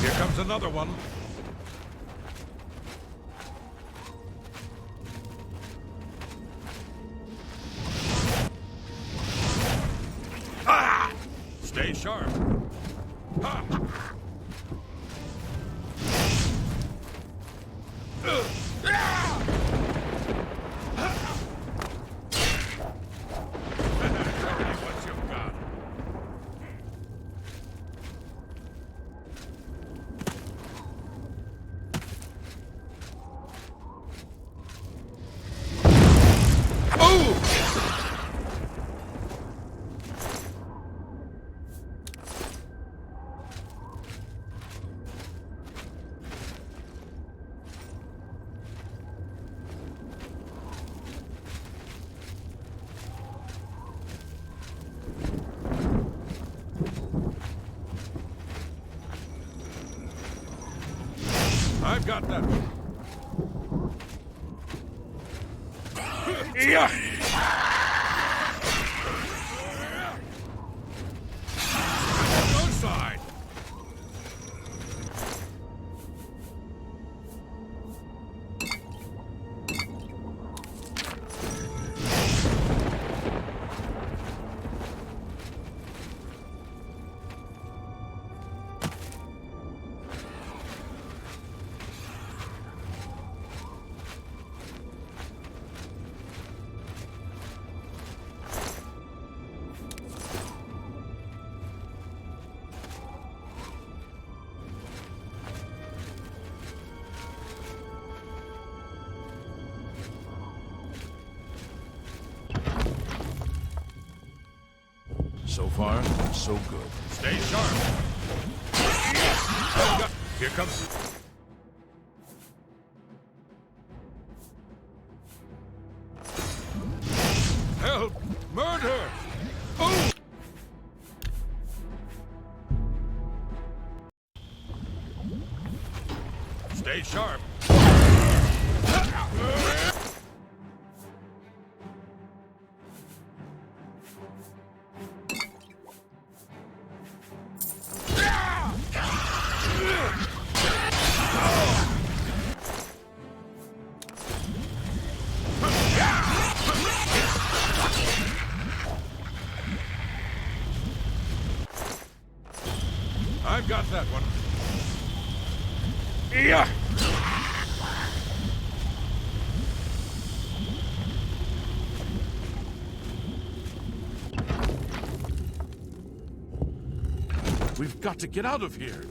K: Here comes another one.
D: Ah!
K: Stay sharp. Ha!
D: What you got?
K: I've got that one.
D: Yeah!
K: No side.
D: So far, so good.
K: Stay sharp. Here comes. Help! Murder! Oh! Stay sharp. I've got that one. Yeah.
D: We've got to get out of here.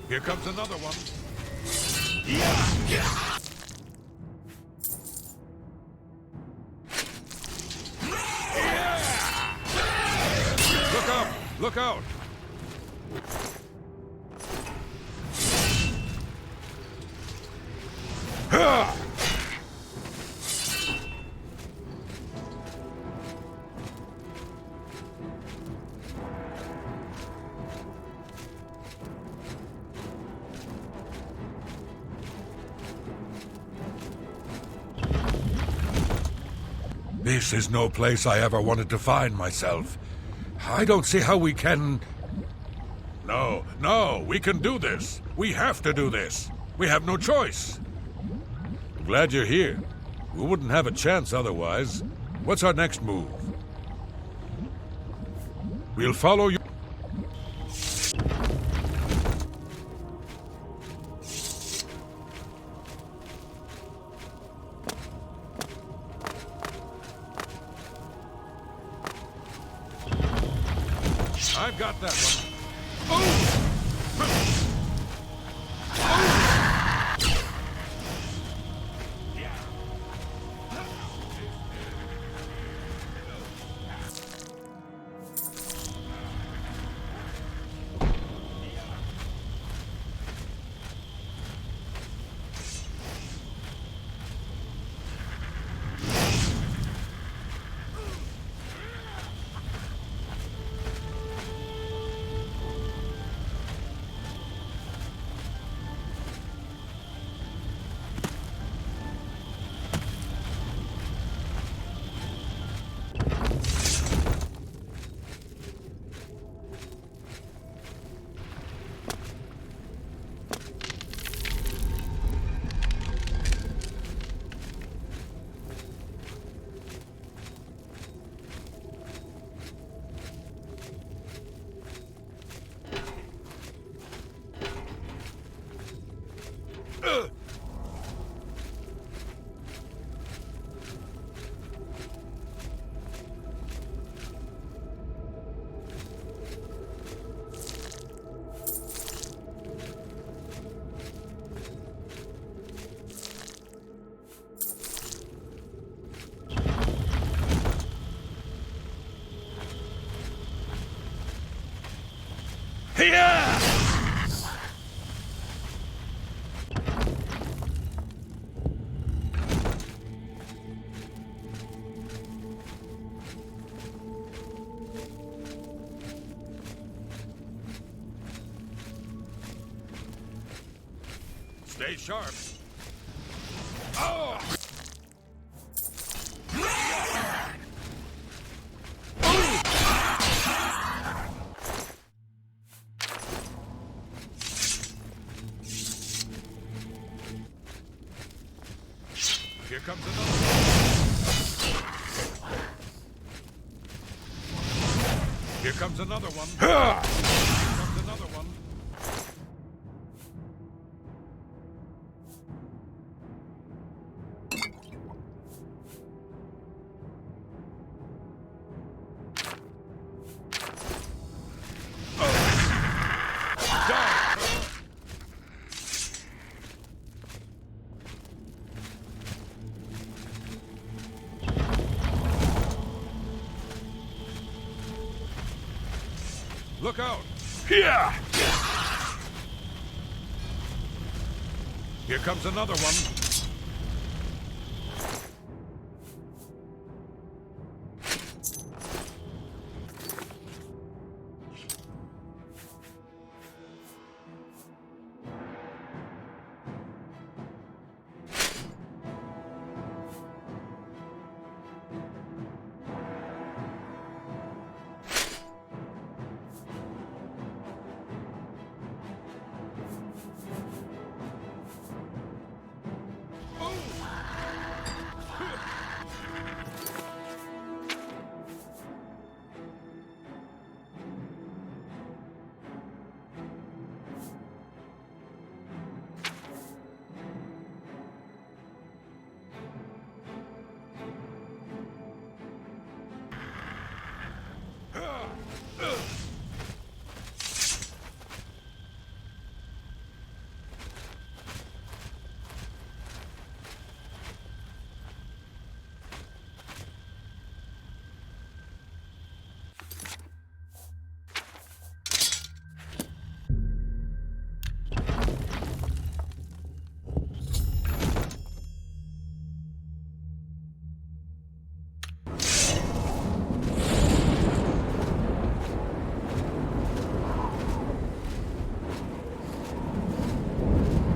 K: Here comes another one. Look out! Look out! This is no place I ever wanted to find myself. I don't see how we can... No, we can do this. We have to do this. We have no choice. I'm glad you're here. We wouldn't have a chance otherwise. What's our next move? We'll follow you. I've got that one. Stay sharp. Oh! Here comes another one. Here comes another one. Here comes another one. Look out! Here! Here comes another one.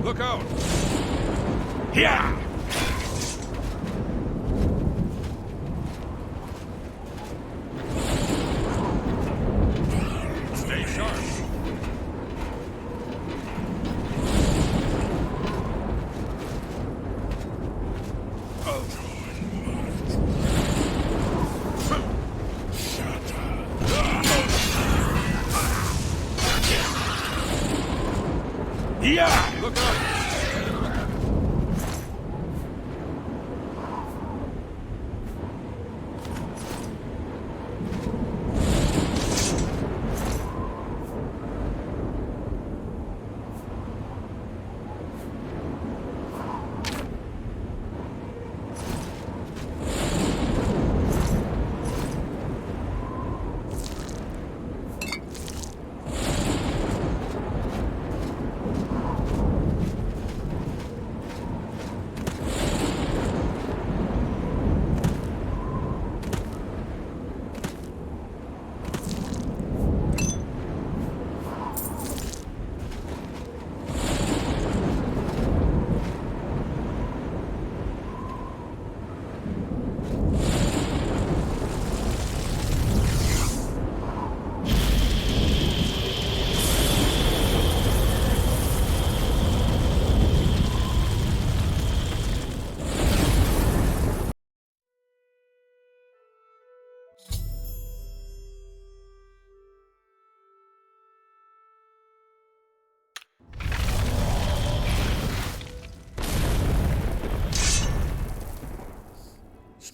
K: Look out!
D: Yeah!
K: Stay sharp.
D: Yeah!
K: Look out!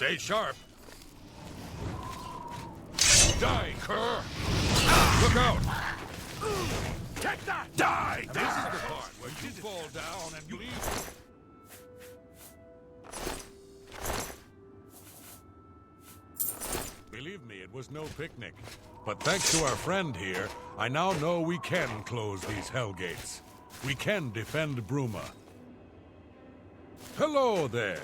K: Stay sharp. Die, cur! Look out!
D: Take that! Die!
K: This is the part where you fall down and you leave. Believe me, it was no picnic. But thanks to our friend here, I now know we can close these hell gates. We can defend Bruma. Hello there.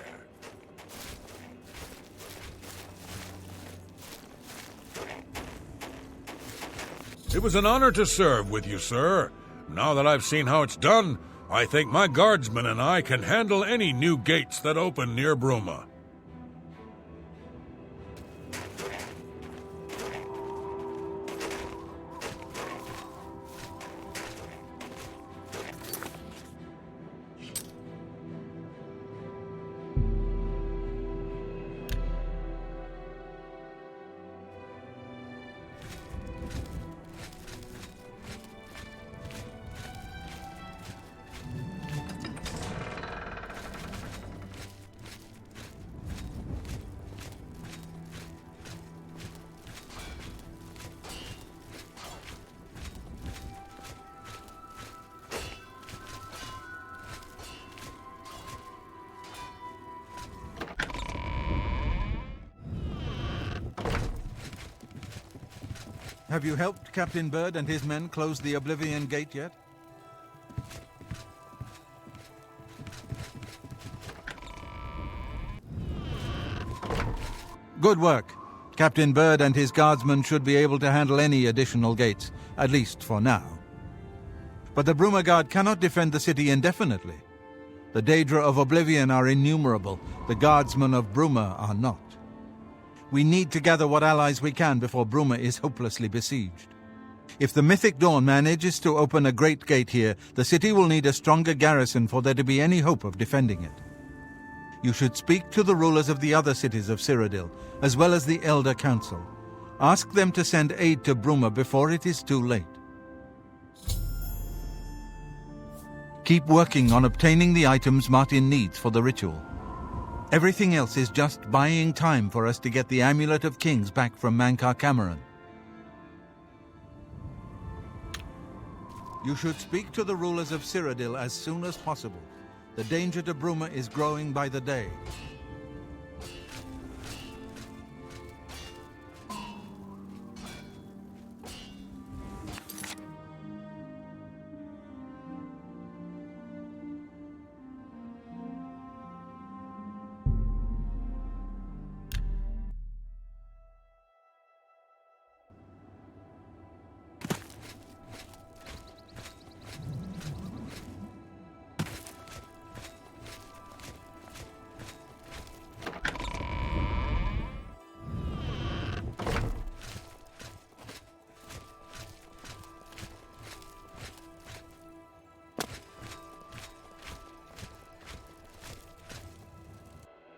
K: It was an honor to serve with you, sir. Now that I've seen how it's done, I think my guardsmen and I can handle any new gates that open near Bruma.
G: Have you helped Captain Bird and his men close the Oblivion Gate yet? Good work. Captain Bird and his guardsmen should be able to handle any additional gates, at least for now. But the Bruma Guard cannot defend the city indefinitely. The Daedra of Oblivion are innumerable, the guardsmen of Bruma are not. We need to gather what allies we can before Bruma is hopelessly besieged. If the Mythic Dawn manages to open a great gate here, the city will need a stronger garrison for there to be any hope of defending it. You should speak to the rulers of the other cities of Cyrodiil, as well as the Elder Council. Ask them to send aid to Bruma before it is too late. Keep working on obtaining the items Martin needs for the ritual. Everything else is just buying time for us to get the Amulet of Kings back from Mankar Cameron. You should speak to the rulers of Cyrodiil as soon as possible. The danger to Bruma is growing by the day.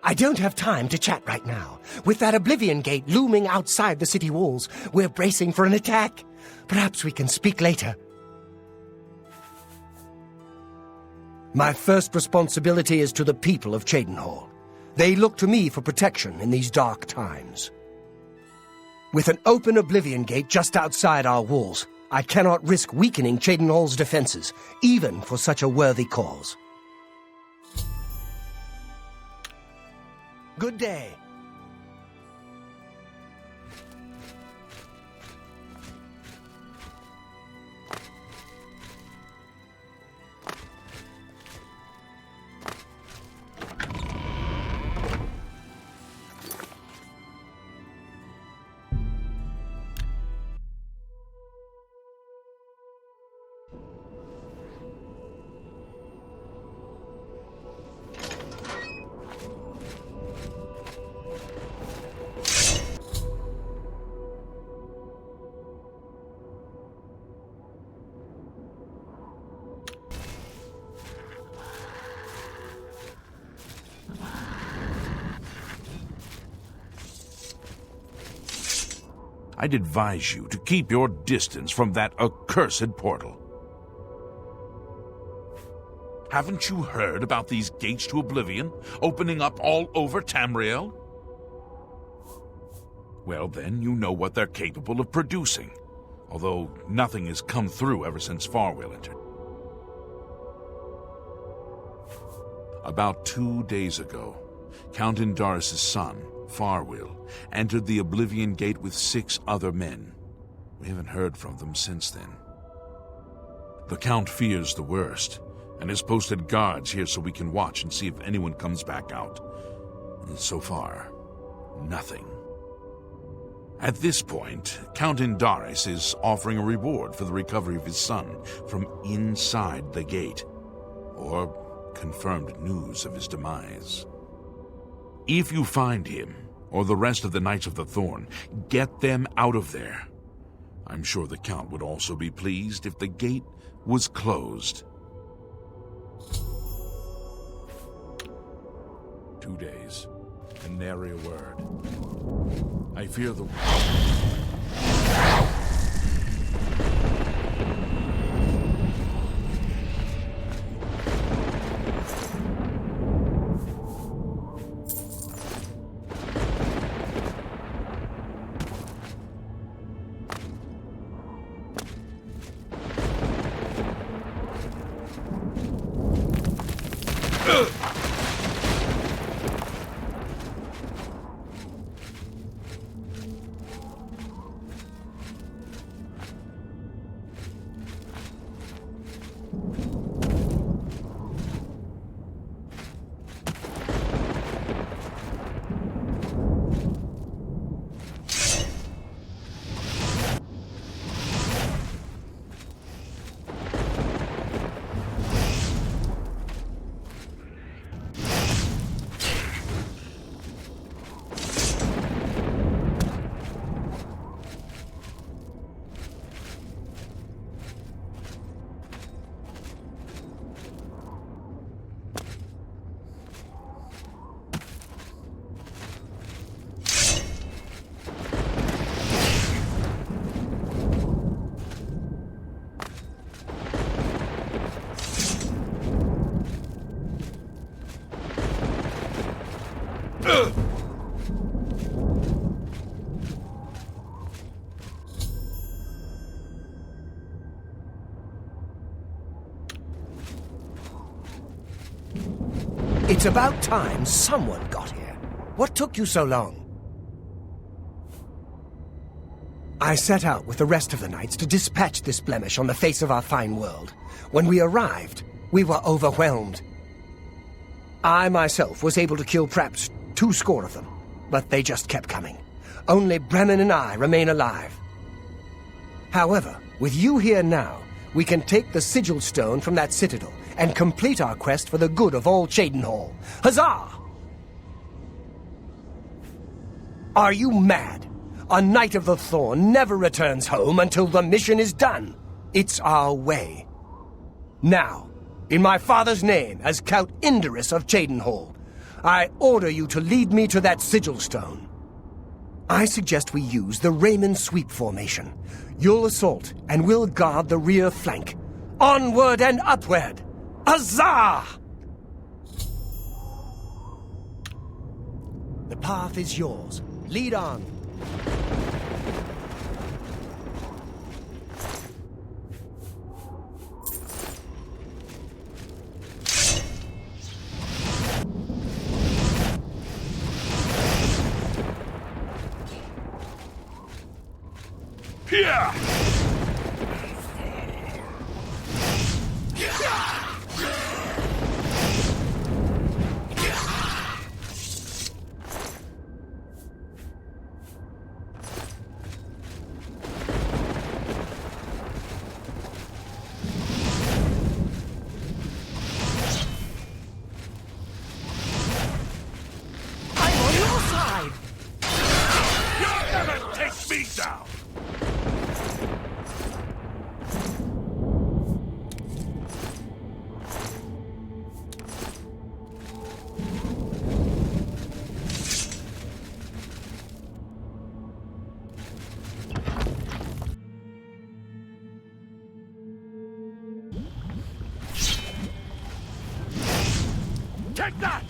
B: I don't have time to chat right now. With that Oblivion Gate looming outside the city walls, we're bracing for an attack. Perhaps we can speak later. My first responsibility is to the people of Cheydinhal. They look to me for protection in these dark times. With an open Oblivion Gate just outside our walls, I cannot risk weakening Cheydinhal's defenses, even for such a worthy cause. Good day.
D: I'd advise you to keep your distance from that accursed portal. Haven't you heard about these gates to Oblivion opening up all over Tamriel? Well, then you know what they're capable of producing, although nothing has come through ever since Farwell entered. About 2 days ago, Count Indaris' son, Farwell, entered the Oblivion Gate with 6 other men. We haven't heard from them since then. The Count fears the worst, and has posted guards here so we can watch and see if anyone comes back out. So far, nothing. At this point, Count Indaris is offering a reward for the recovery of his son from inside the gate, or confirmed news of his demise. If you find him, or the rest of the Knights of the Thorn, get them out of there. I'm sure the Count would also be pleased if the gate was closed. 2 days, and nary a word. I fear the...
B: It's about time someone got here. What took you so long? I set out with the rest of the knights to dispatch this blemish on the face of our fine world. When we arrived, we were overwhelmed. I myself was able to kill perhaps 200 of them, but they just kept coming. Only Bremen and I remain alive. However, with you here now, we can take the sigil stone from that citadel and complete our quest for the good of all Cheydinhal. Huzzah! Are you mad? A Knight of the Thorn never returns home until the mission is done. It's our way. Now, in my father's name, as Count Indaris of Cheydinhal, I order you to lead me to that sigil stone. I suggest we use the Raymond sweep formation. You'll assault, and we'll guard the rear flank. Onward and upward! Huzzah! The path is yours. Lead on.
D: Here!
B: I'm on your side!
D: You'll never take me down! Take that!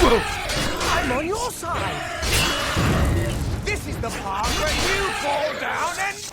B: I'm on your side! This is the part where you fall down and...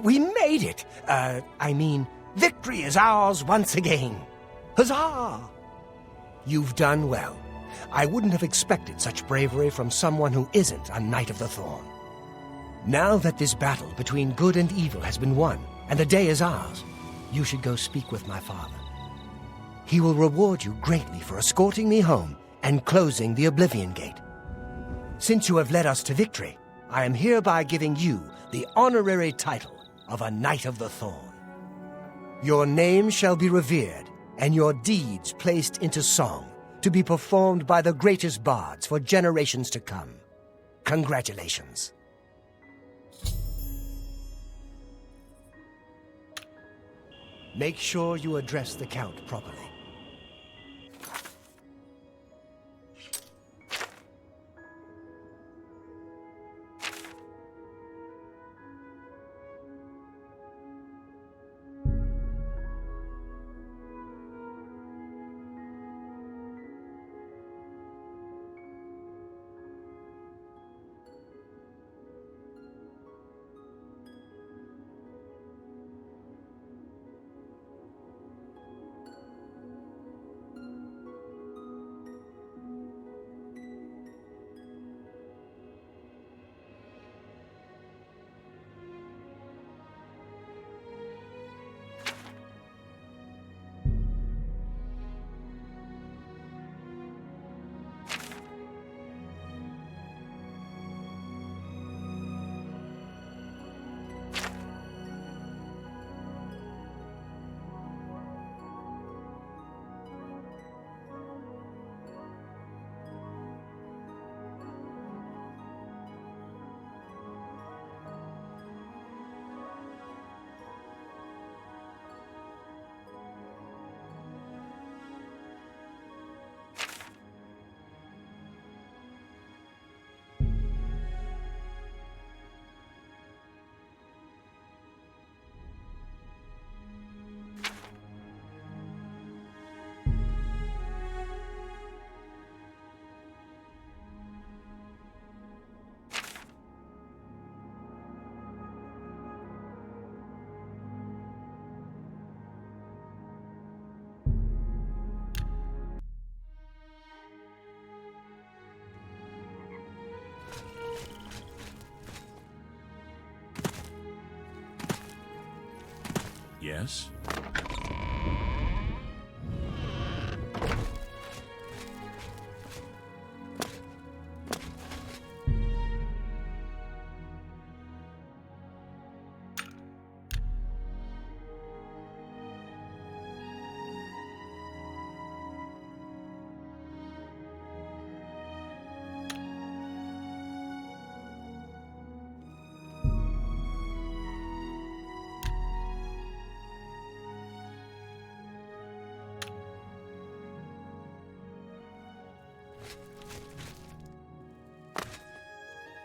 B: We made it! Victory is ours once again. Huzzah! You've done well. I wouldn't have expected such bravery from someone who isn't a Knight of the Thorn. Now that this battle between good and evil has been won, and the day is ours, you should go speak with my father. He will reward you greatly for escorting me home and closing the Oblivion Gate. Since you have led us to victory, I am hereby giving you the honorary title of a Knight of the Thorn. Your name shall be revered, and your deeds placed into song, to be performed by the greatest bards for generations to come. Congratulations. Make sure you address the Count properly.
D: Yes?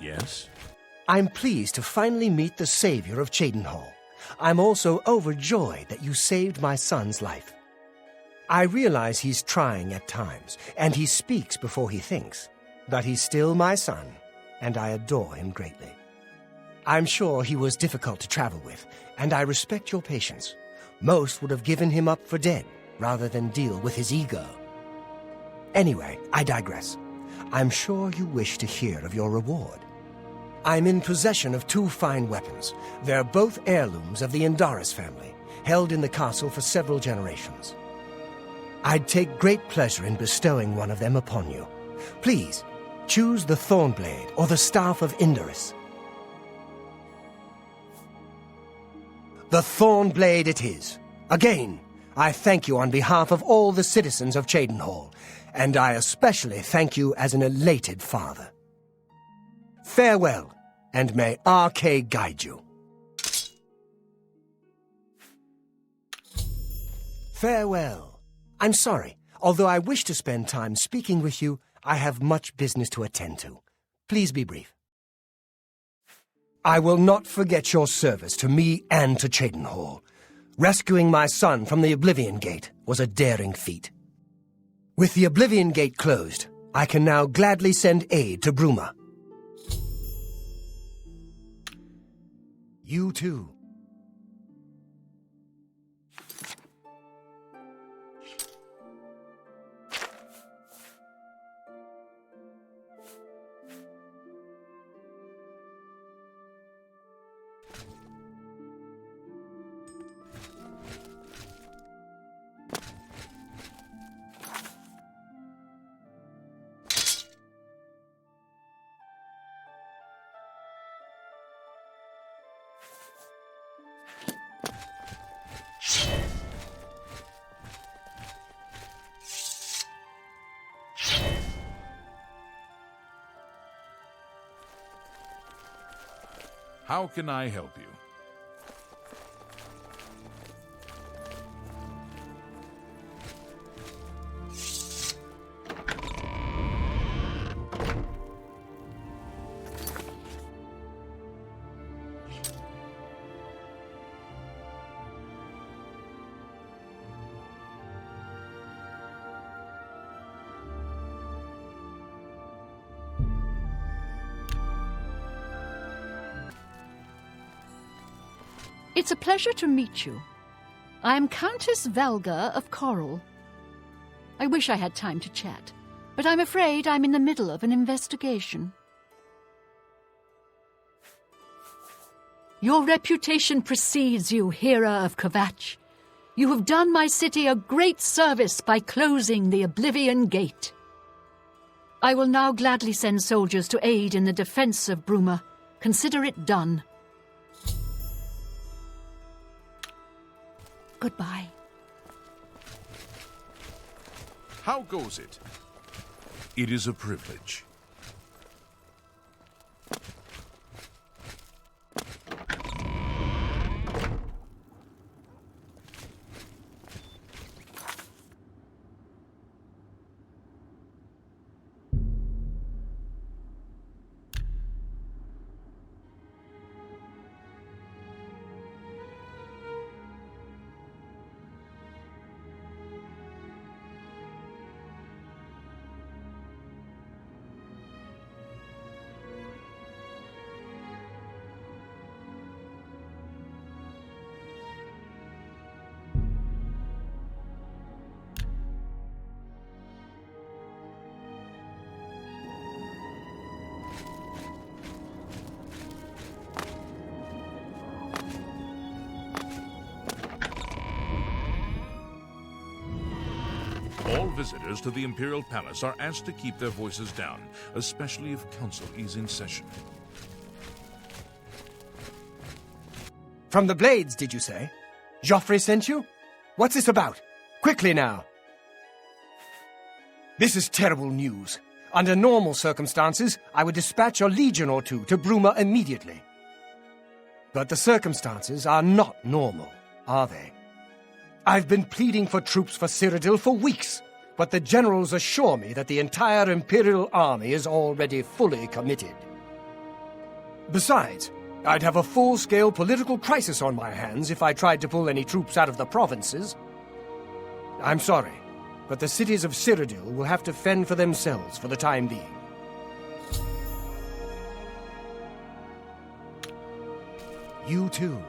D: Yes?
B: I'm pleased to finally meet the savior of Cheydinhal. I'm also overjoyed that you saved my son's life. I realize he's trying at times, and he speaks before he thinks, but he's still my son, and I adore him greatly. I'm sure he was difficult to travel with, and I respect your patience. Most would have given him up for dead, rather than deal with his ego. Anyway, I digress. I'm sure you wish to hear of your reward. I'm in possession of 2 fine weapons. They're both heirlooms of the Indaris family, held in the castle for several generations. I'd take great pleasure in bestowing one of them upon you. Please, choose the Thornblade or the Staff of Indaris. The Thornblade it is. Again, I thank you on behalf of all the citizens of Cheydinhal, and I especially thank you as an elated father. Farewell, and may RK guide you. Farewell. I'm sorry. Although I wish to spend time speaking with you, I have much business to attend to. Please be brief. I will not forget your service to me and to Cheydinhal. Rescuing my son from the Oblivion Gate was a daring feat. With the Oblivion Gate closed, I can now gladly send aid to Bruma. You too.
D: How can I help you?
C: It's a pleasure to meet you. I am Countess Velga of Coral. I wish I had time to chat, but I'm afraid I'm in the middle of an investigation. Your reputation precedes you, Hera of Kvatch. You have done my city a great service by closing the Oblivion Gate. I will now gladly send soldiers to aid in the defense of Bruma. Consider it done. Goodbye.
D: How goes it? It is a privilege. visitors to the Imperial Palace are asked to keep their voices down, especially if Council is in session.
B: From the Blades, did you say? Joffrey sent you? What's this about? Quickly now. This is terrible news. Under normal circumstances, I would dispatch a legion or two to Bruma immediately. But the circumstances are not normal, are they? I've been pleading for troops for Cyrodiil for weeks, but the generals assure me that the entire Imperial army is already fully committed. Besides, I'd have a full-scale political crisis on my hands if I tried to pull any troops out of the provinces. I'm sorry, but the cities of Cyrodiil will have to fend for themselves for the time being. You too.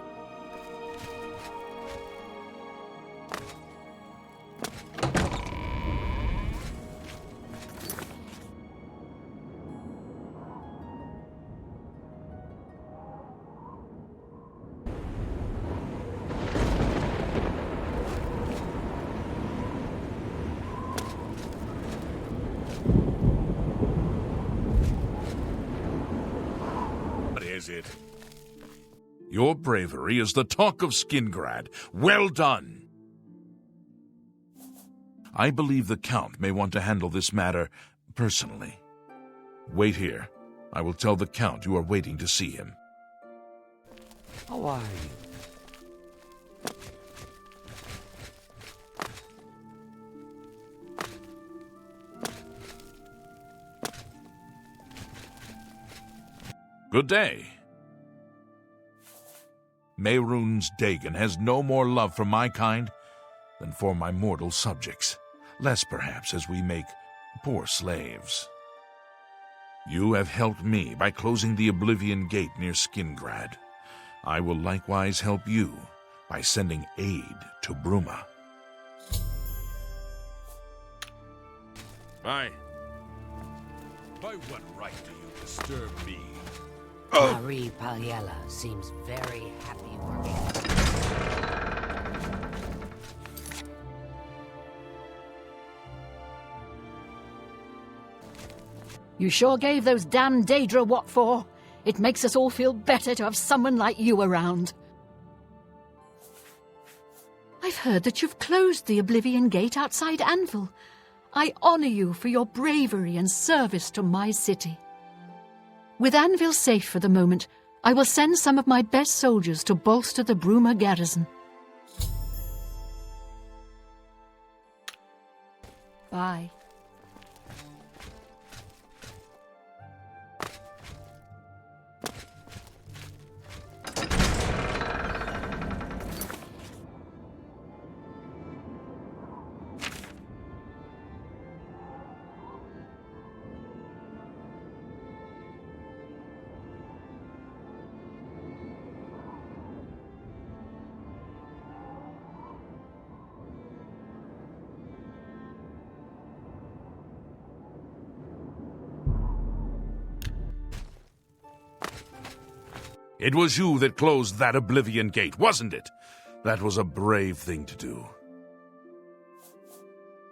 D: Your bravery is the talk of Skingrad. Well done! I believe the Count may want to handle this matter personally. Wait here. I will tell the Count you are waiting to see him.
H: How are you?
D: Good day. Mehrunes Dagon has no more love for my kind than for my mortal subjects, less perhaps as we make poor slaves. You have helped me by closing the Oblivion Gate near Skingrad. I will likewise help you by sending aid to Bruma.
K: By what right do you disturb me?
H: Marie Paliella seems very happy working.
C: You sure gave those damn Daedra what for. It makes us all feel better to have someone like you around. I've heard that you've closed the Oblivion Gate outside Anvil. I honor you for your bravery and service to my city. With Anvil safe for the moment, I will send some of my best soldiers to bolster the Bruma garrison. Bye.
D: It was you that closed that Oblivion Gate, wasn't it? That was a brave thing to do.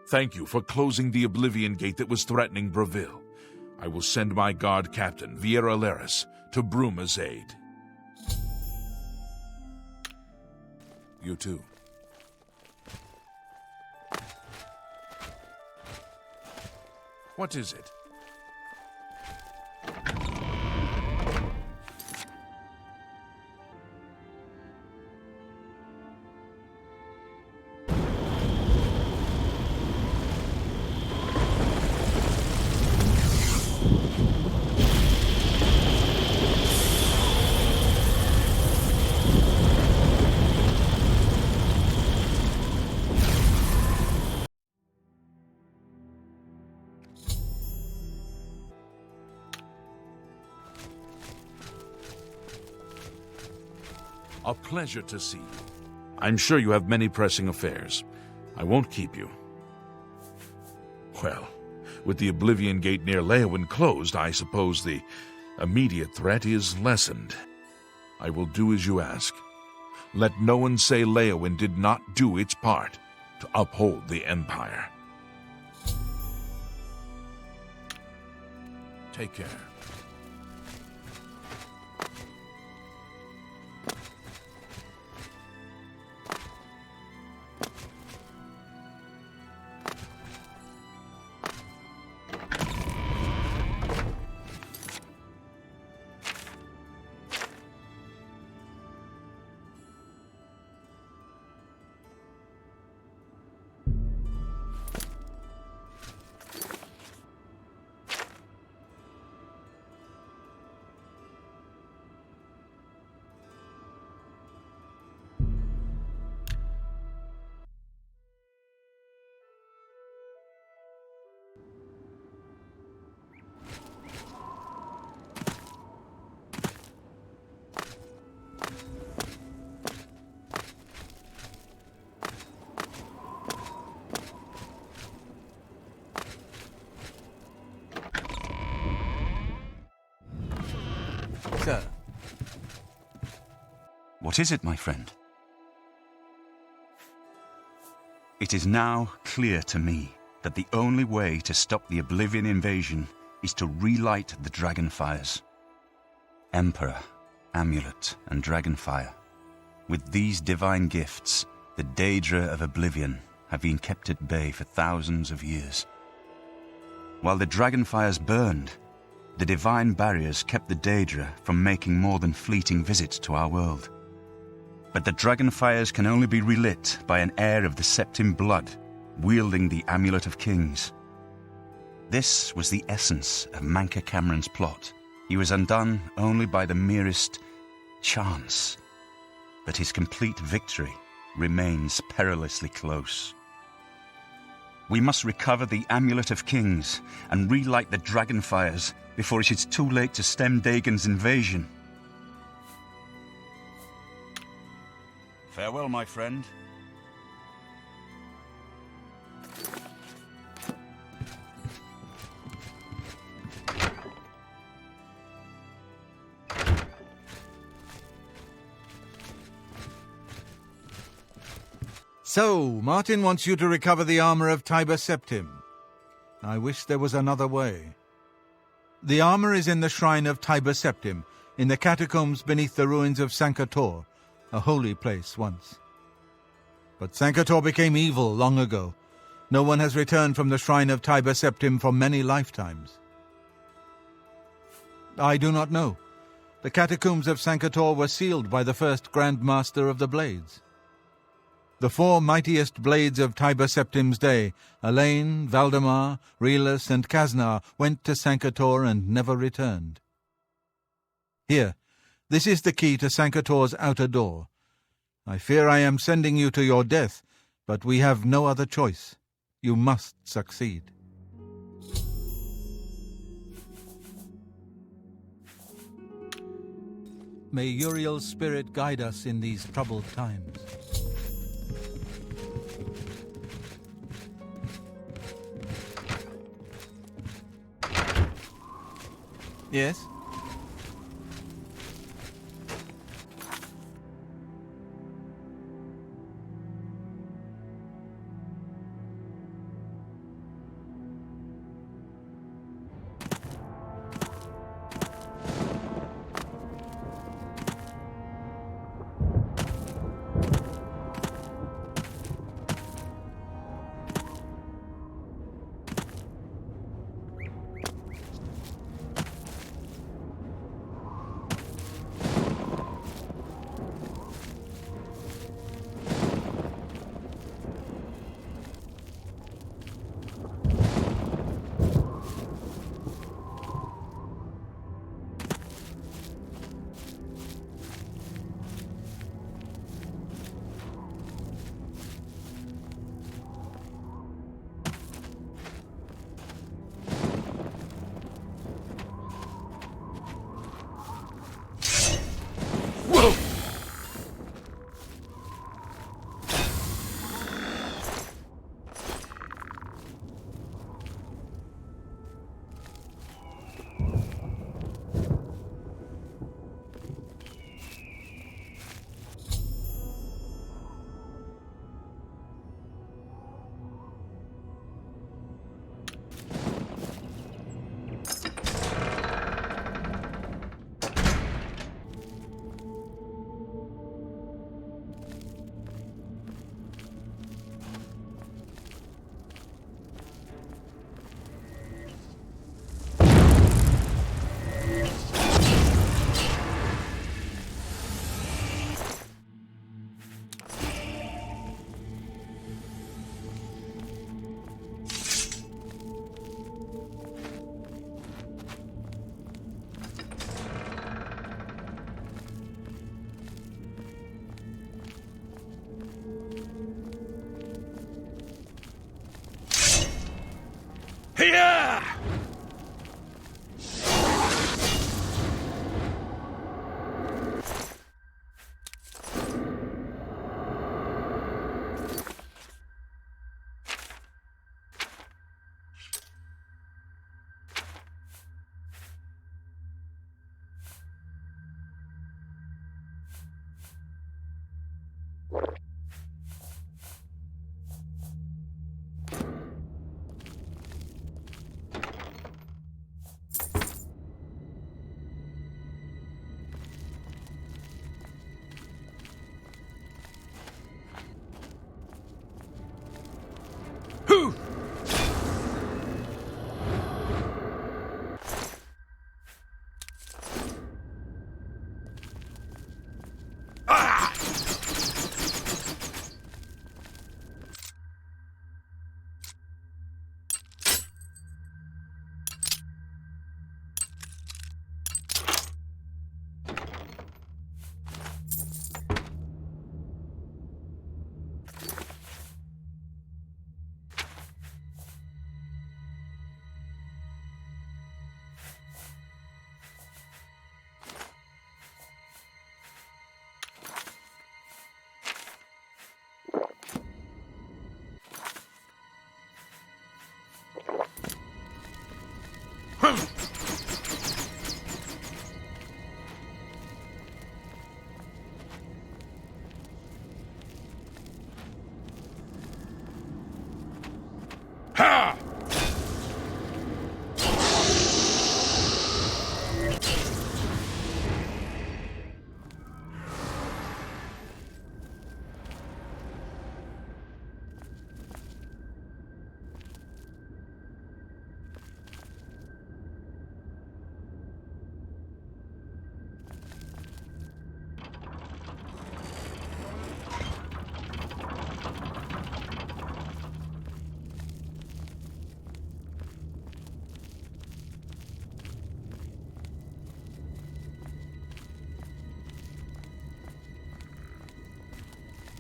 D: Thank you for closing the Oblivion Gate that was threatening Breville. I will send my guard captain, Viera Laris, to Bruma's aid. You too. What is it? A pleasure to see you. I'm sure you have many pressing affairs. I won't keep you. Well, with the Oblivion Gate near Leowyn closed, I suppose the immediate threat is lessened. I will do as you ask. Let no one say Leowyn did not do its part to uphold the Empire. Take care.
G: Sir.
J: What is it, my friend? It is now clear to me that the only way to stop the Oblivion invasion is to relight the Dragonfires. Emperor, Amulet, and Dragonfire. With these divine gifts, the Daedra of Oblivion have been kept at bay for thousands of years. While the Dragonfires burned, the divine barriers kept the Daedra from making more than fleeting visits to our world. But the Dragonfires can only be relit by an heir of the Septim blood, wielding the Amulet of Kings. This was the essence of Manca Cameron's plot. He was undone only by the merest chance. But his complete victory remains perilously close. We must recover the Amulet of Kings and relight the Dragonfires before it is too late to stem Dagon's invasion. Farewell, my friend.
G: So, Martin wants you to recover the armor of Tiber Septim. I wish there was another way. The armor is in the shrine of Tiber Septim, in the catacombs beneath the ruins of Sankator, a holy place once. But Sankator became evil long ago. No one has returned from the shrine of Tiber Septim for many lifetimes. I do not know. The catacombs of Sankator were sealed by the first Grand Master of the Blades. The four mightiest blades of Tiber Septim's day, Elaine, Valdemar, Relus, and Kaznar, went to Sankator and never returned. Here, this is the key to Sankator's outer door. I fear I am sending you to your death, but we have no other choice. You must succeed. May Uriel's spirit guide us in these troubled times. Yes?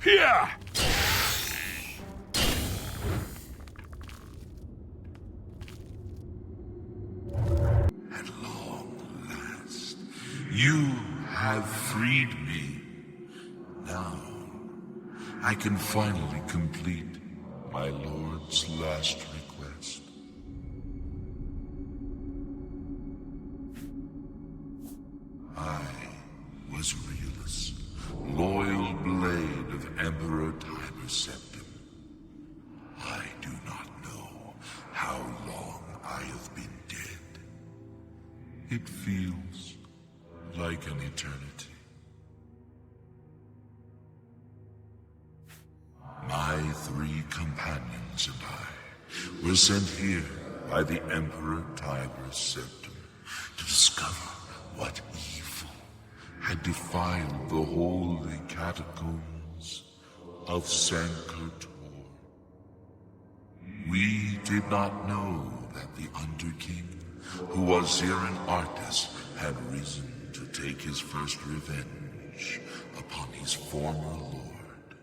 D: Here! At long last, you have freed me. Now, I can finally complete my lord's last request. I was Realus, loyal blade of Emperor Tiber Septim. I do not know how long I have been dead. It feels like an eternity. My 3 companions and I were sent here by the Emperor Tiber Septim to discover what evil had defiled the holy catacombs of Sancre-Tor. We did not know that the Underking, who was here in Artis, had risen to take his first revenge upon his former lord.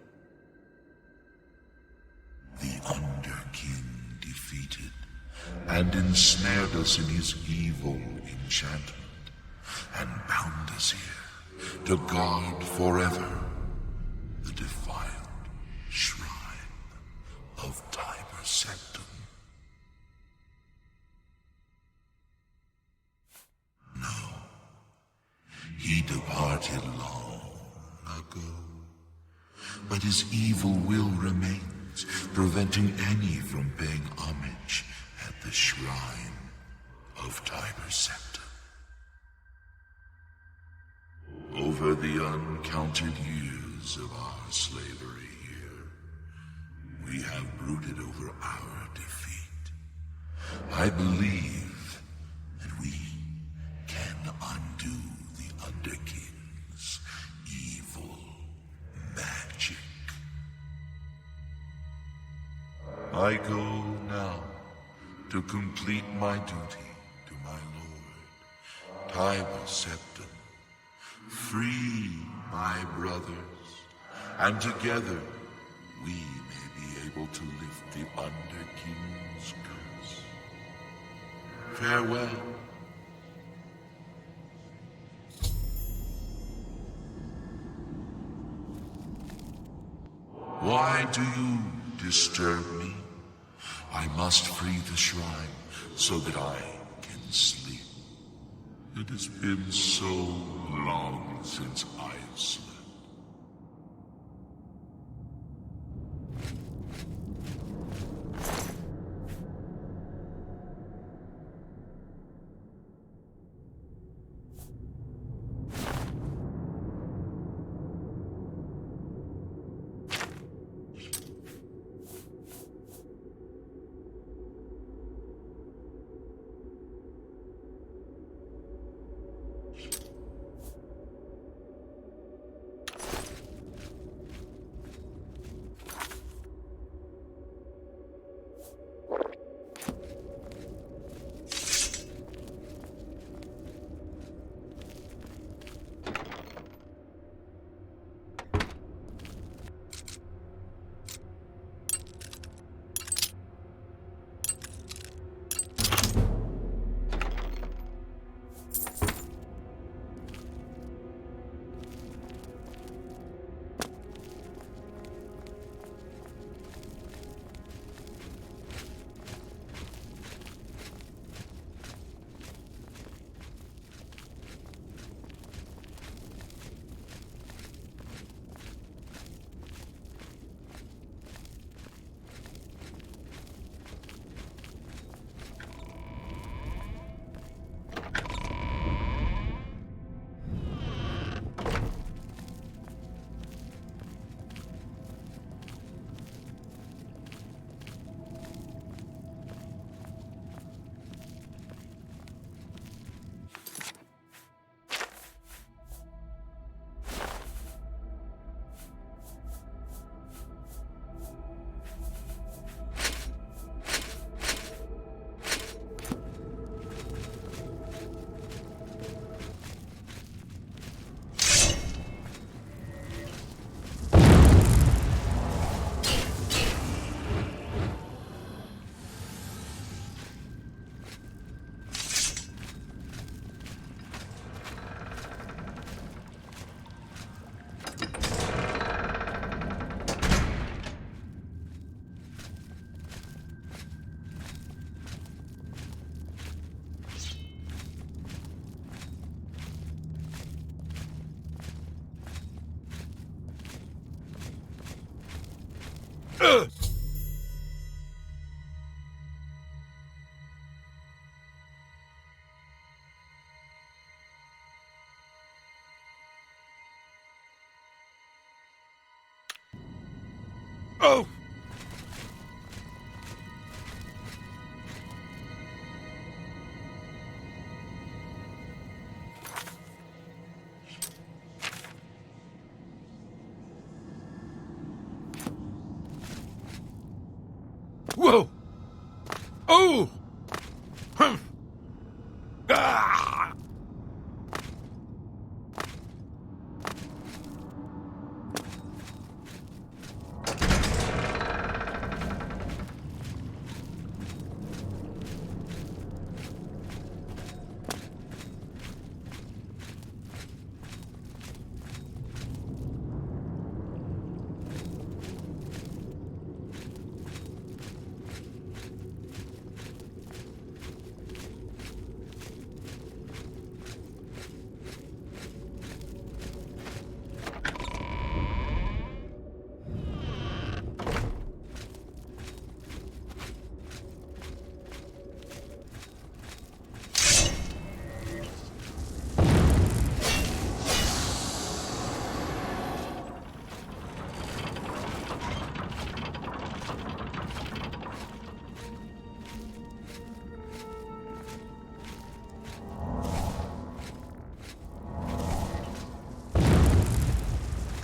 D: The Underking defeated and ensnared us in his evil enchantment and bound us here to guard forever the defiled shrine of Tiber Septim. No, he departed long ago, but his evil will remains, preventing any from paying homage at the shrine of Tiber Septim. Over the uncounted years of our slavery here, we have brooded over our defeat. I believe that we can undo the Underking's evil magic. I go now to complete my duty to my lord, Tiber Septim. Free my brothers, and together we may be able to lift the Underking's curse. Farewell. Why do you disturb me? I must free the shrine so that I can sleep. It has been so long since I've slept.
K: Oh! Whoa! Oh! Huh.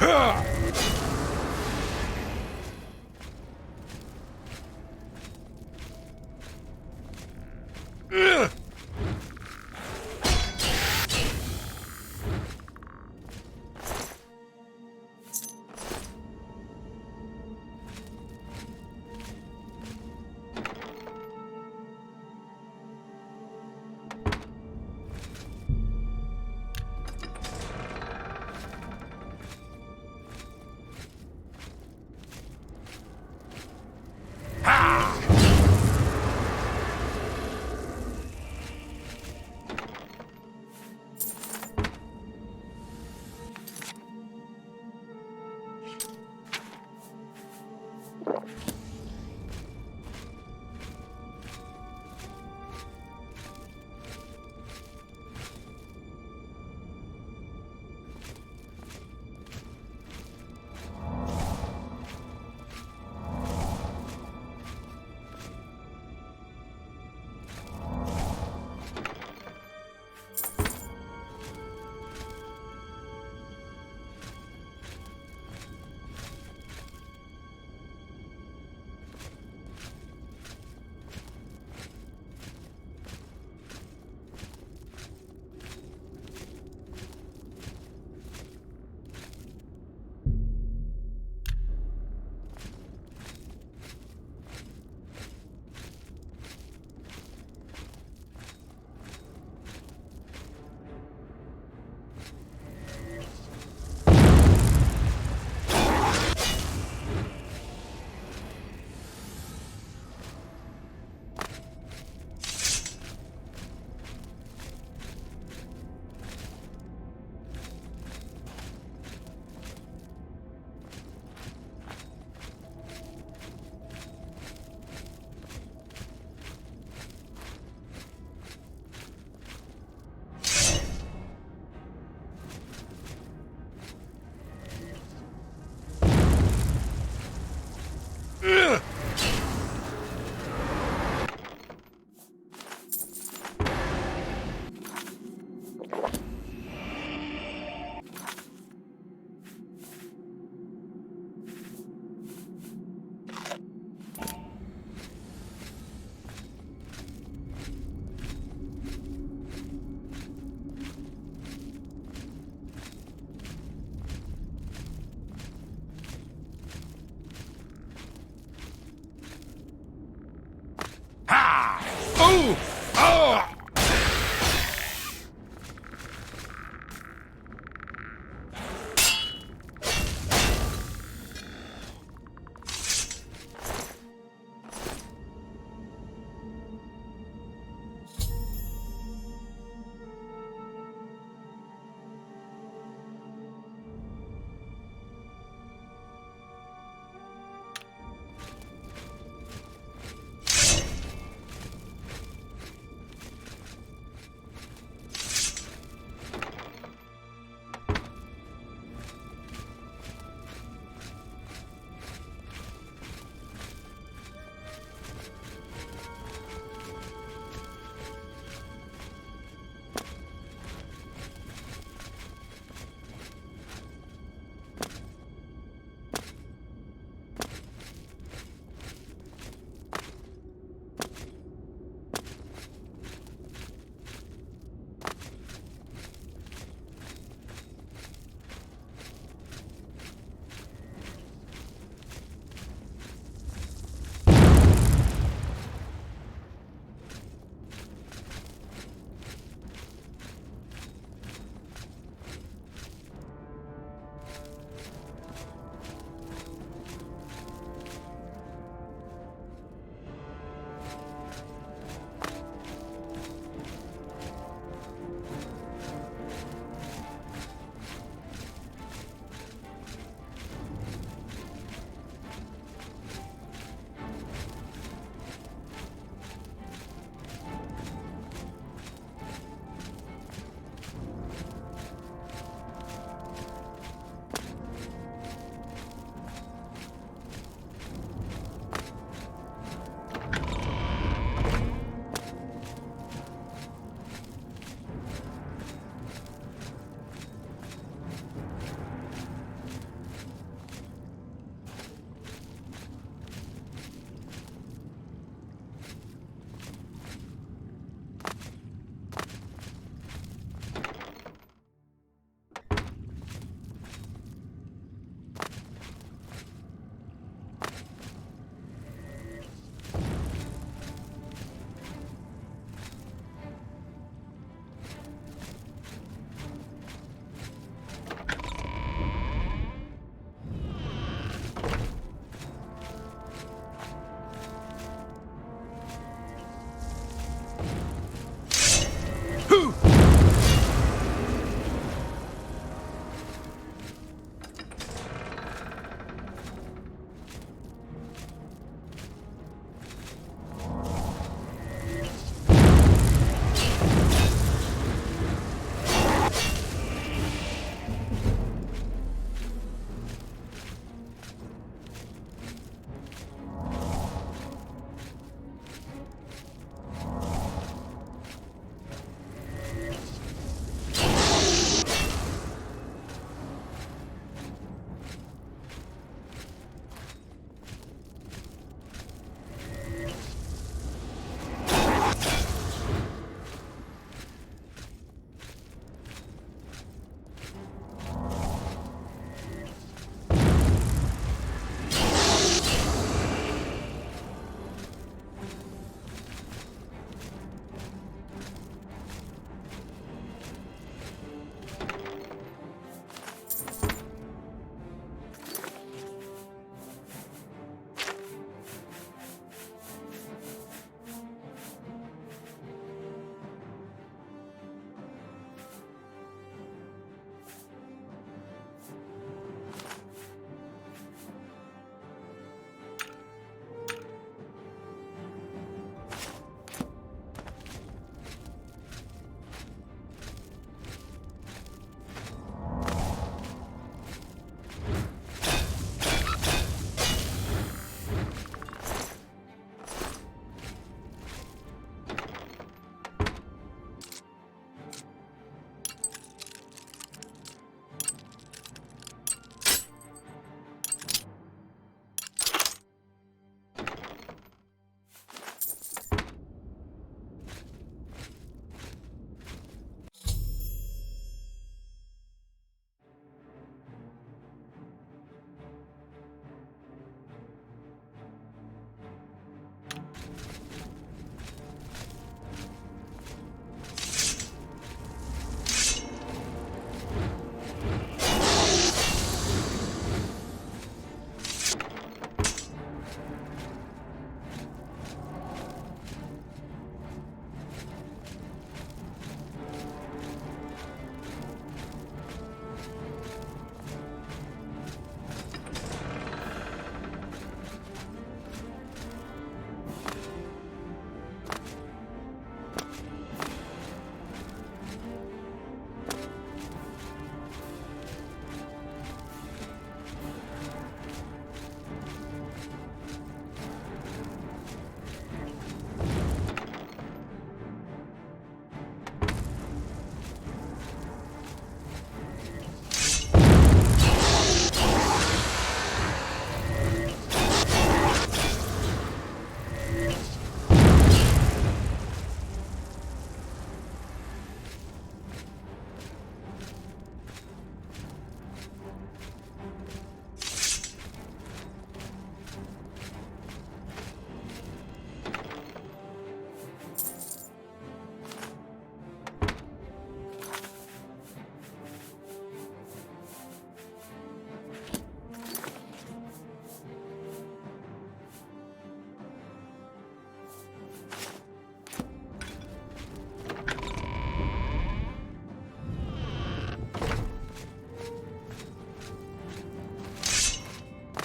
K: Ah!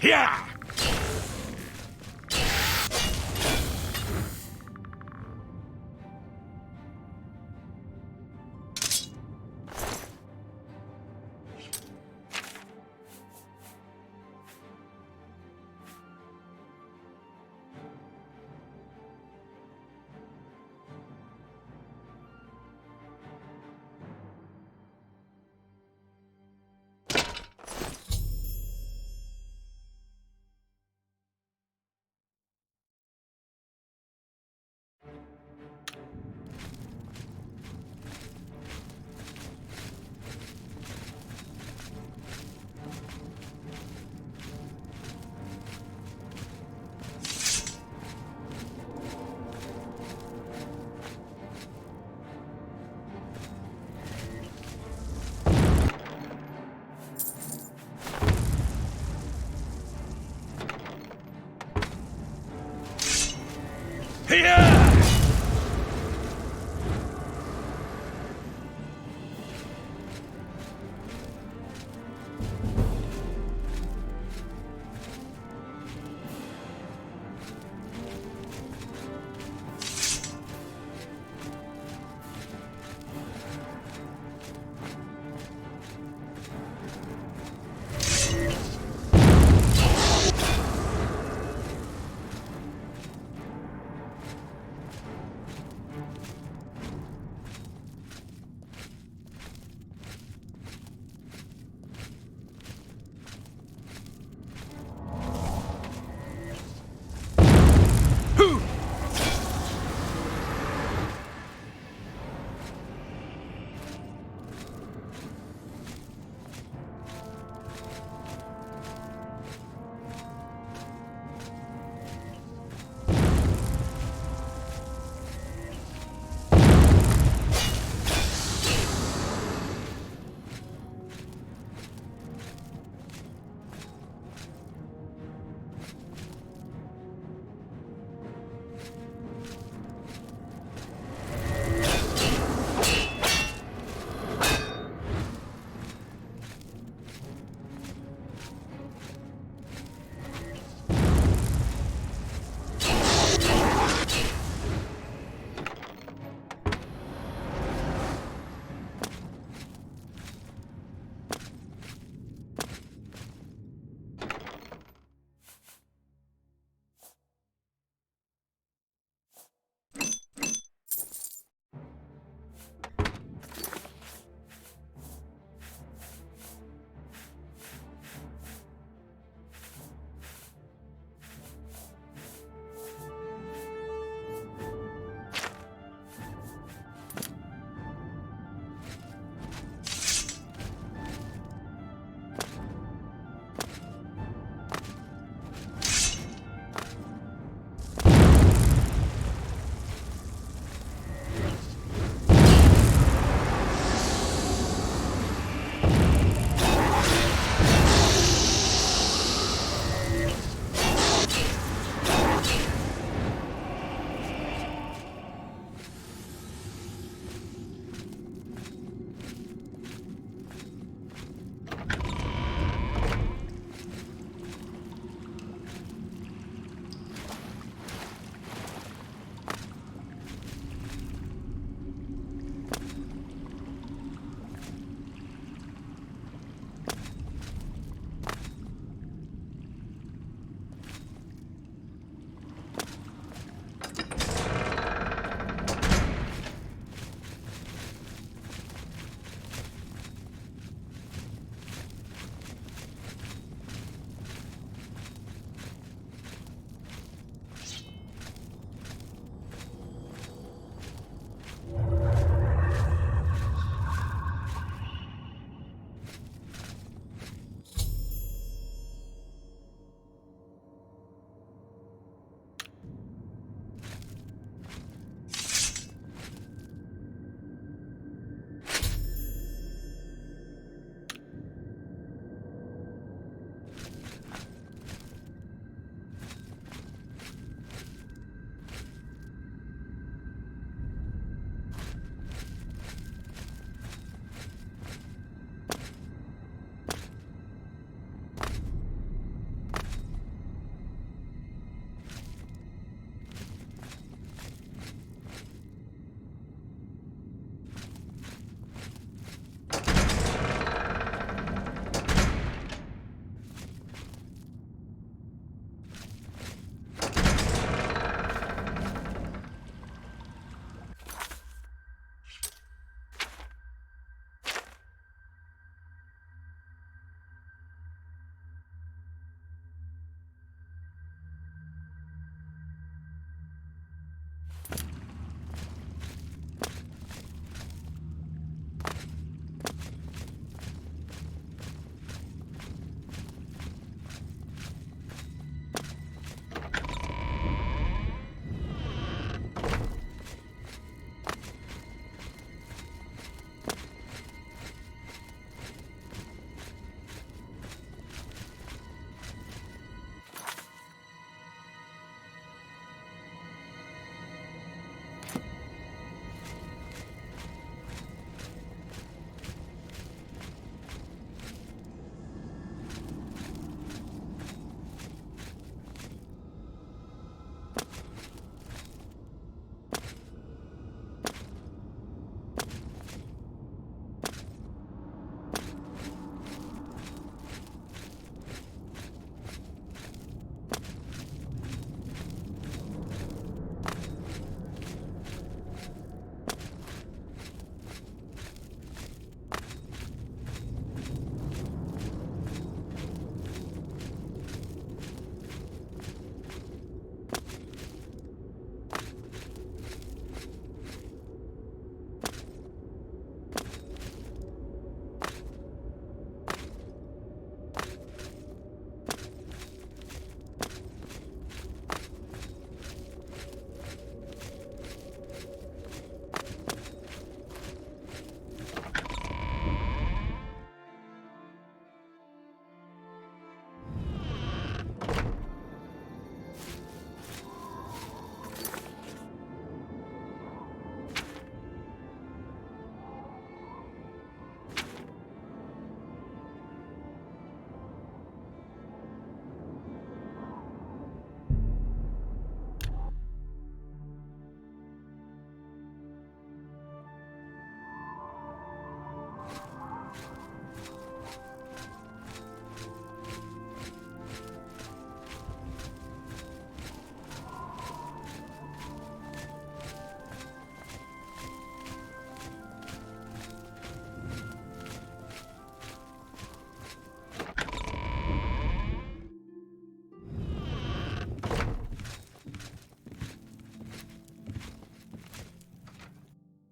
K: Here!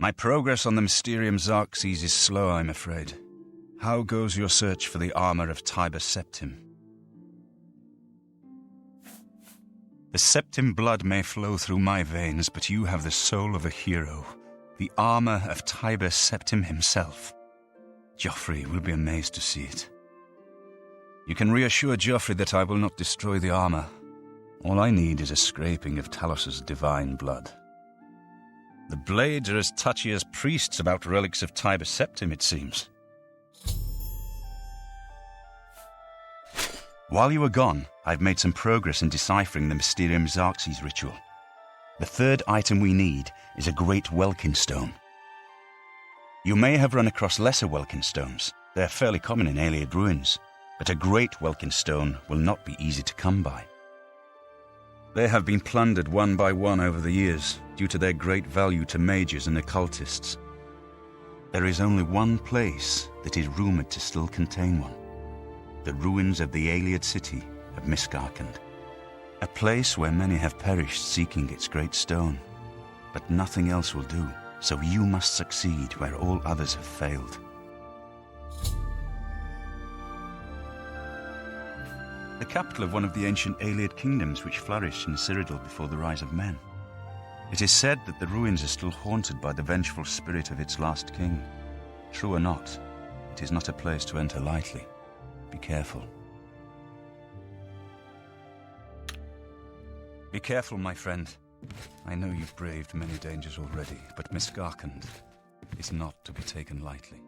J: My progress on the Mysterium Xarxes is slow, I'm afraid. How goes your search for the armor of Tiber Septim? The Septim blood may flow through my veins, but you have the soul of a hero. The armor of Tiber Septim himself. Joffrey will be amazed to see it. You can reassure Joffrey that I will not destroy the armor. All I need is a scraping of Talos's divine blood. The Blades are as touchy as priests about relics of Tiber Septim, it seems. While you were gone, I've made some progress in deciphering the Mysterium Xarxes ritual. The third item we need is a great Welkin stone. You may have run across lesser Welkin stones. They're fairly common in Ayleid ruins, but a great Welkin stone will not be easy to come by. They have been plundered one by one over the years, due to their great value to mages and occultists. There is only one place that is rumored to still contain one. The ruins of the Ayleid city of Miskarkand. A place where many have perished seeking its great stone. But nothing else will do, so you must succeed where all others have failed. The capital of one of the ancient Ayleid kingdoms which flourished in Cyrodiil before the rise of men. It is said that the ruins are still haunted by the vengeful spirit of its last king. True or not, it is not a place to enter lightly. Be careful. Be careful, my friend. I know you've braved many dangers already, but Miskarkand is not to be taken lightly.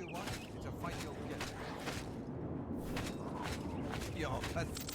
G: you want, it's a fight you'll get. You're pathetic.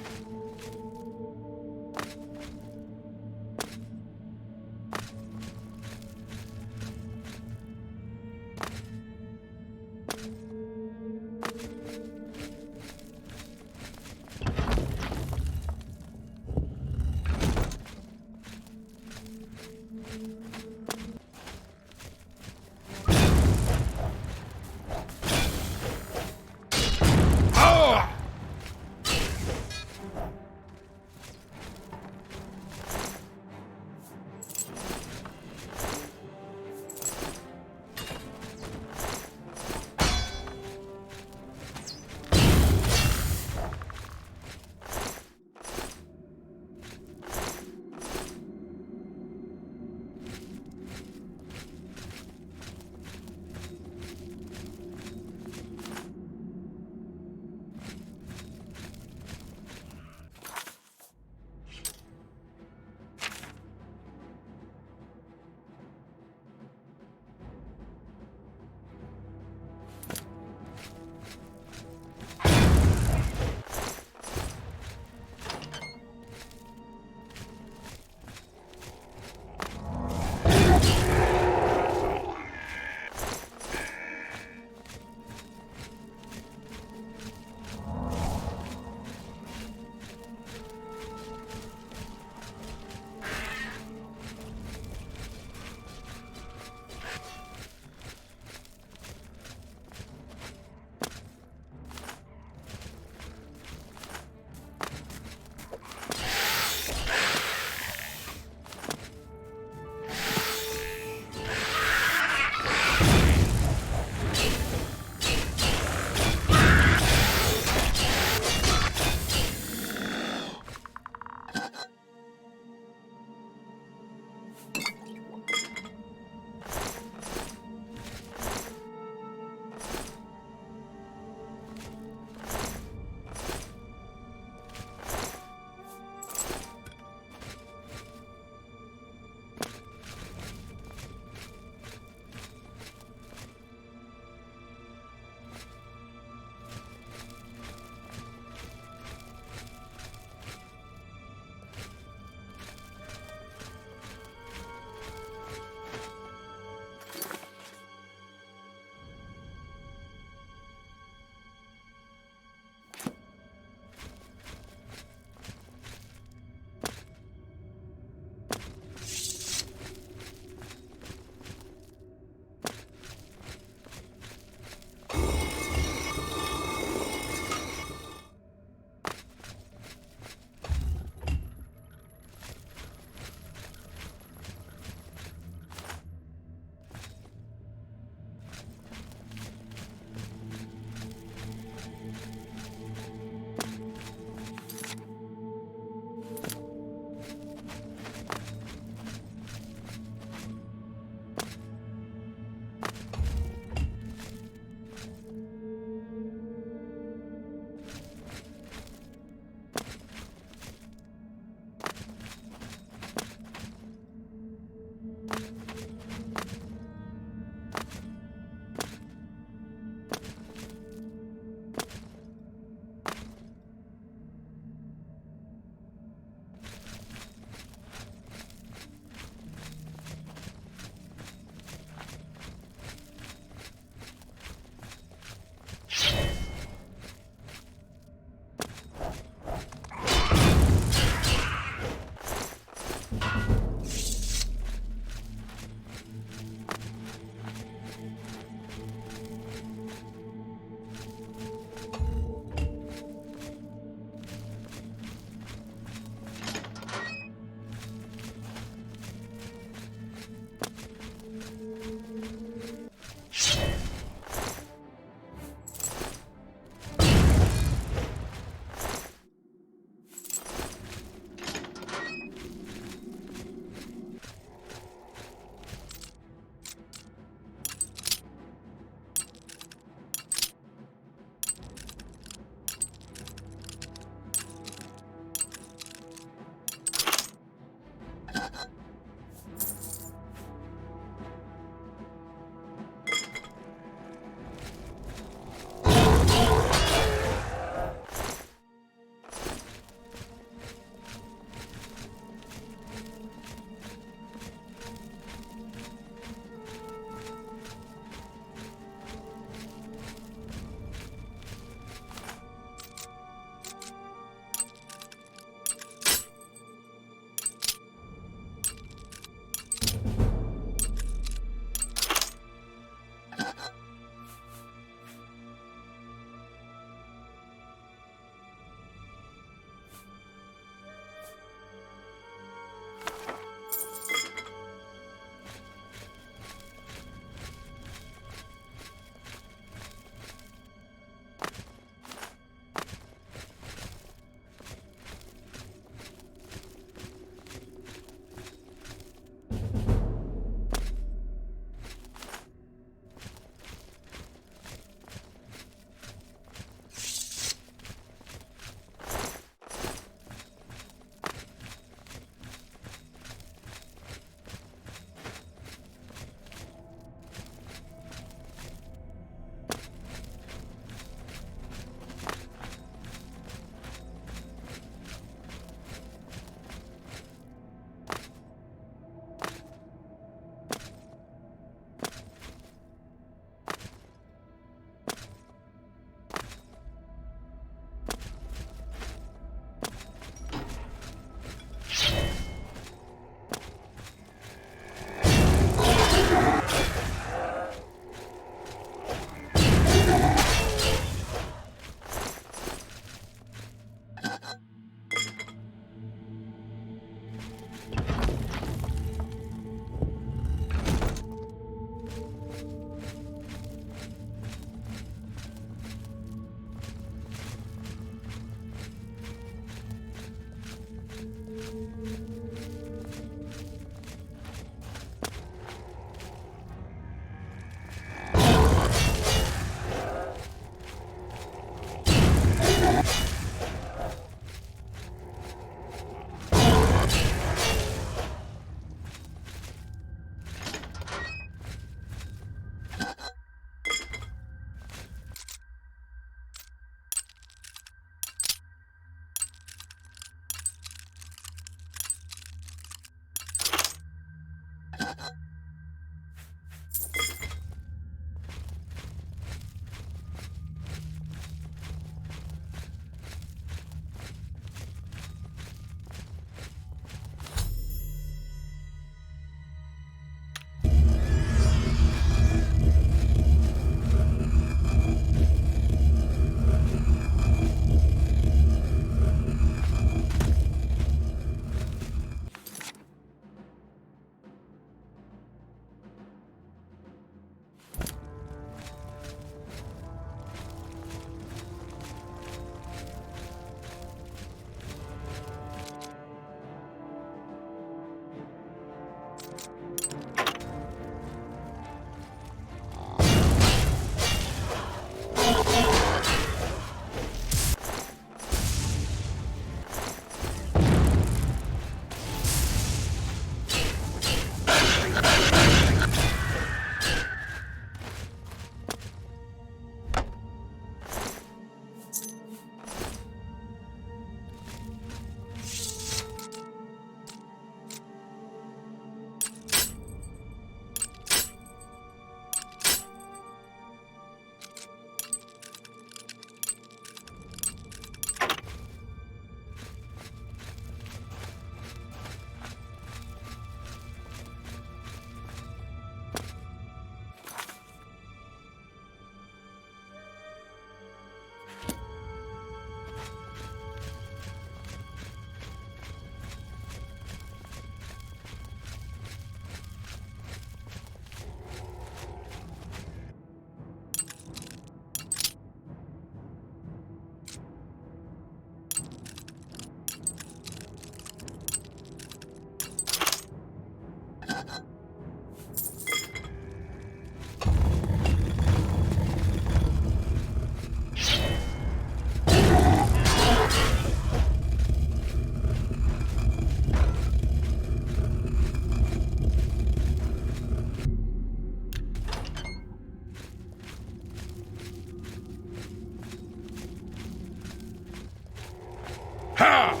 K: Ha!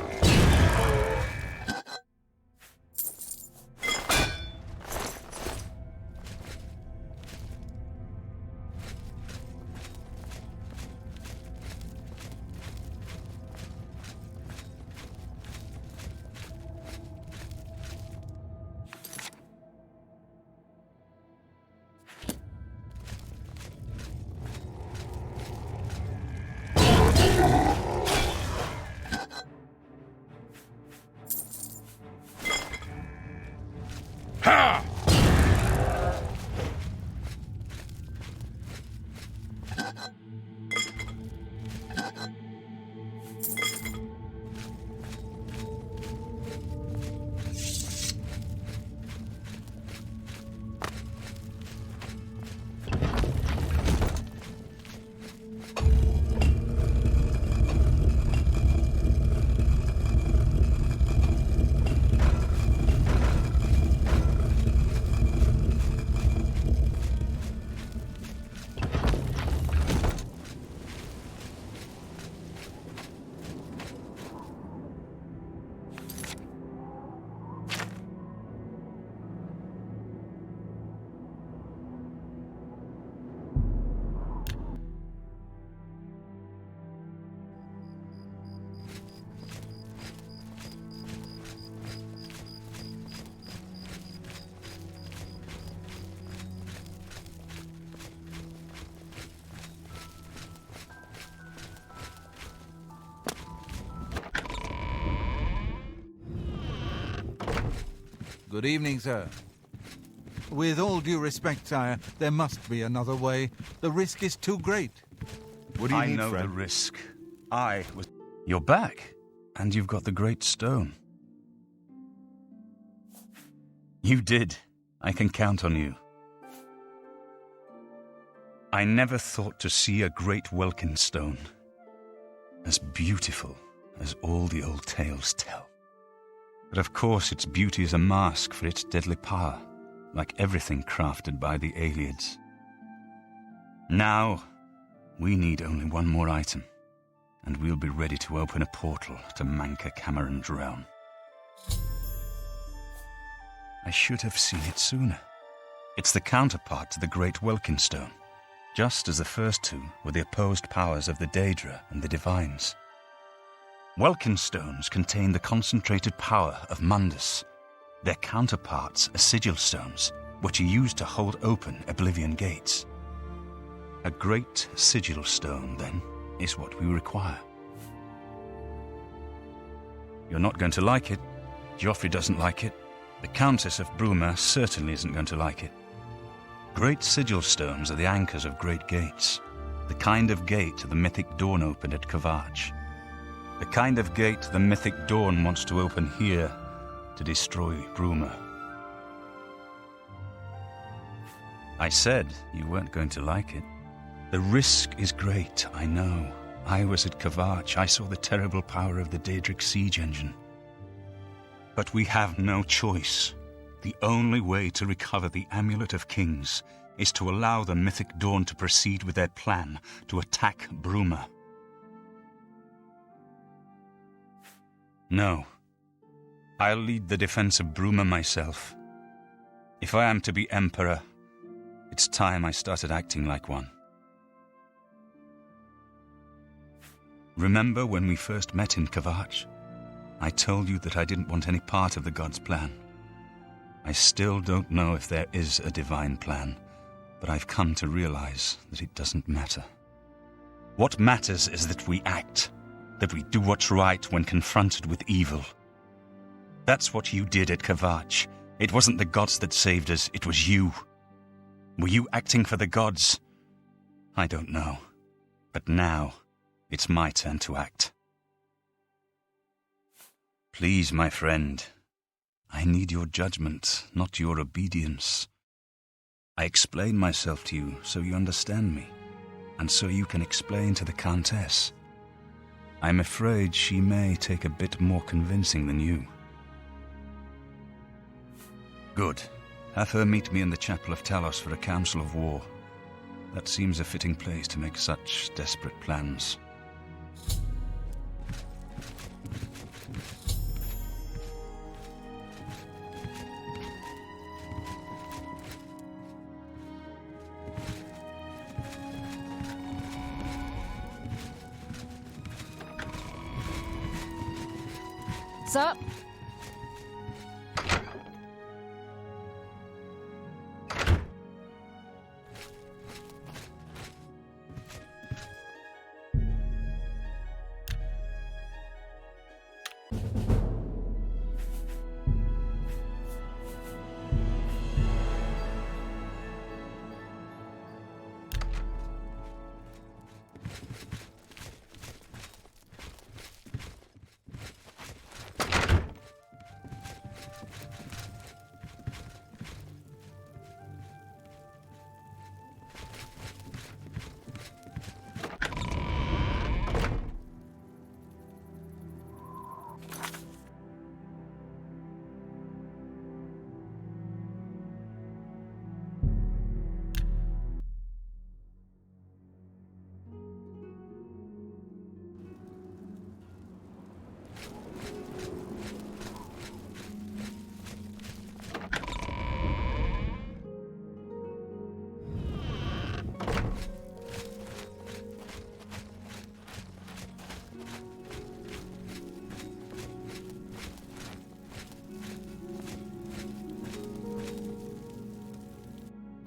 G: Good evening, sir. With all due respect, sire, there must be another way. The risk is too great.
E: What do you
J: I
E: need,
J: know
E: friend?
J: the risk. I was... You're back, and you've got the Great Stone. You did. I can count on you. I never thought to see a great Welkin stone, as beautiful as all the old tales tell. But of course its beauty is a mask for its deadly power, like everything crafted by the Aelids. Now, we need only one more item, and we'll be ready to open a portal to Manca Cameron's realm. I should have seen it sooner. It's the counterpart to the Great Welkin Stone, just as the first two were the opposed powers of the Daedra and the Divines. Welkin stones contain the concentrated power of Mundus. Their counterparts are sigil stones, which are used to hold open Oblivion Gates. A great sigil stone, then, is what we require. You're not going to like it. Joffrey doesn't like it. The Countess of Bruma certainly isn't going to like it. Great sigil stones are the anchors of great gates, the kind of gate the mythic Dawn opened at Kvatch. The kind of gate the mythic Dawn wants to open here to destroy Bruma. I said you weren't going to like it. The risk is great, I know. I was at Kvatch. I saw the terrible power of the Daedric siege engine. But we have no choice. The only way to recover the Amulet of Kings is to allow the mythic Dawn to proceed with their plan to attack Bruma. No. I'll lead the defense of Bruma myself. If I am to be Emperor, it's time I started acting like one. Remember when we first met in Kvatch? I told you that I didn't want any part of the gods' plan. I still don't know if there is a divine plan, but I've come to realize that it doesn't matter. What matters is that we act, that we do what's right when confronted with evil. That's what you did at Kvatch. It wasn't the gods that saved us, it was you. Were you acting for the gods? I don't know. But now, it's my turn to act. Please, my friend, I need your judgment, not your obedience. I explain myself to you so you understand me, and so you can explain to the Countess. I'm afraid she may take a bit more convincing than you. Good. Have her meet me in the Chapel of Talos for a council of war. That seems a fitting place to make such desperate plans.
C: Sir?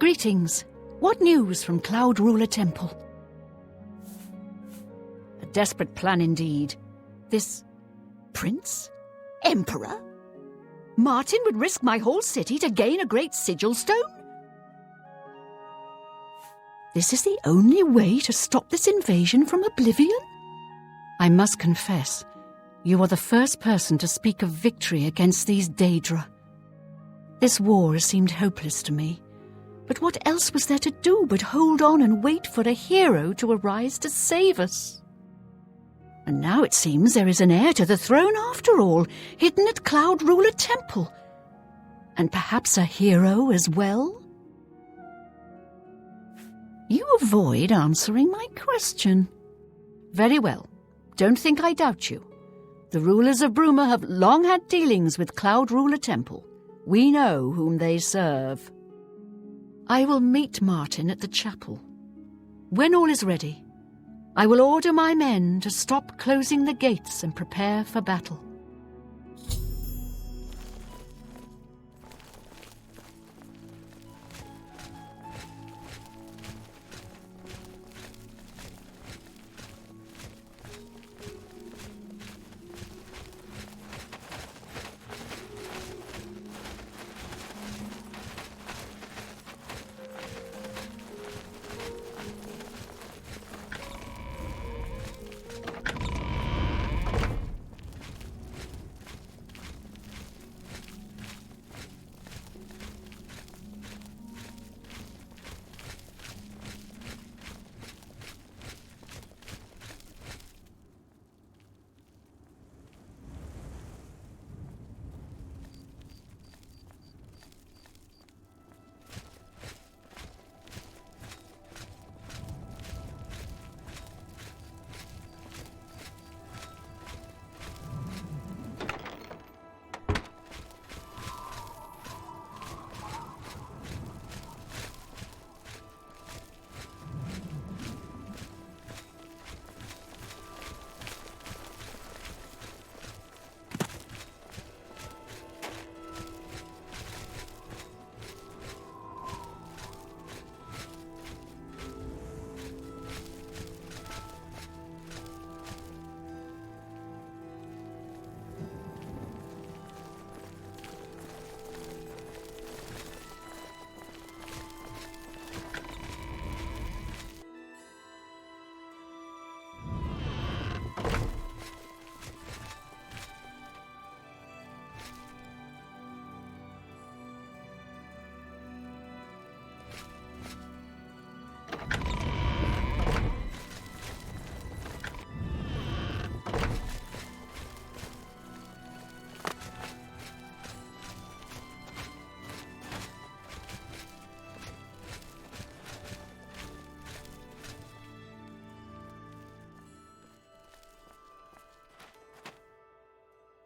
C: Greetings. What news from Cloud Ruler Temple? A desperate plan indeed. This prince? Emperor? Martin would risk my whole city to gain a great sigil stone? This is the only way to stop this invasion from Oblivion? I must confess, you are the first person to speak of victory against these Daedra. This war seemed hopeless to me. But what else was there to do but hold on and wait for a hero to arise to save us? And now it seems there is an heir to the throne after all, hidden at Cloud Ruler Temple. And perhaps a hero as well? You avoid answering my question. Very well. Don't think I doubt you. The rulers of Bruma have long had dealings with Cloud Ruler Temple. We know whom they serve. I will meet Martin at the chapel. When all is ready, I will order my men to stop closing the gates and prepare for battle.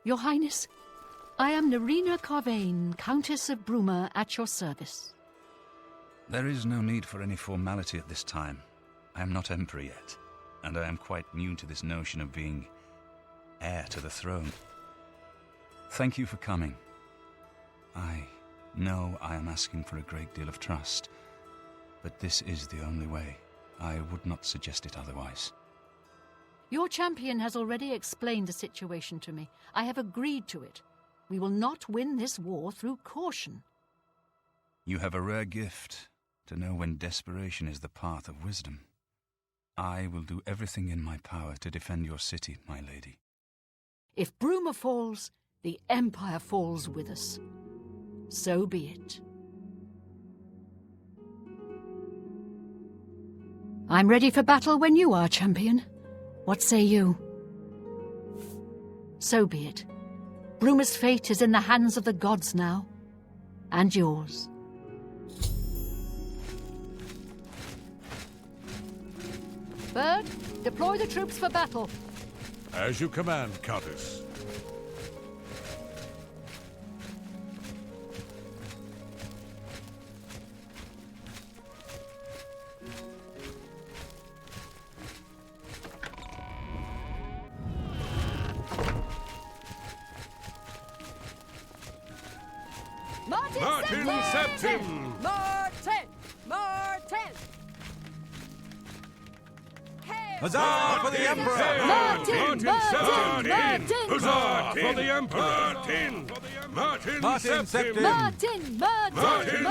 C: Your Highness, I am Nerina Carvain, Countess of Bruma, at your service.
J: There is no need for any formality at this time. I am not Emperor yet, and I am quite new to this notion of being heir to the throne. Thank you for coming. I know I am asking for a great deal of trust, but this is the only way. I would not suggest it otherwise.
C: Your champion has already explained the situation to me. I have agreed to it. We will not win this war through caution.
J: You have a rare gift to know when desperation is the path of wisdom. I will do everything in my power to defend your city, my lady.
C: If Bruma falls, the Empire falls with us. So be it. I'm ready for battle when you are, champion. What say you? So be it. Bruma's fate is in the hands of the gods now, and yours. Bird, deploy the troops for battle.
K: As you command, Countess.
C: Martin
K: Septim!
N: Martin!
G: Huzzah for the Emperor!
C: Martin!
K: Huzzah for the Emperor! Martin Septim!
C: Martin!
K: Martin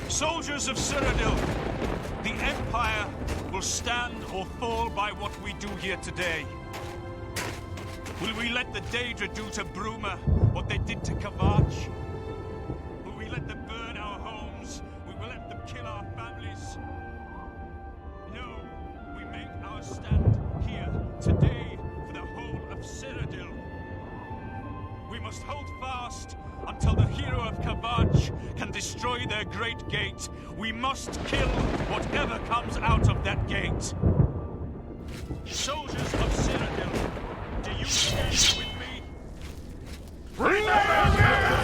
P: Soldiers of Cyrodiil, the Empire will stand or fall by what we do here today. Will we let the Daedra do to Bruma what they did to Kvatch? Will we let them burn our homes? Will we let them kill our families? No, we make our stand here today for the whole of Cyrodiil. We must hold fast until the hero of Kvatch can destroy their great gate. We must kill whatever comes out of that gate. Soldiers of Cyrodiil, do you stand with me? Bring them!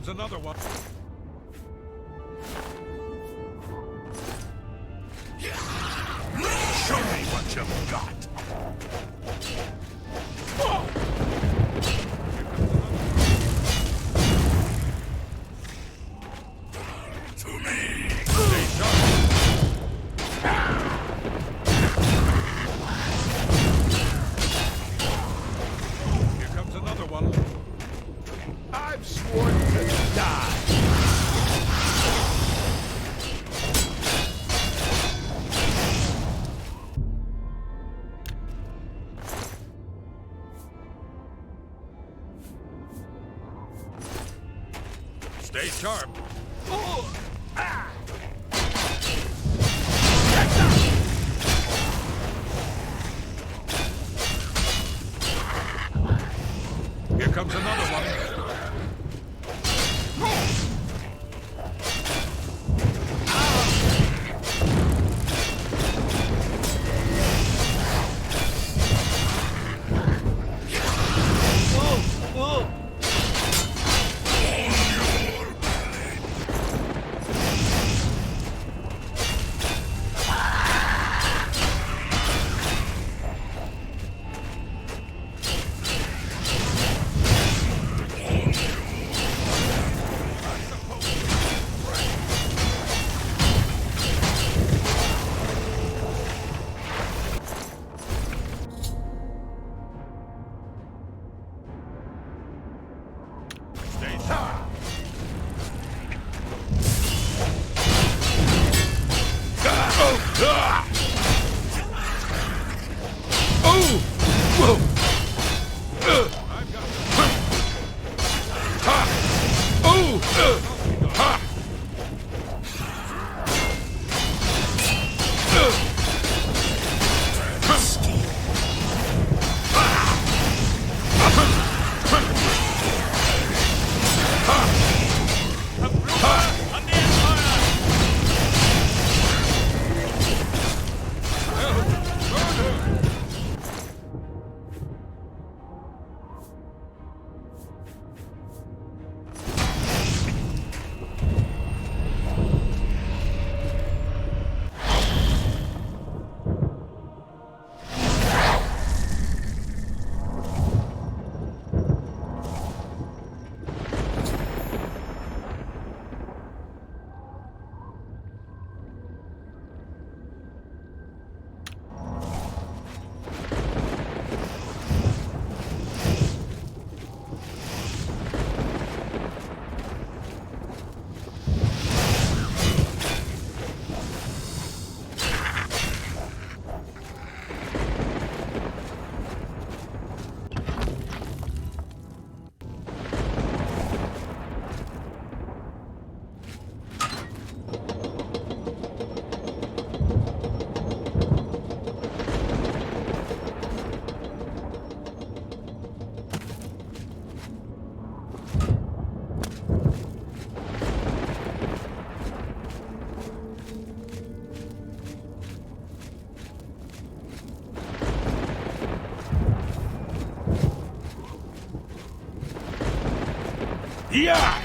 K: comes another one.
D: Show me what you've got.
K: To me. Stay sharp. Here comes another one.
F: I've sworn to die.
K: Stay sharp. Here comes another one. Yeah!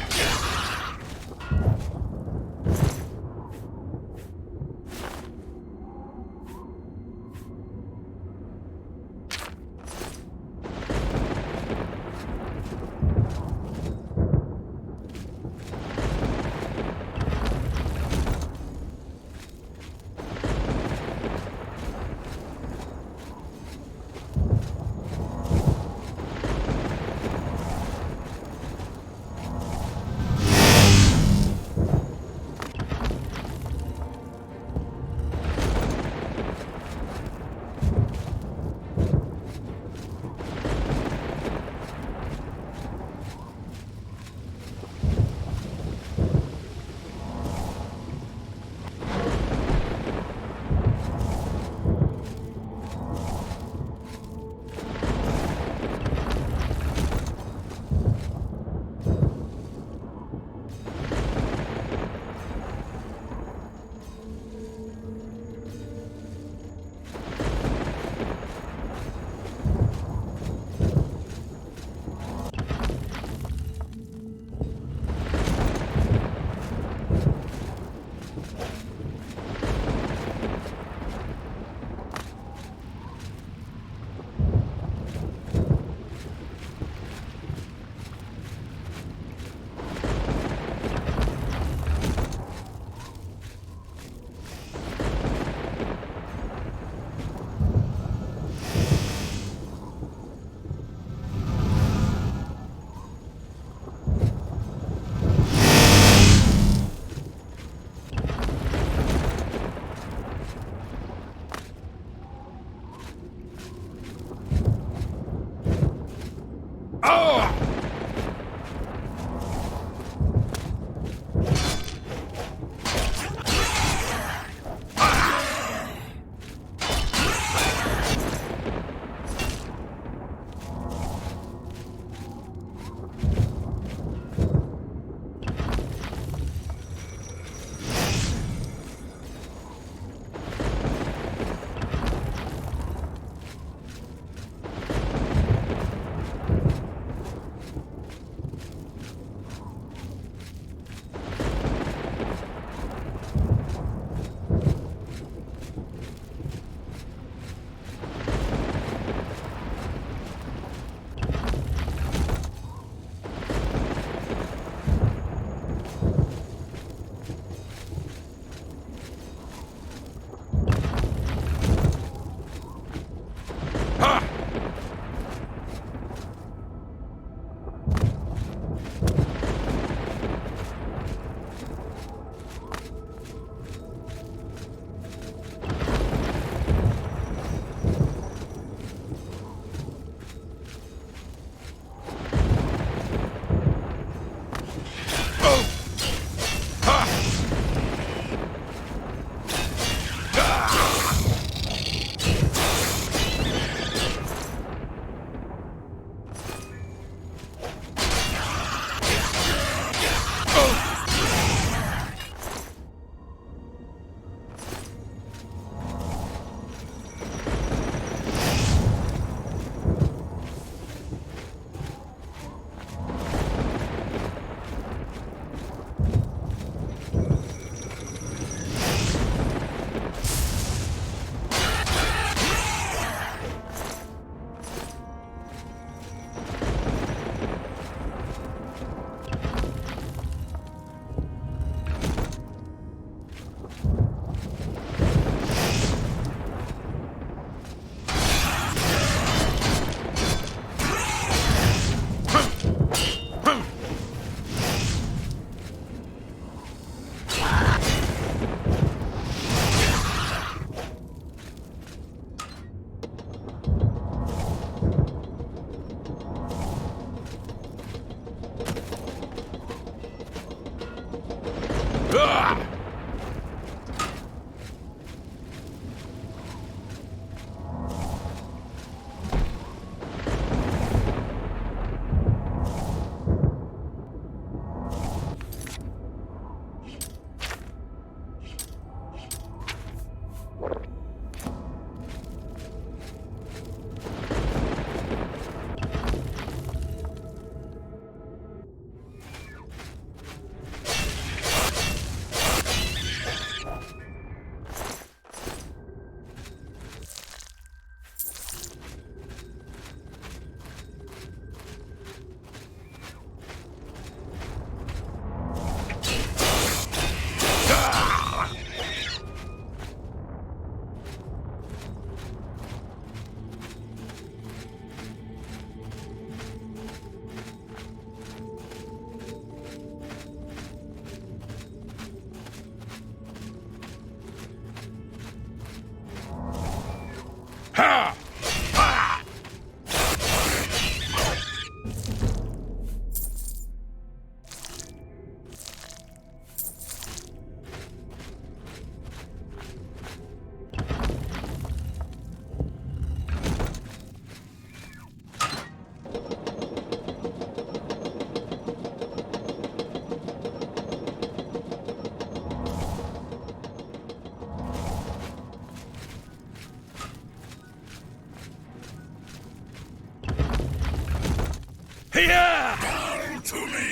K: Here!
Q: Bow to me!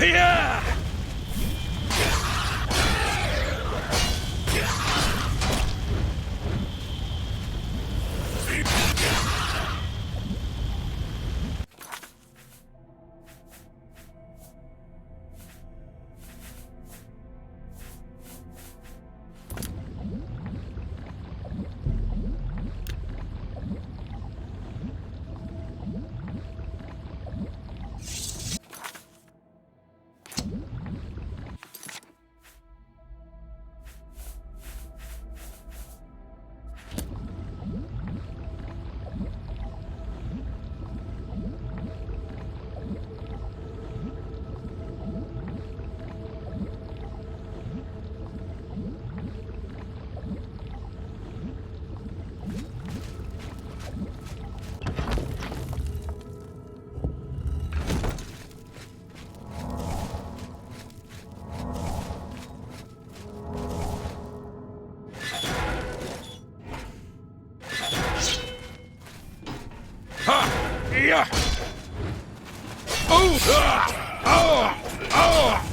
K: Here!
Q: Yeah. Oh! Oh! Oh!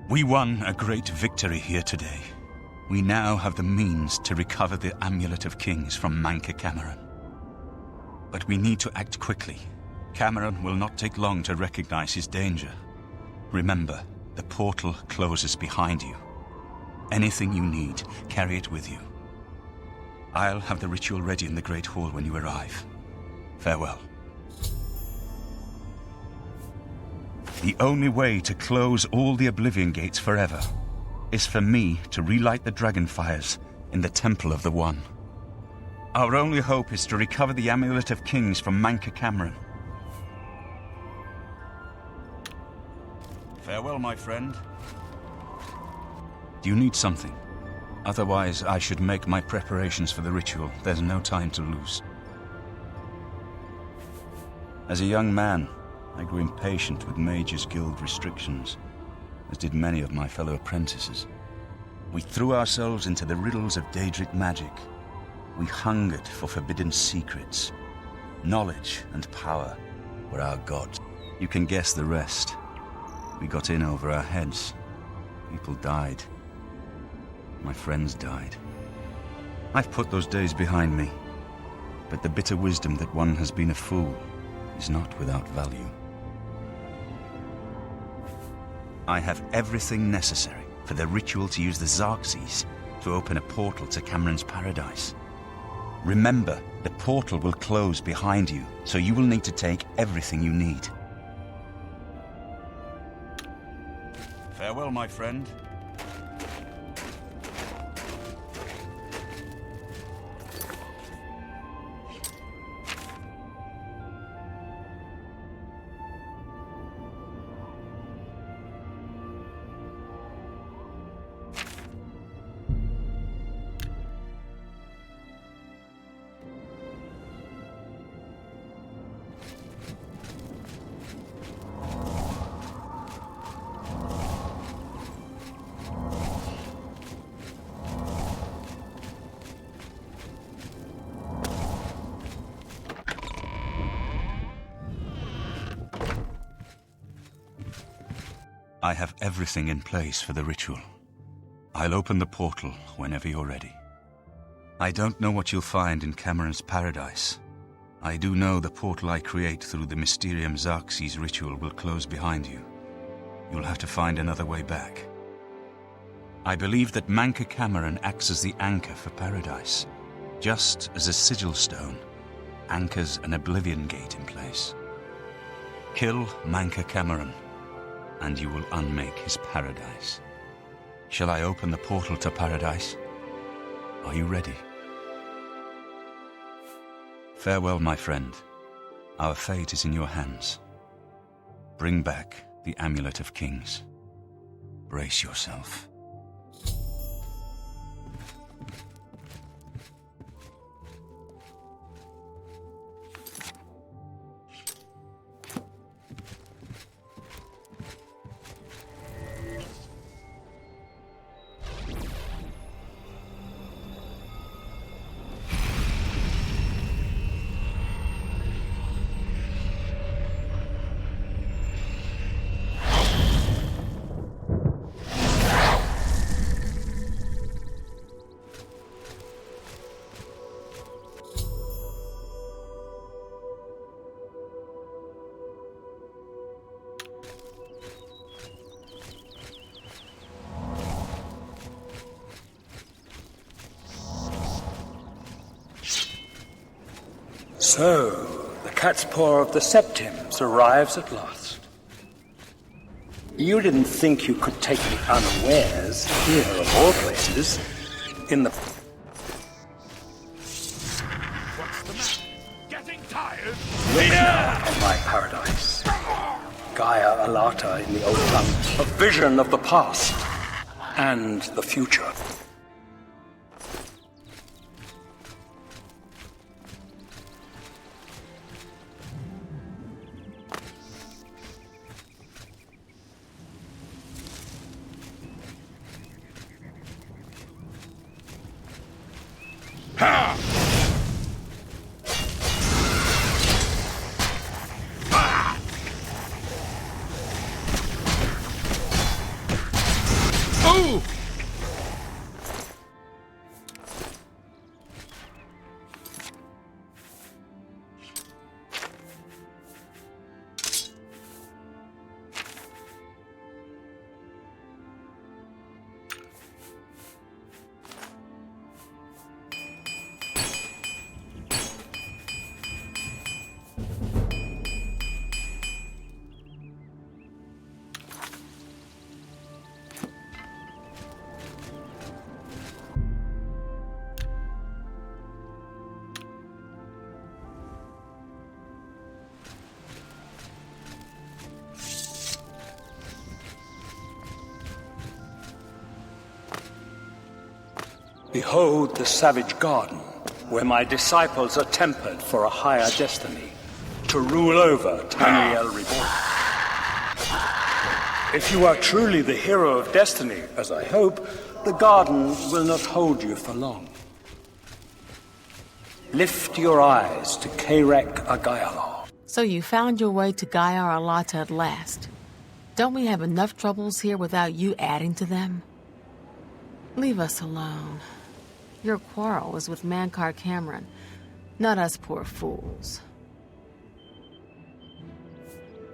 J: We won a great victory here today. We now have the means to recover the Amulet of Kings from Manca Cameron. But we need to act quickly. Cameron will not take long to recognize his danger. Remember, the portal closes behind you. Anything you need, carry it with you. I'll have the ritual ready in the Great Hall when you arrive. Farewell. The only way to close all the Oblivion Gates forever is for me to relight the dragon fires in the Temple of the One. Our only hope is to recover the Amulet of Kings from Manca Cameron. Farewell, my friend. Do you need something? Otherwise, I should make my preparations for the ritual. There's no time to lose. As a young man, I grew impatient with Mages Guild restrictions, as did many of my fellow apprentices. We threw ourselves into the riddles of Daedric magic. We hungered for forbidden secrets. Knowledge and power were our gods. You can guess the rest. We got in over our heads. People died. My friends died. I've put those days behind me, but the bitter wisdom that one has been a fool is not without value. I have everything necessary for the ritual to use the Xerxes to open a portal to Cameron's paradise. Remember, the portal will close behind you, so you will need to take everything you need. Farewell, my friend. I have everything in place for the ritual. I'll open the portal whenever you're ready. I don't know what you'll find in Cameron's paradise. I do know the portal I create through the Mysterium Xerxes ritual will close behind you. You'll have to find another way back. I believe that Manca Cameron acts as the anchor for paradise, just as a sigil stone anchors an Oblivion Gate in place. Kill Manca Cameron, and you will unmake his paradise. Shall I open the portal to paradise? Are you ready? Farewell, my friend. Our fate is in your hands. Bring back the Amulet of Kings. Brace yourself.
O: So, the cat's paw of the Septims arrives at last. You didn't think you could take me unawares, here of all places, in the...
Q: What's the matter? Getting tired?
O: Leader of my paradise. Gaia Alata in the old tongue, a vision of the past and the future. Behold the savage garden, where my disciples are tempered for a higher destiny, to rule over Tamriel Reborn. If you are truly the hero of destiny, as I hope, the garden will not hold you for long. Lift your eyes to Karek Agayala.
I: So you found your way to Gaiar Alata at last. Don't we have enough troubles here without you adding to them? Leave us alone. Your quarrel was with Mankar Cameron, not us poor fools.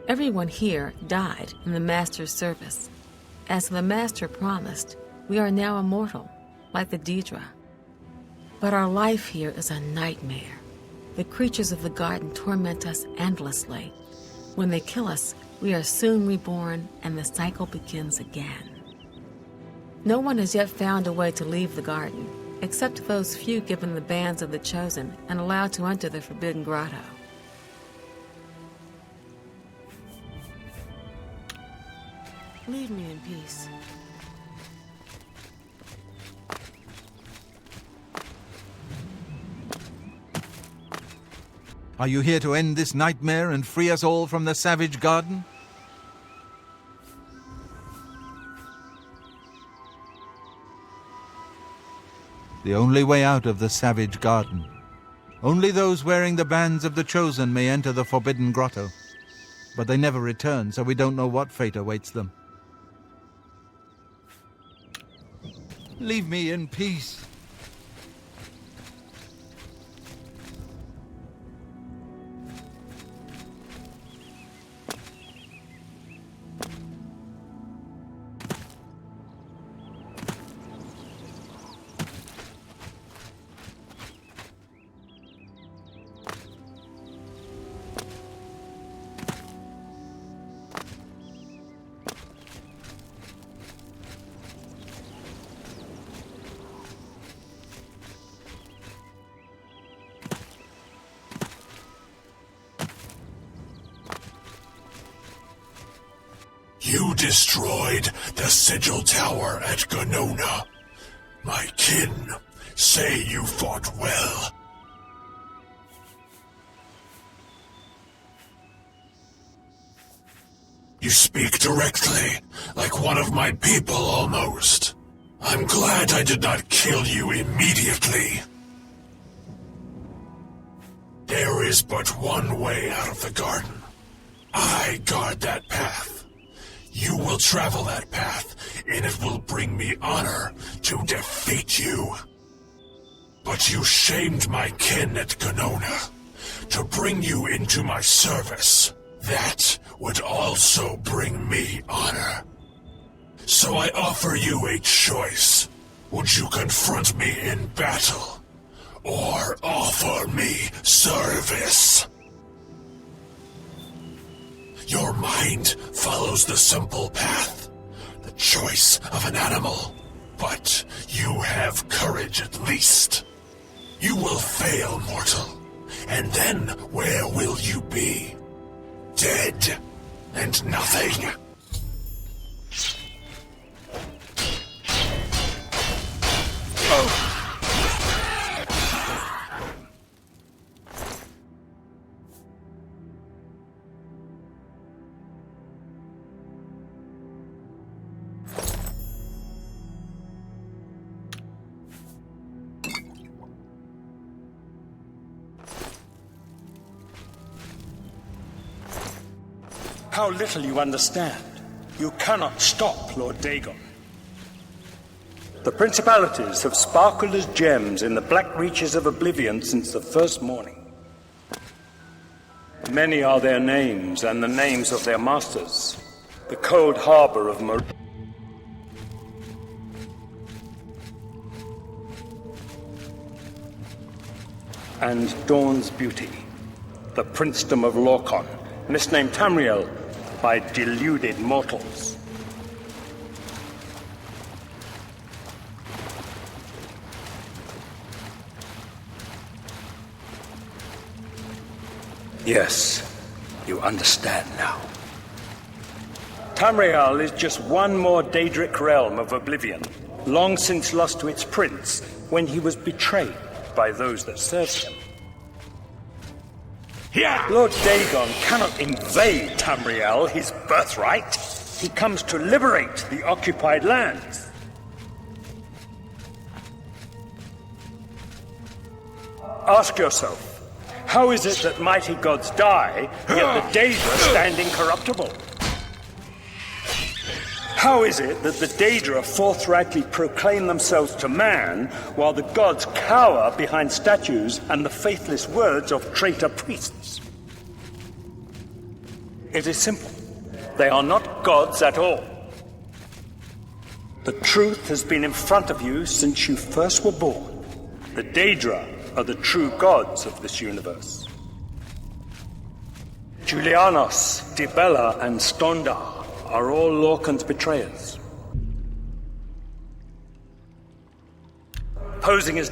I: Everyone here died in the Master's service. As the Master promised, we are now immortal, like the Daedra. But our life here is a nightmare. The creatures of the garden torment us endlessly. When they kill us, we are soon reborn, and the cycle begins again. No one has yet found a way to leave the garden, except those few given the bands of the Chosen and allowed to enter the Forbidden Grotto. Leave me in peace.
G: Are you here to end this nightmare and free us all from the savage garden? The only way out of the savage garden. Only those wearing the bands of the Chosen may enter the Forbidden Grotto. But they never return, so we don't know what fate awaits them. Leave me in peace.
R: You destroyed the Sigil Tower at Gonona. My kin say you fought well. You speak directly, like one of my people almost. I'm glad I did not kill you immediately. There is but one way out of the garden. I guard that path. You will travel that path, and it will bring me honor to defeat you. But you shamed my kin at Gonona. To bring you into my service, that would also bring me honor. So I offer you a choice. Would you confront me in battle, or offer me service? Your mind follows the simple path, the choice of an animal. But you have courage at least. You will fail, mortal. And then where will you be? Dead and nothing.
O: How little you understand. You cannot stop Lord Dagon. The principalities have sparkled as gems in the black reaches of Oblivion since the first morning. Many are their names and the names of their masters. The cold harbor of and Dawn's beauty. The princedom of Lorkon, misnamed Tamriel by deluded mortals. Yes, you understand now. Tamriel is just one more Daedric realm of Oblivion,
M: long since lost to its prince when he was betrayed by those that served him. Lord Dagon cannot invade Tamriel, his birthright. He comes to liberate the occupied lands. Ask yourself, how is it that mighty gods die, yet the Daedra stand incorruptible? How is it that the Daedra forthrightly proclaim themselves to man, while the gods cower behind statues and the faithless words of traitor priests? It is simple. They are not gods at all. The truth has been in front of you since you first were born. The Daedra are the true gods of this universe. Julianos, Dibella, and Stondar are all Lorcan's betrayers. Posing as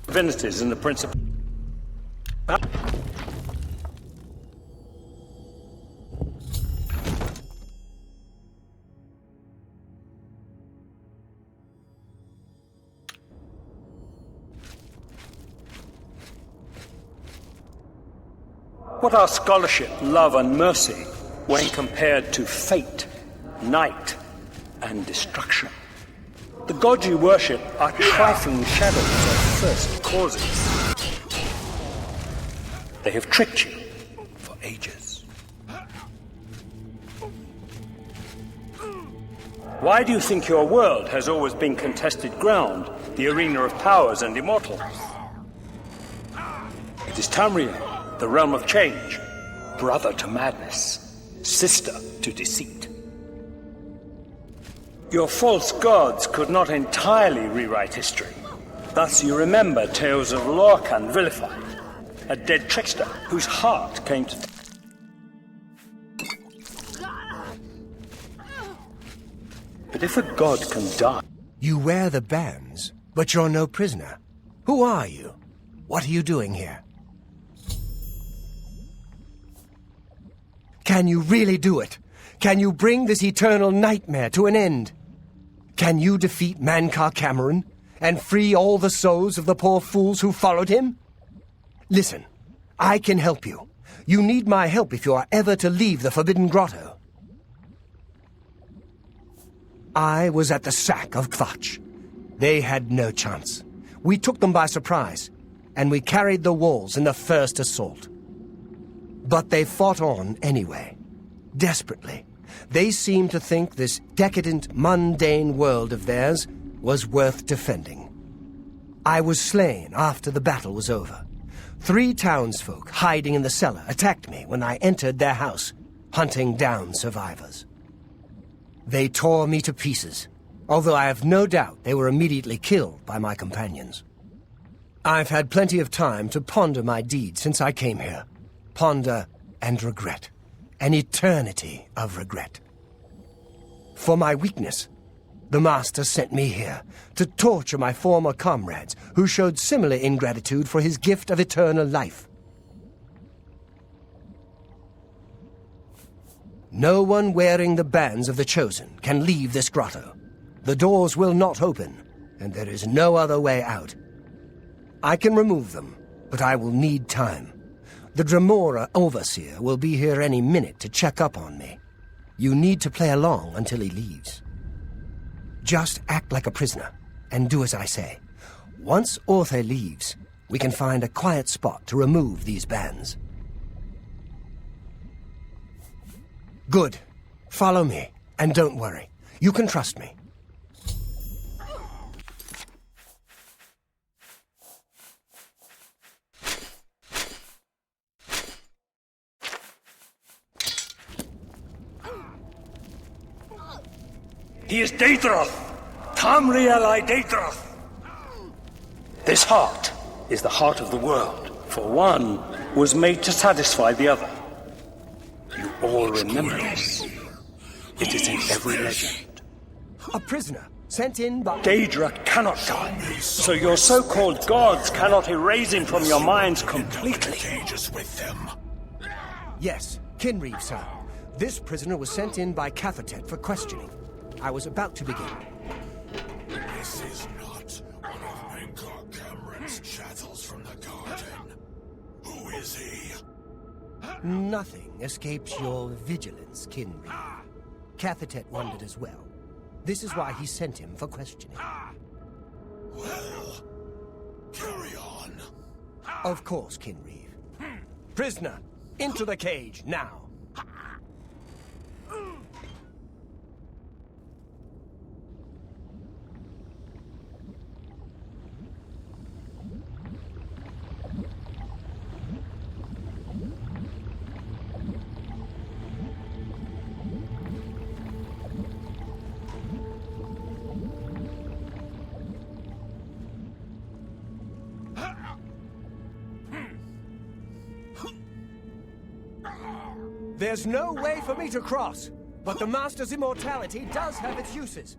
M: divinities in the principle. What are scholarship, love, and mercy when compared to fate, night, and destruction? The gods you worship are trifling shadows of first causes. They have tricked you for ages. Why do you think your world has always been contested ground, the arena of powers and immortals? It is Tamriel, the realm of change, brother to madness, sister to deceit. Your false gods could not entirely rewrite history. Thus you remember tales of Lorcan vilified, a dead trickster whose heart came to... But if a god can die...
B: You wear the bands, but you're no prisoner. Who are you? What are you doing here? Can you really do it? Can you bring this eternal nightmare to an end? Can you defeat Mankar Cameron and free all the souls of the poor fools who followed him? Listen, I can help you. You need my help if you are ever to leave the Forbidden Grotto. I was at the sack of Kvatch. They had no chance. We took them by surprise, and we carried the walls in the first assault. But they fought on anyway, desperately. They seemed to think this decadent, mundane world of theirs was worth defending. I was slain after the battle was over. 3 townsfolk hiding in the cellar attacked me when I entered their house, hunting down survivors. They tore me to pieces, although I have no doubt they were immediately killed by my companions. I've had plenty of time to ponder my deeds since I came here. Ponder and regret. An eternity of regret. For my weakness, the Master sent me here to torture my former comrades who showed similar ingratitude for his gift of eternal life. No one wearing the bands of the Chosen can leave this grotto. The doors will not open, and there is no other way out. I can remove them, but I will need time. The Dremora Overseer will be here any minute to check up on me. You need to play along until he leaves. Just act like a prisoner, and do as I say. Once Orthe leaves, we can find a quiet spot to remove these bands. Good. Follow me, and don't worry. You can trust me.
M: He is Daedra! Tamriel I Daedra! This heart is the heart of the world, for one was made to satisfy the other. You all remember this. It is in every legend.
B: A prisoner, sent in by...
M: Daedra cannot die, so your so-called gods cannot erase him from your minds completely.
R: Cages with them.
B: Yes, Kinreeve, sir. This prisoner was sent in by Cathatet for questioning. I was about to begin.
R: This is not one of Menkar Cameron's chattels from the garden. Who is he?
B: Nothing escapes your vigilance, Kinreeve. Cathatet wondered as well. This is why he sent him for questioning.
R: Well, carry on.
B: Of course, Kinreeve. Prisoner, into the cage, now. There's no way for me to cross, but the Master's immortality does have its uses.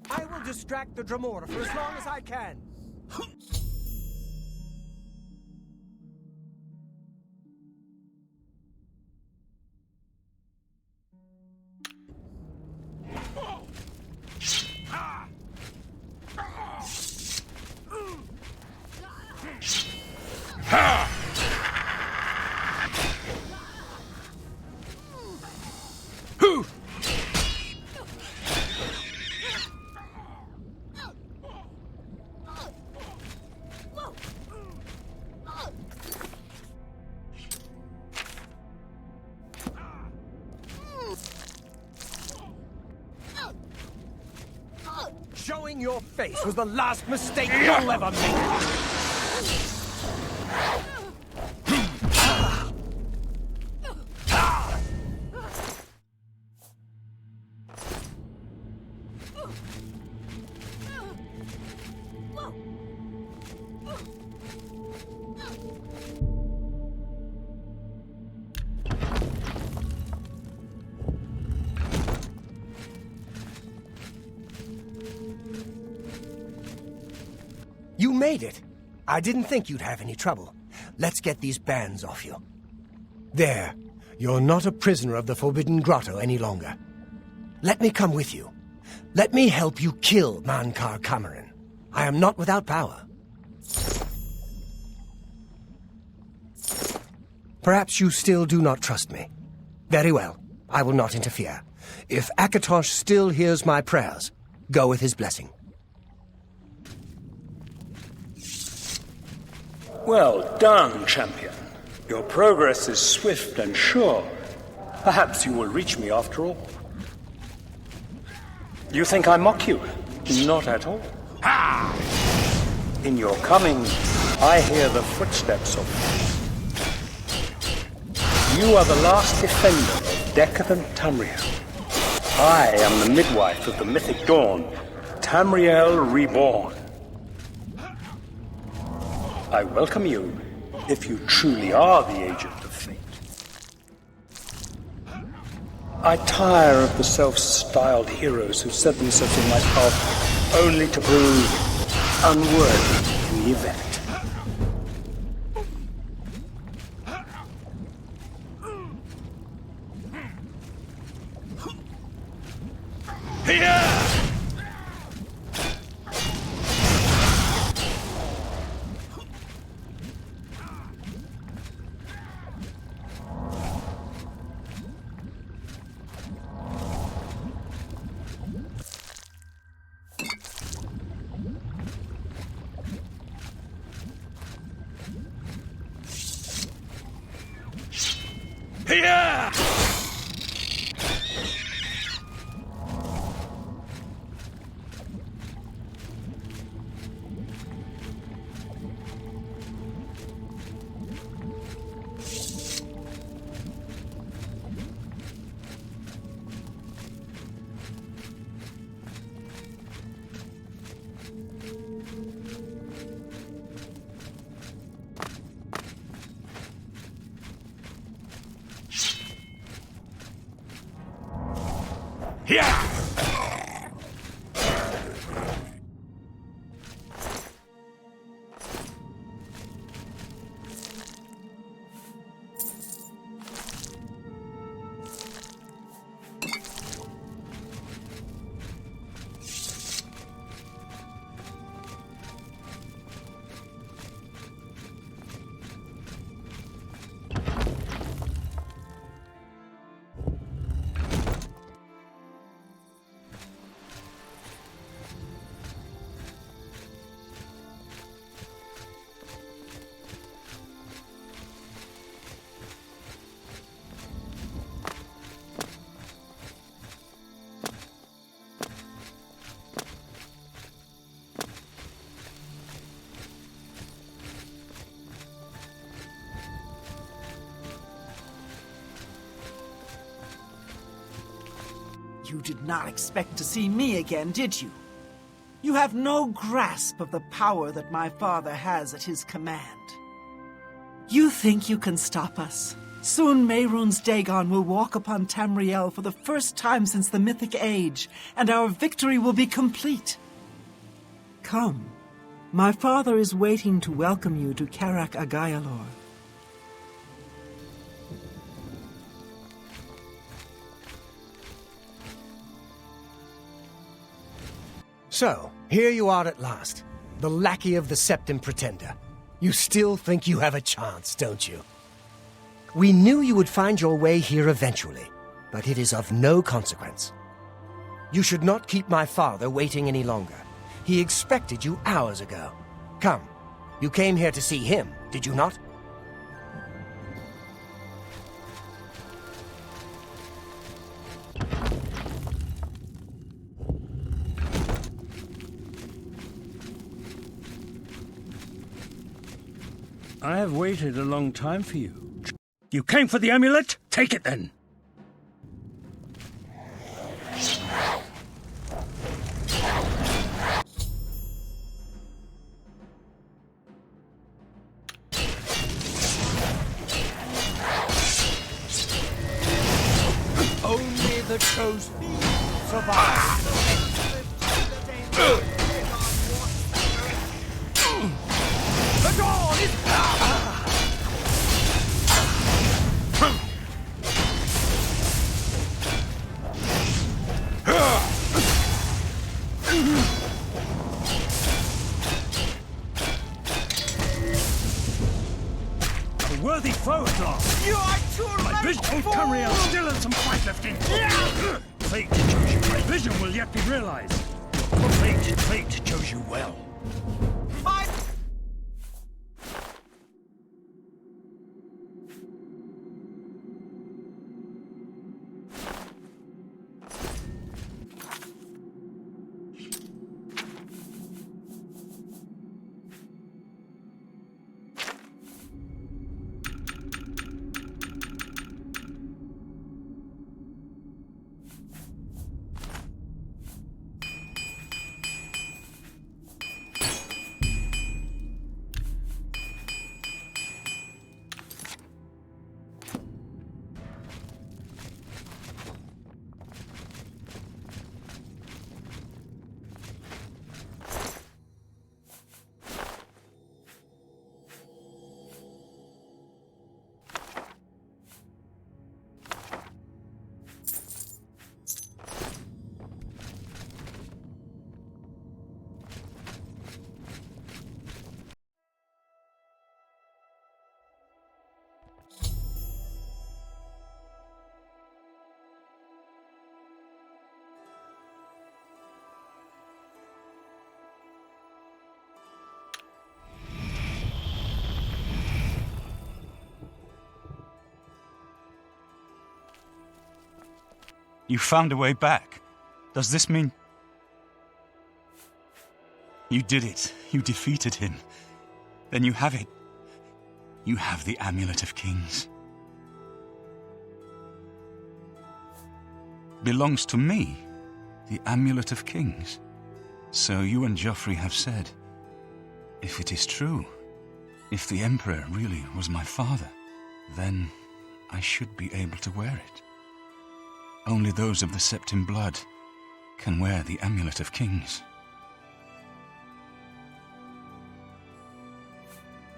B: I will distract the Dremora for as long as I can. Showing your face was the last mistake you'll ever make. You made it. I didn't think you'd have any trouble. Let's get these bands off you. There. You're not a prisoner of the Forbidden Grotto any longer. Let me come with you. Let me help you kill Menkar Cameron. I am not without power. Perhaps you still do not trust me. Very well. I will not interfere. If Akatosh still hears my prayers, go with his blessing.
M: Well done, champion. Your progress is swift and sure. Perhaps you will reach me after all. You think I mock you? Not at all. Ha! In your coming, I hear the footsteps of you. You are the last defender of decadent Tamriel. I am the midwife of the mythic dawn, Tamriel reborn. I welcome you, if you truly are the agent of fate. I tire of the self-styled heroes who set themselves in my path only to prove unworthy in the event.
L: You did not expect to see me again, did you? You have no grasp of the power that my father has at his command. You think you can stop us? Soon Mehrunes Dagon will walk upon Tamriel for the first time since the Mythic Age, and our victory will be complete. Come. My father is waiting to welcome you to Karak Agayalor.
B: So, here you are at last, the lackey of the Septim Pretender. You still think you have a chance, don't you? We knew you would find your way here eventually, but it is of no consequence. You should not keep my father waiting any longer. He expected you hours ago. Come, you came here to see him, did you not?
M: I have waited a long time for you. You came for the amulet? Take it then.
B: Only the chosen survive. The dawn is
M: A worthy foe at last.
B: You are too
M: My
B: late.
M: vision Tamriel still has some fight left in. Fate chose you. My vision will yet be realized. Fate chose you well.
J: You found a way back. Does this mean... You did it. You defeated him. Then you have it. You have the Amulet of Kings. Belongs to me, the Amulet of Kings. So you and Joffrey have said, if it is true, if the Emperor really was my father, then I should be able to wear it. only those of the Septim blood can wear the Amulet of Kings.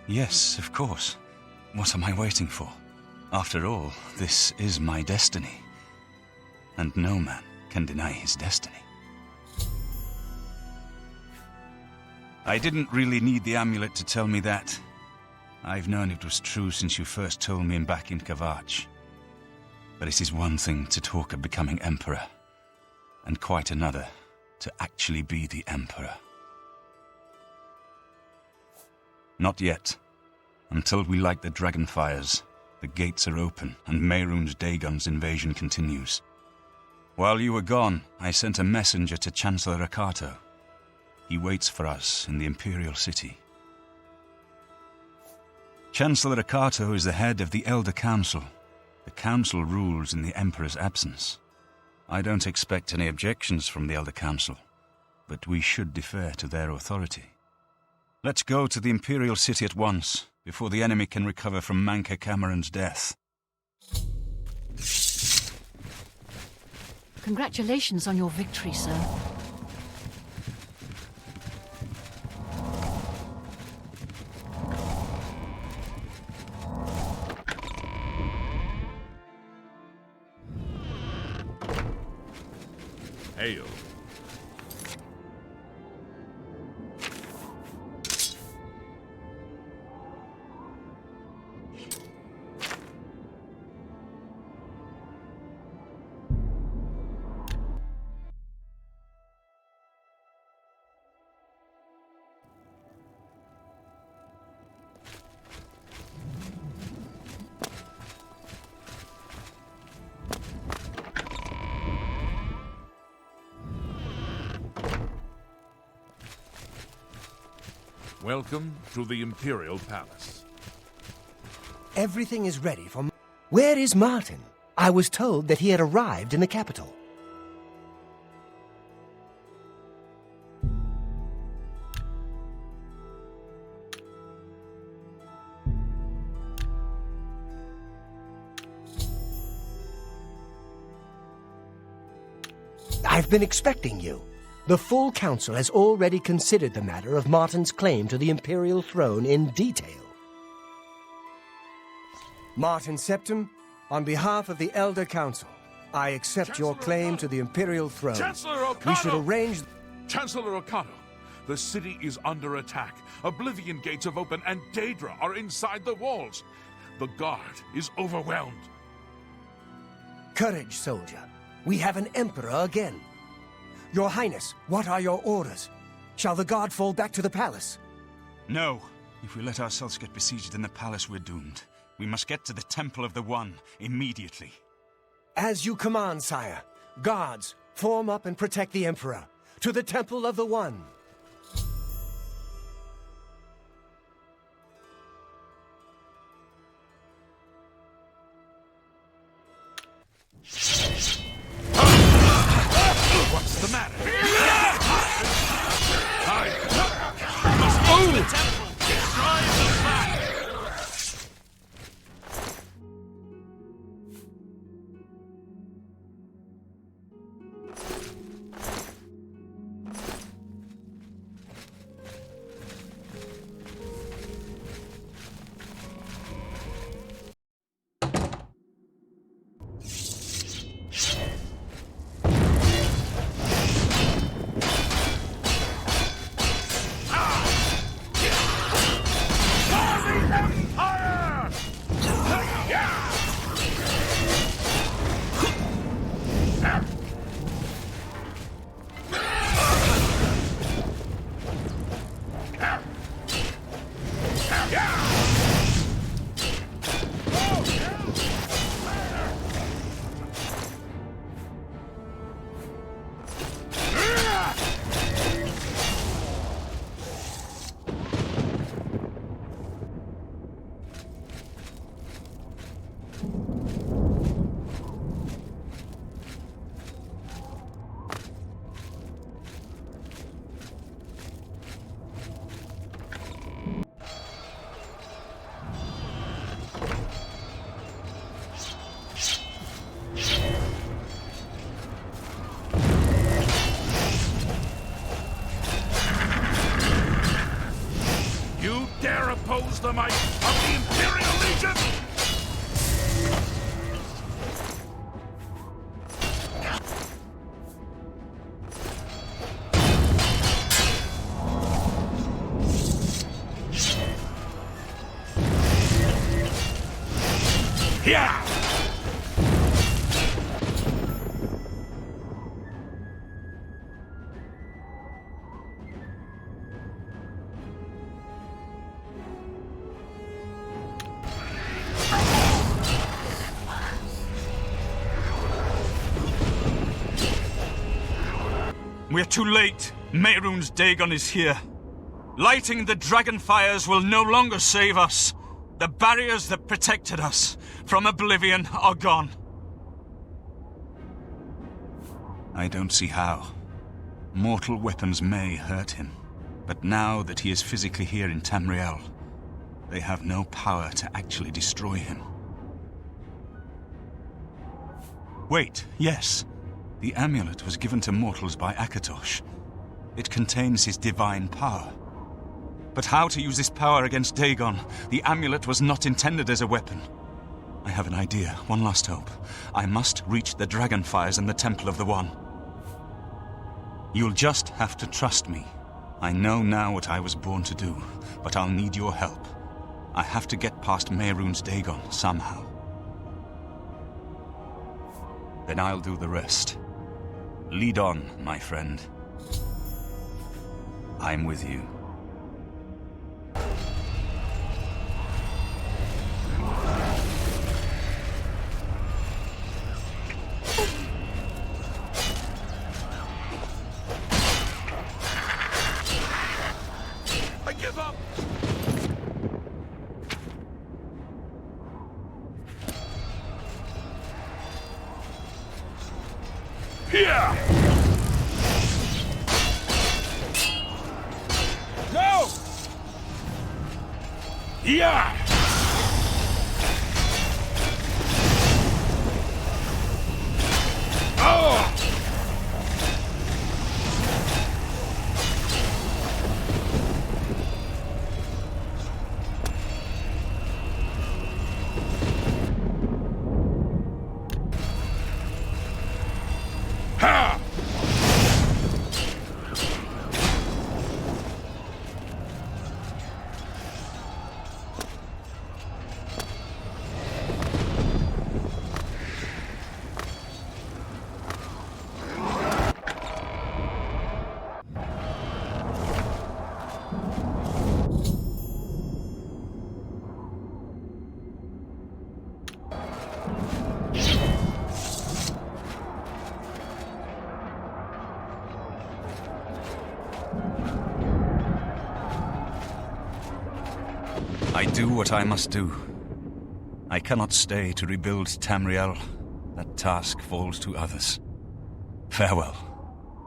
J: Yes, of course. What am I waiting for? After all, this is my destiny. And no man can deny his destiny. I didn't really need the amulet to tell me that. I've known it was true since you first told me back in Kavach. But it is one thing to talk of becoming Emperor, and quite another to actually be the Emperor. Not yet. Until we light the dragonfires, the gates are open and Mehrunes Dagon's invasion continues. While you were gone, I sent a messenger to Chancellor Akato. He waits for us in the Imperial City. Chancellor Akato is the head of the Elder Council. The Council rules in the Emperor's absence. I don't expect any objections from the Elder Council, but we should defer to their authority. Let's go to the Imperial City at once, before the enemy can recover from Manka Cameron's death.
C: Congratulations on your victory, sir.
D: Hail. Welcome to the Imperial Palace.
B: Everything is ready for... Where is Martin? I was told that he had arrived in the capital. I've been expecting you. The full council has already considered the matter of Martin's claim to the imperial throne in detail. Martin Septim, on behalf of the Elder Council, I accept your claim to the imperial throne.
D: Chancellor Okato!
B: We should arrange...
D: Chancellor Okato, the city is under attack. Oblivion Gates have opened and Daedra are inside the walls. The guard is overwhelmed.
B: Courage, soldier. We have an emperor again. Your Highness, what are your orders? Shall the guard fall back to the palace?
J: No. If we let ourselves get besieged in the palace, we're doomed. We must get to the Temple of the One immediately.
B: As you command, sire. Guards, form up and protect the Emperor. To the Temple of the One.
D: What's the matter? I must go to the temple. Drive them back.
R: Yeah!
P: We're too late. Mehrunes Dagon is here. Lighting the dragon fires will no longer save us. The barriers that protected us from Oblivion are gone.
J: I don't see how. Mortal weapons may hurt him, but now that he is physically here in Tamriel, they have no power to actually destroy him. Wait, yes. The amulet was given to mortals by Akatosh. It contains his divine power. But how to use this power against Dagon? The amulet was not intended as a weapon. I have an idea, one last hope. I must reach the Dragonfires and the Temple of the One. You'll just have to trust me. I know now what I was born to do, but I'll need your help. I have to get past Mehrunes Dagon somehow. Then I'll do the rest. Lead on, my friend. I'm with you.
P: I give up!
R: Here! No! Yeah! Oh! Ha!
J: I do what I must do. I cannot stay to rebuild Tamriel. That task falls to others. Farewell.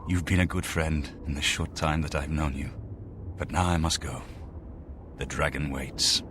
J: You've been a good friend in the short time that I've known you. But now I must go. The dragon waits.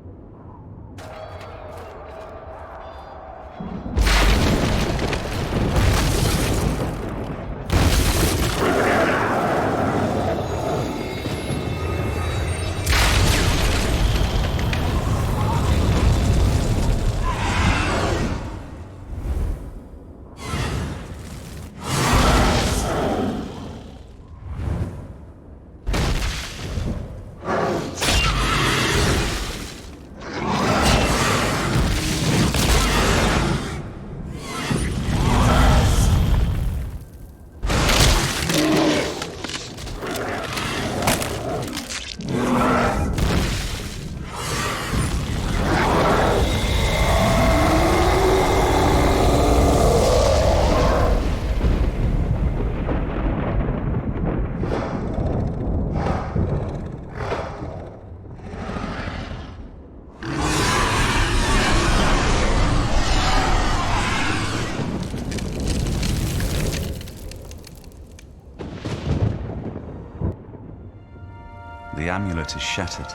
J: The amulet is shattered.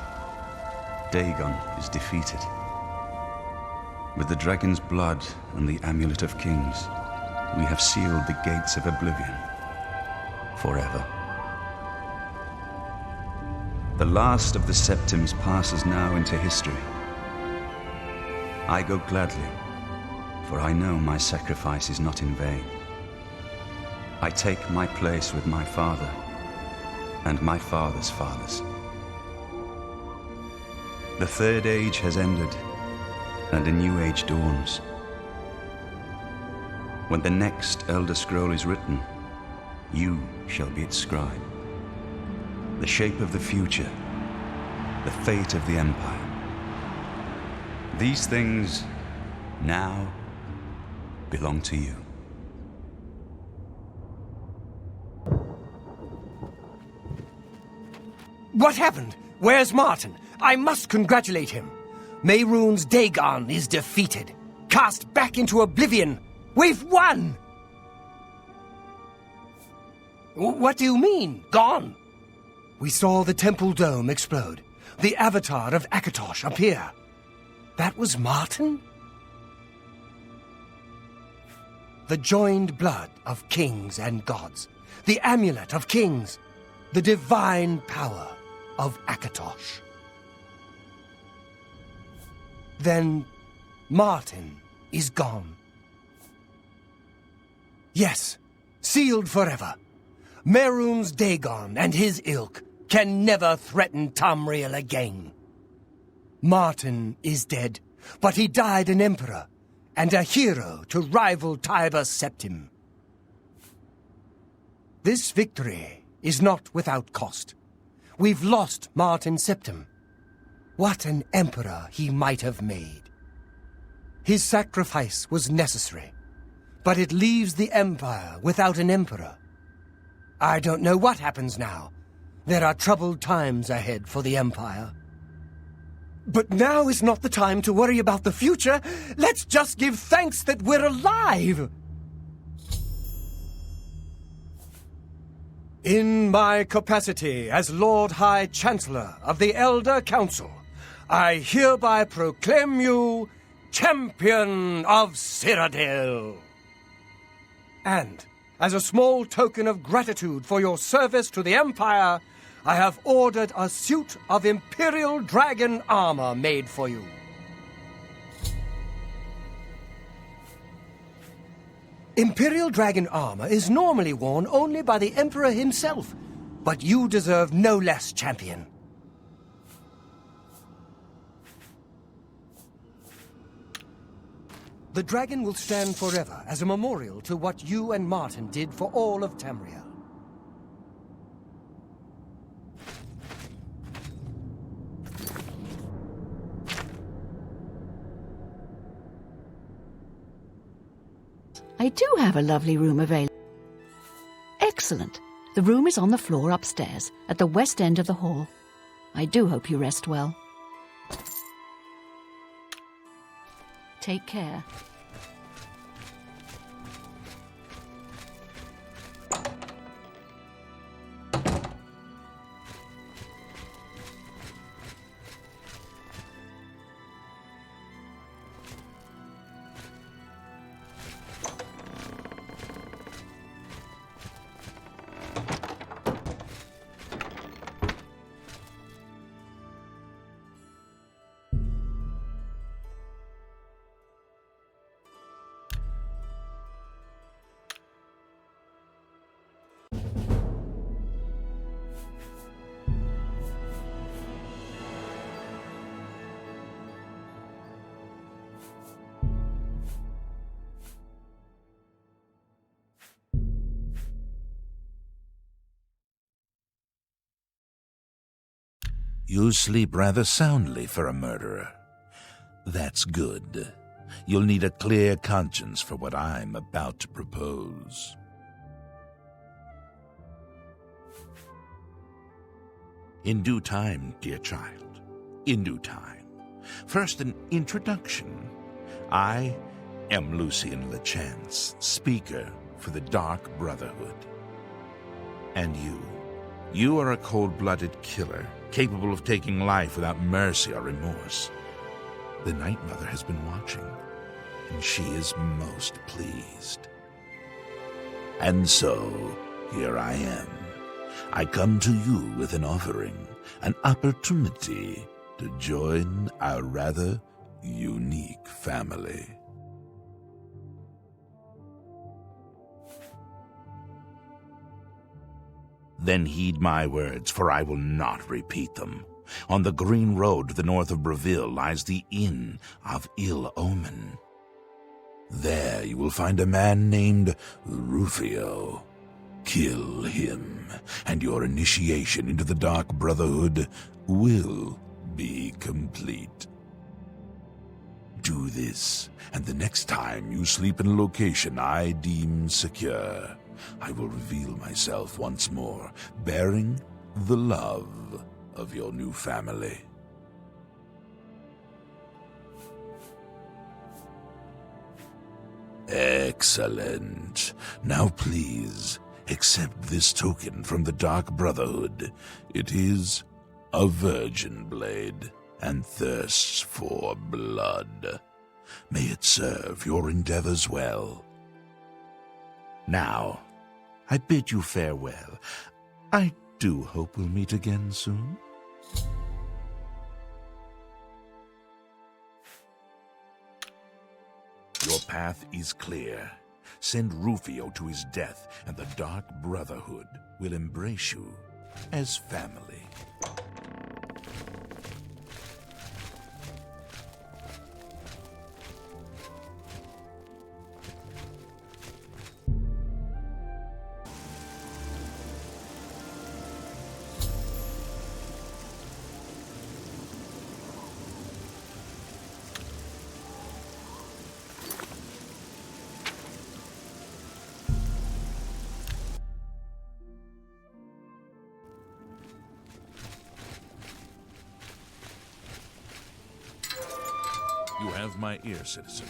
J: Dagon is defeated. With the dragon's blood and the Amulet of Kings, we have sealed the gates of Oblivion forever. The last of the Septims passes now into history. I go gladly, for I know my sacrifice is not in vain. I take my place with my father and my father's fathers. The Third Age has ended, and a new age dawns. When the next Elder Scroll is written, you shall be its scribe. The shape of the future, the fate of the Empire. These things now belong to you.
B: What happened? Where's Martin? I must congratulate him. Mehrunes Dagon is defeated. Cast back into oblivion. We've won! What do you mean, gone? We saw the temple dome explode. The avatar of Akatosh appear. That was Martin? The joined blood of kings and gods. The Amulet of Kings. The divine power of Akatosh. Then Martin is gone. Yes, sealed forever. Mehrunes Dagon and his ilk can never threaten Tamriel again. Martin is dead, but he died an emperor and a hero to rival Tiber Septim. This victory is not without cost. We've lost Martin Septim. What an emperor he might have made. His sacrifice was necessary, but it leaves the Empire without an emperor. I don't know what happens now. There are troubled times ahead for the Empire. But now is not the time to worry about the future. Let's just give thanks that we're alive! In my capacity as Lord High Chancellor of the Elder Council, I hereby proclaim you Champion of Cyrodiil. And, as a small token of gratitude for your service to the Empire, I have ordered a suit of Imperial Dragon armor made for you. Imperial Dragon armor is normally worn only by the Emperor himself, but you deserve no less, champion. The dragon will stand forever as a memorial to what you and Martin did for all of Tamriel.
C: I do have a lovely room available. Excellent. The room is on the floor upstairs, at the west end of the hall. I do hope you rest well. Take care.
S: You sleep rather soundly for a murderer. That's good. You'll need a clear conscience for what I'm about to propose. In due time, dear child. In due time. First, an introduction. I am Lucien Lechance, speaker for the Dark Brotherhood. And you are a cold-blooded killer, capable of taking life without mercy or remorse. The Night Mother has been watching, and she is most pleased. And so, here I am. I come to you with an offering, an opportunity to join our rather unique family. Then heed my words, for I will not repeat them. On the green road to the north of Breville lies the Inn of Ill Omen. There you will find a man named Rufio. Kill him, and your initiation into the Dark Brotherhood will be complete. Do this, and the next time you sleep in a location I deem secure, I will reveal myself once more, bearing the love of your new family. Excellent. Now please, accept this token from the Dark Brotherhood. It is a virgin blade and thirsts for blood. May it serve your endeavors well. Now, I bid you farewell. I do hope we'll meet again soon. Your path is clear. Send Rufio to his death, and the Dark Brotherhood will embrace you as family.
D: You have my ear, citizen.